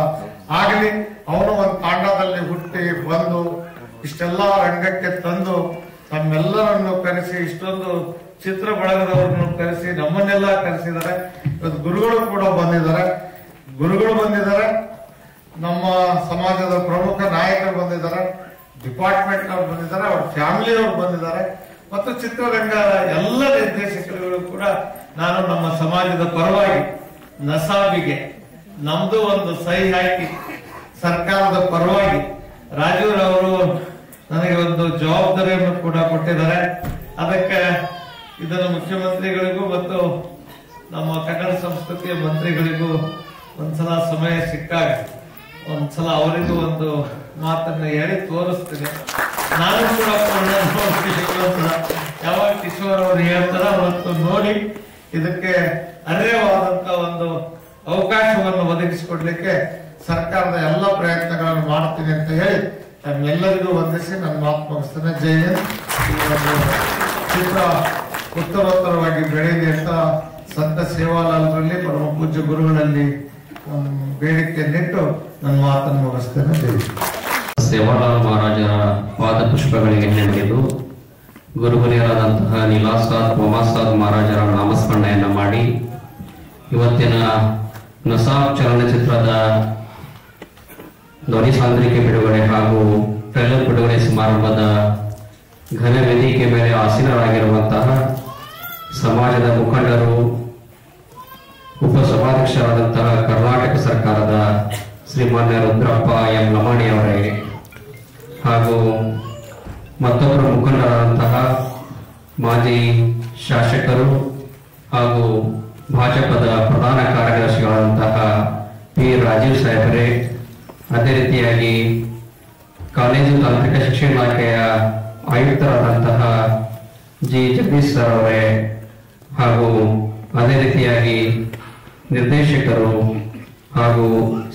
Speaker 15: ಆಗಲಿ. ಅವನು ಒಂದು ತಾಂಡದಲ್ಲಿ ಹುಟ್ಟಿ ಬಂದು ಇಷ್ಟೆಲ್ಲ ರಂಗಕ್ಕೆ ತಂದು ತಮ್ಮೆಲ್ಲರನ್ನು ಕರೆಸಿ ಇಷ್ಟೊಂದು ಚಿತ್ರ ಬಳಗದವ್ರನ್ನು ಕರೆಸಿ ನಮ್ಮನ್ನೆಲ್ಲ ಕರೆಸಿದ್ದಾರೆ. ಇವತ್ತು ಗುರುಗಳು ಕೂಡ ಬಂದಿದ್ದಾರೆ, ನಮ್ಮ ಸಮಾಜದ ಪ್ರಮುಖ ನಾಯಕರು ಬಂದಿದ್ದಾರೆ, ಡಿಪಾರ್ಟ್ಮೆಂಟ್ ಅವ್ರು ಬಂದಿದ್ದಾರೆ, ಅವ್ರ ಫ್ಯಾಮಿಲಿ ಅವರು ಬಂದಿದ್ದಾರೆ ಮತ್ತು ಚಿತ್ರರಂಗದ ಎಲ್ಲ ನಿರ್ದೇಶಕರುಗಳು ಕೂಡ ನಾನು ನಮ್ಮ ಸಮಾಜದ ಪರವಾಗಿ ನಸಾಬಿಗೆ ನಮ್ದು ಒಂದು ಸಹಿ ಹಾಕಿ ಸರ್ಕಾರದ ಪರವಾಗಿ ರಾಜೂರವರು ನನಗೆ ಒಂದು ಜವಾಬ್ದಾರಿಯನ್ನು ಕೂಡ ಕೊಟ್ಟಿದ್ದಾರೆ. ಅದಕ್ಕೆ ಇದನ್ನು ಮುಖ್ಯಮಂತ್ರಿಗಳಿಗೂ ಮತ್ತು ನಮ್ಮ ಕನ್ನಡ ಸಂಸ್ಕೃತಿಯ ಮಂತ್ರಿಗಳಿಗೂ ಒಂದ್ಸಲ ಸಮಯ ಸಿಕ್ಕಾಗ ಒಂದ್ಸಲ ಅವರಿಗೂ ಒಂದು ಮಾತನ್ನ ಹೇಳಿ ತೋರಿಸ್ತೀನಿ. ನಾನು ಕೂಡ ಯಾವಾಗ ಕಿಶೋರ್ ಅವರು ಹೇಳ್ತಾರ ಅವತ್ತು ನೋಡಿ ಇದಕ್ಕೆ ಅರ್ಹವಾದಂತ ಒಂದು ಅವಕಾಶವನ್ನು ಒದಗಿಸಿಕೊಡ್ಲಿಕ್ಕೆ ಸರ್ಕಾರದ ಎಲ್ಲ ಪ್ರಯತ್ನಗಳನ್ನು ಮಾಡ್ತೀನಿ ಅಂತ ಹೇಳಿ ತಮ್ಮೆಲ್ಲರಿಗೂ ವಂದಿಸಿ ನನ್ನ ಮಾತು ಮುಗಿಸ್ತೇನೆ. ಜೈ ಹಿಂದ್. ಈ ಒಂದು ಚಿತ್ರ ಉತ್ತರೋತ್ತರವಾಗಿ ಬೆಳೆಯಲಿ ಅಂತ ಸಂತ ಸೇವಾಲಾಲ್ರಲ್ಲಿ ಪರಮ ಪೂಜ್ಯ ಗುರುಗಳಲ್ಲಿ ಬೇಡಿಕೆಯನ್ನಿಟ್ಟು ನನ್ನ ಮಾತನ್ನು ಮುಗಿಸ್ತೇನೆ. ಜೈ ಹಿಂದ್.
Speaker 16: ಸೇವಾಲಾಲ್ ಮಹಾರಾಜರ ಪಾದ ಪುಷ್ಪಗಳಿಗೆ ನೆನೆದು ಗುರುಗುರಿಯರಾದಂತಹ ನೀಲಾಸಾದ್ ಮೊಮಾಸಾದ್ ಮಹಾರಾಜರ ನಾಮಸ್ಮರಣೆಯನ್ನ ಮಾಡಿ ಇವತ್ತಿನ ನಸಾಬ್ ಚಲನಚಿತ್ರದ ಧ್ವನಿ ಸಾಂದ್ರಿಕೆ ಬಿಡುಗಡೆ ಹಾಗೂ ಟ್ರೈಲರ್ ಬಿಡುಗಡೆ ಸಮಾರಂಭದ ಘನ ವೇದಿಕೆ ಮೇಲೆ ಆಸೀನರಾಗಿರುವಂತಹ ಸಮಾಜದ ಮುಖಂಡರು, ಉಪಸಭಾಧ್ಯಕ್ಷರಾದಂತಹ ಕರ್ನಾಟಕ ಸರ್ಕಾರದ ಶ್ರೀಮಾನ್ಯ ರುದ್ರಪ್ಪ ಎಂ ಲಮಾಣಿ ಅವರೇ ಹಾಗೂ ಮತ್ತೊಬ್ಬರು ಮುಖಂಡರಾದಂತಹ ಮಾಜಿ ಶಾಸಕರು ಹಾಗೂ ಭಾಜಪದ ಪ್ರಧಾನ ಕಾರ್ಯದರ್ಶಿಗಳಾದಂತಹ ಪಿ ರಾಜೀವ್ ಸಾಹೇಬರೇ, ಅದೇ ರೀತಿಯಾಗಿ ಕಾಲೇಜು ತಾಂತ್ರಿಕ ಶಿಕ್ಷಣ ಇಲಾಖೆಯ ಆಯುಕ್ತರಾದಂತಹ ಜಿ ಜಗದೀಶ್ ಸರ್ ಅವರೇ ಹಾಗೂ ಅದೇ ರೀತಿಯಾಗಿ ನಿರ್ದೇಶಕರು ಹಾಗೂ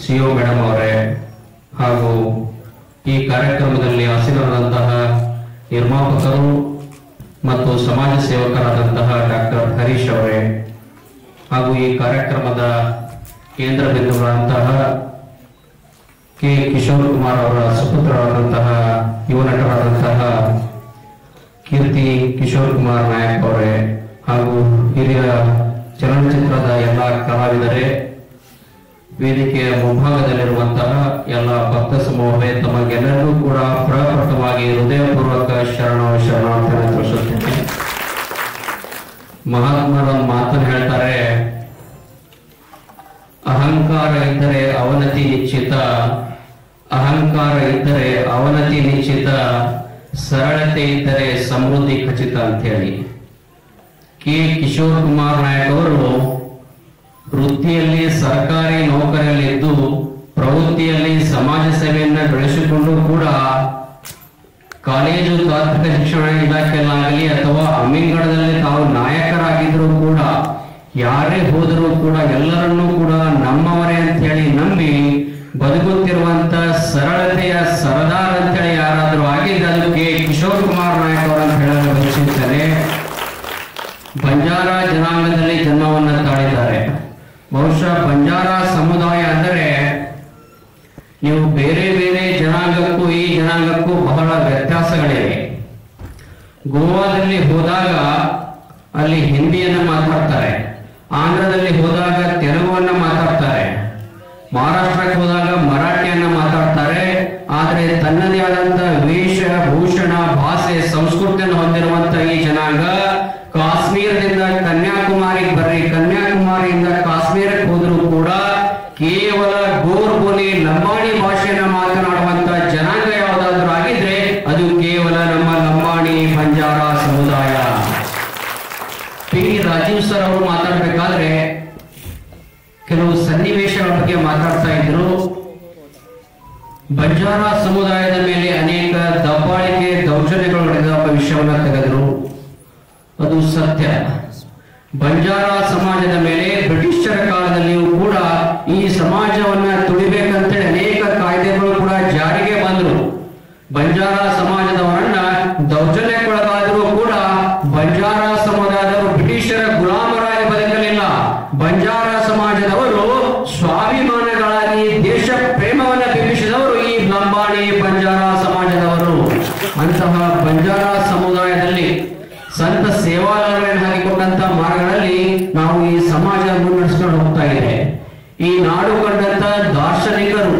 Speaker 16: ಸಿಒ ಮೇಡಮ್ ಅವರೇ ಹಾಗೂ ಈ ಕಾರ್ಯಕ್ರಮದಲ್ಲಿ ಆಸೀನರಾದಂತಹ ನಿರ್ಮಾಪಕರು ಮತ್ತು ಸಮಾಜ ಸೇವಕರಾದಂತಹ ಡಾಕ್ಟರ್ ಹರೀಶ್ ಅವರೇ ಹಾಗೂ ಈ ಕಾರ್ಯಕ್ರಮದ ಕೇಂದ್ರ ಬಿಂದುಗಳಂತಹ ಕೆ ಕಿಶೋರ್ ಕುಮಾರ್ ಅವರ ಸುಪುತ್ರರಾದಂತಹ ಯುವ ನಟರಾದಂತಹ ಕೀರ್ತಿ ಕಿಶೋರ್ ಕುಮಾರ್ ನಾಯಕ್ ಅವರೇ ಹಾಗೂ ಹಿರಿಯ ಚಲನಚಿತ್ರದ ಎಲ್ಲ ಕಲಾವಿದರೇ, ವೇದಿಕೆಯ ಮುಂಭಾಗದಲ್ಲಿರುವಂತಹ ಎಲ್ಲ ಭಕ್ತ ಸಮೂಹವೇ, ತಮಗೆಲ್ಲರಿಗೂ ಕೂಡ ಪ್ರಪ್ರಥಮವಾಗಿ ಹೃದಯಪೂರ್ವಕ ಶರಣಾರ್ಥಿಯನ್ನು ತಿಳಿಸುತ್ತೇನೆ. ಮಹಾತ್ಮರೊಂದು ಮಾತನ್ನು ಹೇಳ್ತಾರೆ, ಅಹಂಕಾರ ಇದ್ದರೆ ಅವನತಿ ನಿಶ್ಚಿತ, ಅಹಂಕಾರ ಇದ್ದರೆ ಅವನತಿ ನಿಶ್ಚಿತ, ಸರಳತೆ ಇದ್ದರೆ ಸಮೃದ್ಧಿ ಖಚಿತ ಅಂತ ಹೇಳಿ ಕೆ ಕಿಶೋರ್ ಕುಮಾರ್ ನಾಯಕ್ ಅವರು ವೃತ್ತಿಯಲ್ಲಿ ಸರ್ಕಾರಿ ನೌಕರಿಯಲ್ಲಿದ್ದು ಪ್ರವೃತ್ತಿಯಲ್ಲಿ ಸಮಾಜ ಸೇವೆಯನ್ನ ಬೆಳೆಸಿಕೊಂಡು ಕೂಡ ಕಾಲೇಜು ತಾಂತ್ರಿಕ ಶಿಕ್ಷಣ ಇಲಾಖೆಯಲ್ಲಾಗಲಿ ಅಥವಾ ಅಮೀನ್ಗಢದಲ್ಲಿ ತಾವು ನಾಯಕರಾಗಿದ್ರು ಕೂಡ ಯಾರೇ ಹೋದರೂ ಕೂಡ ಎಲ್ಲರನ್ನೂ ಕೂಡ ನಮ್ಮವರೇ ಅಂತ ಹೇಳಿ ನಂಬಿ ಬದುಕುತ್ತಿರುವಂತ ಸರಳತೆಯ ಸರದಾರ್ ಅಂತೇಳಿ ಯಾರಾದ್ರೂ ಆಗಿದ್ರೆ ಅದಕ್ಕೆ ಕಿಶೋರ್ ಕುಮಾರ್ ನಾಯಕ್ ಅವರನ್ನು ಹೇಳಲು ಬಯಸುತ್ತಾರೆ. ಬಂಜಾರ ಜನಾಂಗದಲ್ಲಿ ಜನ್ಮವನ್ನ ತಾಳಿದ್ದಾರೆ. ಬಹುಶಃ ಬಂಜಾರ ಸಮುದಾಯ ಅಂದರೆ ನೀವು ಬೇರೆ ಬೇರೆ ಜನಾಂಗಕ್ಕೂ ಈ ಜನಾಂಗಕ್ಕೂ ಬಹಳ ವ್ಯತ್ಯಾಸಗಳಿವೆ. ಗೋವಾದಲ್ಲಿ ಹೋದಾಗ ಅಲ್ಲಿ ಹಿಂದಿಯನ್ನ ಮಾತಾಡ್ತಾರೆ, ಆಂಧ್ರದಲ್ಲಿ ಹೋದಾಗ ತೆಲುಗುವನ್ನ ಮಾತಾಡ್ತಾರೆ, ಮಹಾರಾಷ್ಟ್ರಕ್ಕೆ ಹೋದಾಗ ಮರಾಠಿಯನ್ನ ಮಾತಾಡ್ತಾರೆ. ಆದ್ರೆ ತನ್ನದೇ ಆದಂತ ವೇಷ ಭೂಷಣ ಭಾಷೆ ಸಂಸ್ಕೃತಿಯನ್ನು ಹೊಂದಿರುವಂತಹ ಈ ಜನಾಂಗ ಕಾಶ್ಮೀರದಿಂದ ಕನ್ಯಾಕುಮಾರಿಗೆ ಬರ್ರಿ, ಕನ್ಯಾಕುಮಾರಿಯಿಂದ ಕಾಶ್ಮೀರಕ್ಕೆ ಹೋದರೂ ಕೂಡ ಕೇವಲ ಗೋರ್ಬೋಲಿ ಲಂಬಾಣಿ ಭಾಷೆಯನ್ನ ಮಾತನಾಡುವಂತ ಜನಾಂಗ ಯಾವುದಾದ್ರೂ ಆಗಿದ್ರೆ ಅದು ಕೇವಲ ನಮ್ಮ ಲಂಬಾಣಿ ಬಂಜಾರ ಸಮುದಾಯ. ಪಿ ರಾಜೀವ್ ಸರ್ ಅವರು ಮಾತಾಡ್ಬೇಕಾದ್ರೆ ಕೆಲವು ಸನ್ನಿವೇಶಗಳ ಬಗ್ಗೆ ಮಾತಾಡ್ತಾ ಇದ್ರು. ಬಂಜಾರ ಸಮುದಾಯದ ಮೇಲೆ ಅನೇಕ ದಬ್ಬಾಳಿಕೆ ದೌರ್ಜನ್ಯಗಳು ನಡೆದ ವಿಷಯವನ್ನ ತೆಗೆದರು. ಅದು ಸತ್ಯ. ಬಂಜಾರ ಸಮಾಜದ ಮೇಲೆ ಬ್ರಿಟಿಷರ ಕಾಲದಲ್ಲಿಯೂ ಕೂಡ ಈ ಸಮಾಜವನ್ನ ತುಳಿಬೇಕಂತೇಳಿ ಅನೇಕ ಕಾಯ್ದೆಗಳು ಕೂಡ ಜಾರಿಗೆ ಬಂದರು. ಬಂಜಾರ ಸಮಾಜದವರನ್ನ ದೌರ್ಜನ್ಯಕ್ಕೊಳಗಾದರೂ ಕೂಡ ಬಂಜಾರ ಸಮುದಾಯದವರು ಬ್ರಿಟಿಷರ ಗುಲಾಮರಾಗಿ ಬದುಕಲಿಲ್ಲ. ಬಂಜಾರ ಈ ಬಂಜಾರ ಸಮಾಜದವರು. ಅಂತಹ ಬಂಜಾರ ಸಮುದಾಯದಲ್ಲಿ ಸಂತ ಸೇವಾಲಾಲರನ್ನು ಹಾಕಿಕೊಂಡಂತ ಮಾರ್ಗಗಳಲ್ಲಿ ನಾವು ಈ ಸಮಾಜ ಮುನ್ನಡೆಸ್ಕೊಂಡು ಹೋಗ್ತಾ ಇದೆ. ಈ ನಾಡು ಕಂಡಂತ ದಾರ್ಶನಿಕರು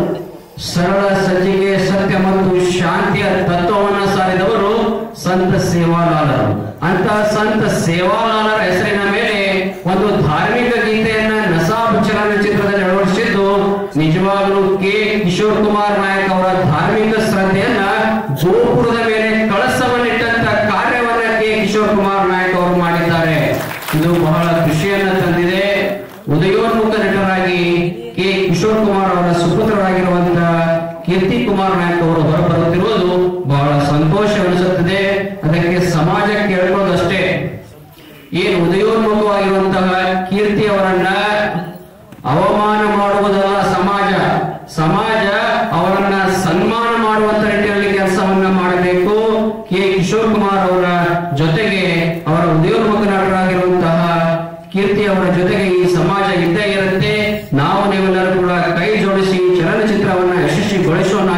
Speaker 16: ಸರಳ ಸಜ್ಜಿಗೆ ಸತ್ಯ ಮತ್ತು ಶಾಂತಿಯ ತತ್ವವನ್ನು ಸಾರಿದವರು ಸಂತ ಸೇವಾಲಾಲರು. ಅಂತ ಸಂತ ಸೇವಾಲಾಲರ ಹೆಸರಿನ ಮೇಲೆ ಒಂದು ಧಾರ್ಮಿಕ ಗೀತೆಯನ್ನ ನಸಾಬ್ ಚಲನಚಿತ್ರದಲ್ಲಿ ಅಳವಡಿಸಿದ್ದು ನಿಜವಾಗಲೂ ಕೆ ಕಿಶೋರ್ ಕುಮಾರ್ ನಾಯಕ್ ಅವರ ಧಾರ್ಮಿಕ ಶ್ರದ್ಧೆಯನ್ನ ಗೋಪುರದ ಮೇಲೆ ಕಳಸವನ್ನಿಟ್ಟಂತ ಕಾರ್ಯವನ್ನ ಕೆ ಕಿಶೋರ್ ಕುಮಾರ್ ನಾಯಕ್ ಅವರು ಮಾಡಿದ್ದಾರೆ. ಇದು ಬಹಳ ಖುಷಿಯನ್ನ ತಂದಿದೆ. ಉದಯೋನ್ಮುಖ ನಟರಾಗಿ ಕೆ ಕಿಶೋರ್ ಕುಮಾರ್ ಅವರ ಸುಪುತ್ರರಾಗಿರುವಂತಹ ಕೀರ್ತಿ ಕುಮಾರ್ ನಾಯಕ್ ಅವರು ಹೊರಬರುತ್ತಿರುವುದು ಬಹಳ ಸಂತೋಷವೆನಿಸುತ್ತದೆ. ಅದಕ್ಕೆ ಸಮಾಜ ಕೇಳೋದಷ್ಟೇ, ಏನು ಉದಯೋನ್ಮುಖವಾಗಿರುವಂತಹ ಕೀರ್ತಿ ಅವರನ್ನ ಅವಮಾನ ಮಾಡುವುದಲ್ಲ ಸಮಾಜ ಅವರನ್ನ ಸನ್ಮಾನ ಮಾಡುವಂತ ನಿಟ್ಟಿನಲ್ಲಿ ಕೆಲಸವನ್ನ ಮಾಡಬೇಕು. ಕೆ ಕಿಶೋರ್ ಕುಮಾರ್ ಅವರ ಜೊತೆಗೆ ಅವರ ಉದಯೋನ್ಮುಖ ನಟರಾಗಿರುವಂತಹ ಕೀರ್ತಿ ಅವರ ಜೊತೆಗೆ ಈ ಸಮಾಜ ಇದ್ದೇ ಇರುತ್ತೆ. ನಾವು ನೀವೆಲ್ಲರೂ ಕೂಡ ಕೈ ಜೋಡಿಸಿ ಚಲನಚಿತ್ರವನ್ನ ಯಶಸ್ವಿಗೊಳಿಸೋಣ